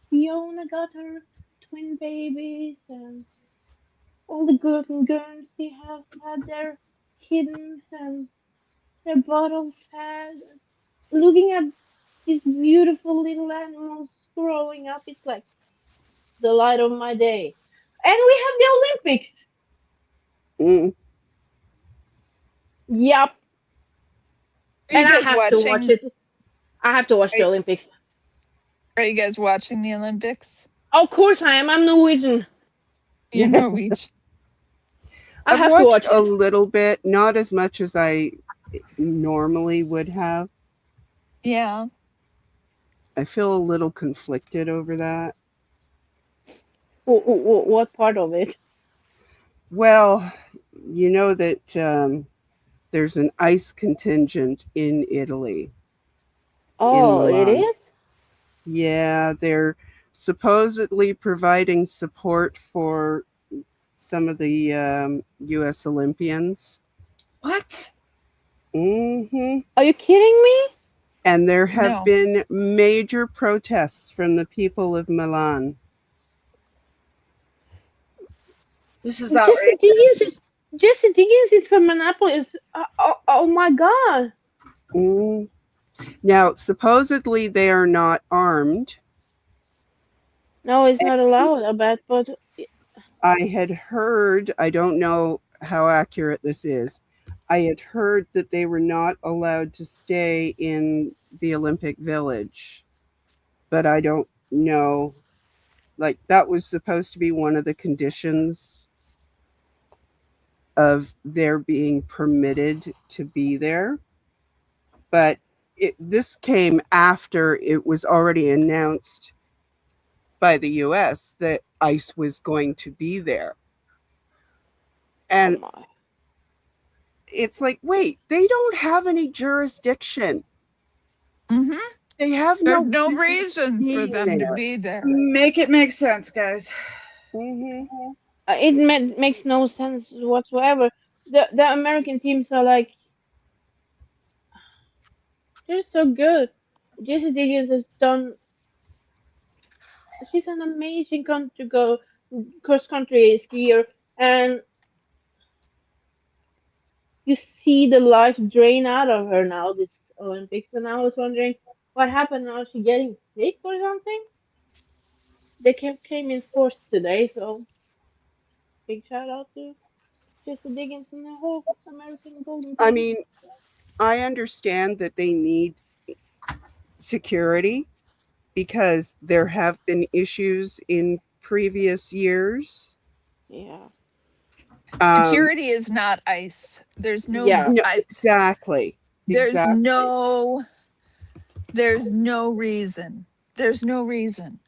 Fiona got her twin babies, and all the girls and Guernsey have had their kittens and their bottle fed. Looking at these beautiful little animals growing up, it's like the light of my day. And we have the Olympics. Mm. Yep. Are you And I guys have to watch watching? it. I have to watch the Olympics. Are you guys watching the Olympics? Of course I am. I'm Norwegian. You're Norwegian. I I've have to watch watched a it. little bit, not as much as I normally would have. Yeah. I feel a little conflicted over that. What part of it? Well, you know that there's an ICE contingent in Italy. Oh, it Milan. is? Yeah, they're supposedly providing support for some of the U.S. Olympians. What? Mm-hmm. Are you kidding me? And there have No. been major protests from the people of Milan. This is outrageous. Jesse Diggins is from Minneapolis. Oh my God. Mm. Now, supposedly they are not armed. No, it's not allowed, I bet, but I had heard, I don't know how accurate this is, I had heard that they were not allowed to stay in the Olympic Village, but I don't know. Like, that was supposed to be one of the conditions of their being permitted to be there. But this came after it was already announced by the US that ICE was going to be there. And it's like, wait, they don't have any jurisdiction. Mm-hmm. They have There's no reason for them to be there. Make it make sense, guys. Mm-hmm. It makes no sense whatsoever. The American teams are like, they're so good. Jesse Diggins has done. She's an amazing cross country skier, and you see the life drain out of her now this Olympics. And I was wondering what happened. Now, is she getting sick or something? They came in fourth today, so big shout out to Jesse Diggins and the whole American Golden team. I mean, I understand that they need security because there have been issues in previous years. Yeah. Security is not ICE. There's no, No, exactly. There's Exactly. there's no reason. There's no reason.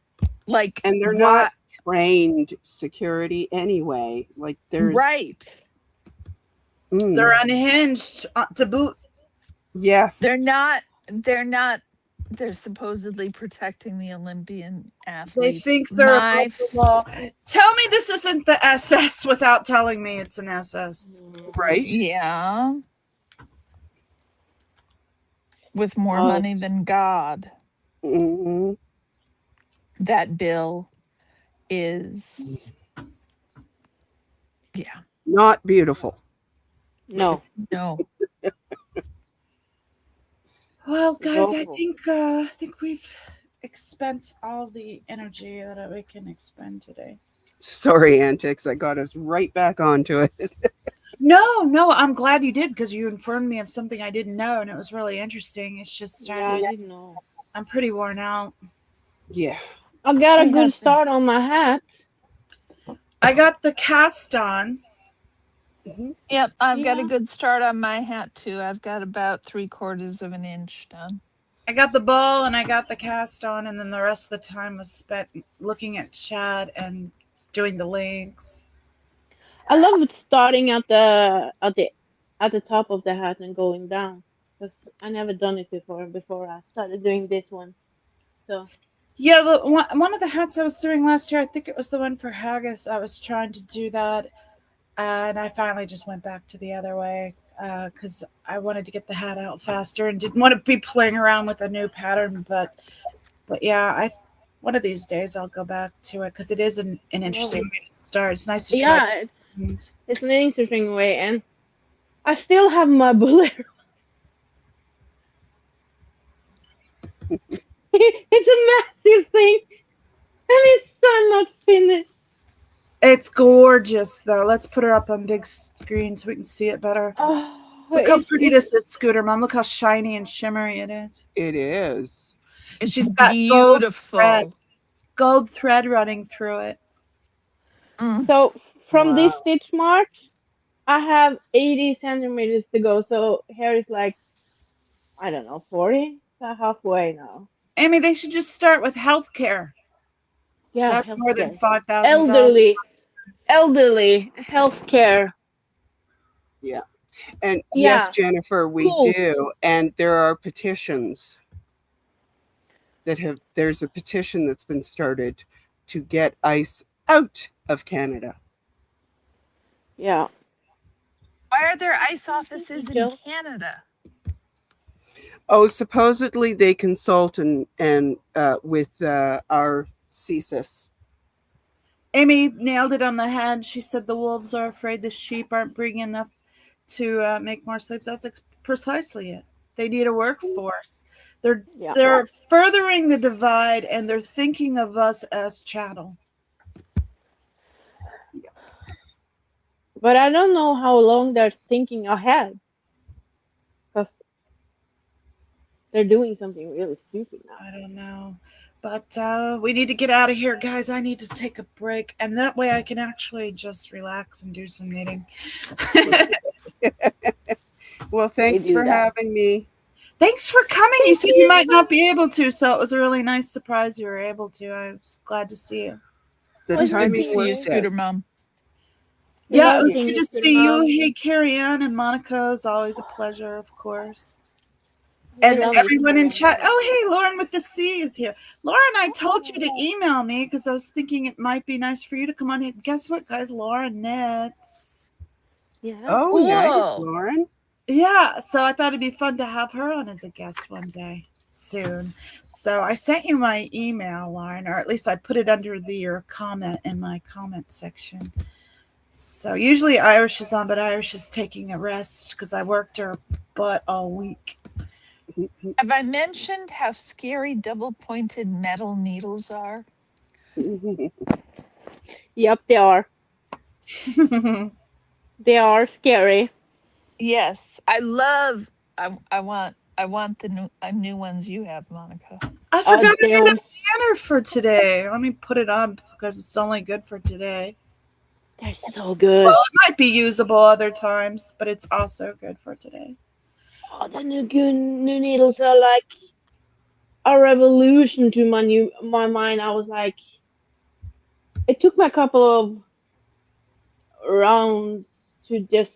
Like, And they're not trained security anyway. Like, there's right. They're unhinged to boot. Yes. They're not they're supposedly protecting the Olympian athletes. They think they're above the law. Tell me this isn't the SS without telling me it's an SS. Right? Yeah. With more money than God. Mm-hmm. That bill is, yeah. Not beautiful. No. No. Well, guys, I think we've expended all the energy that we can expend today. Sorry, Antics. I got us right back onto it. No, I'm glad you did because you informed me of something I didn't know, and it was really interesting. It's just I didn't know. I'm pretty worn out. Yeah. I got a good start on my hat. I got the cast on. Yep, I've got a good start on my hat too. I've got about 3/4 of an inch done. I got the ball and I got the cast on, and then the rest of the time was spent looking at Chad and doing the links. I love it starting at the top of the hat and going down, because I never done it before I started doing this one. So yeah, one of the hats I was doing last year, I think it was the one for Haggis. I was trying to do that, and I finally just went back to the other way because I wanted to get the hat out faster and didn't want to be playing around with a new pattern. But yeah, one of these days I'll go back to it because it is an interesting way to start. It's nice to try. Yeah, it's an interesting way, and I still have my bolero. It's a massive thing, and it's still not finished. It's gorgeous, though. Let's put her up on big screen so we can see it better. Look how pretty this is, Scooter Mom. Look how shiny and shimmery it is. It is. It's She's got beautiful. gold thread running through it. So from this stitch mark, I have 80 centimeters to go. So here is like, I don't know, 40? So halfway now. Amy, they should just start with healthcare. Yeah, that's more than $5,000. Elderly healthcare. Yeah. And yes, Jennifer, we do. And there are petitions there's a petition that's been started to get ICE out of Canada. Yeah. Why are there ICE offices in Canada? Oh, supposedly they consult and with our CSIS. Amy nailed it on the head. She said the wolves are afraid the sheep aren't bringing enough to make more slaves. That's precisely it. They need a workforce. They're furthering the divide, and they're thinking of us as chattel. But I don't know how long they're thinking ahead, because they're doing something really stupid now. I don't know. But we need to get out of here, guys. I need to take a break, and that way I can actually just relax and do some knitting. Well, thanks for having me. Thanks for coming. You said you might not be able to, so it was a really nice surprise you were able to. I was glad to see you. The timing see you, Scooter Mom. Yeah, it was good to see you. Hey, Carrie Ann and Monica, is always a pleasure, of course. And everyone in chat. Oh, hey, Lauren with the C is here. Lauren, I told you to email me because I was thinking it might be nice for you to come on here. Guess what, guys? Lauren knits. Yeah. Oh, nice, Lauren. Yeah, so I thought it'd be fun to have her on as a guest one day soon. So I sent you my email, Lauren, or at least I put it under your comment in my comment section. So usually Irish is on, but Irish is taking a rest because I worked her butt all week. Have I mentioned how scary double-pointed metal needles are? Yep, they are. They are scary. Yes, I want the new ones you have, Monica. I forgot to get a banner for today. Let me put it on because it's only good for today. They're so good. Well, it might be usable other times, but it's also good for today. Oh, the new needles are like a revolution to my mind. I was like, it took me a couple of rounds to just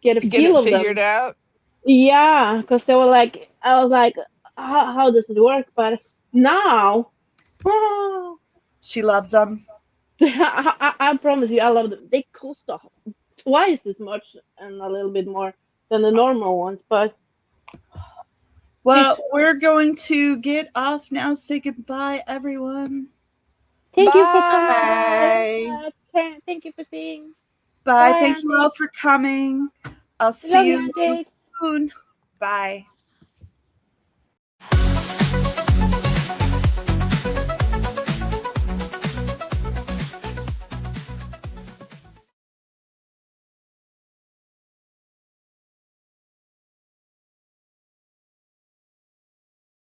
get a feel of them. Figured out. Yeah, because they were like, I was like, how does it work? But now, she loves them. I promise you, I love them. They cost twice as much and a little bit more than the normal ones, but. Well, we're going to get off now. Say goodbye, everyone. Thank you for coming. Thank you for seeing. Bye. Thank you all for coming. I'll see you soon. Bye.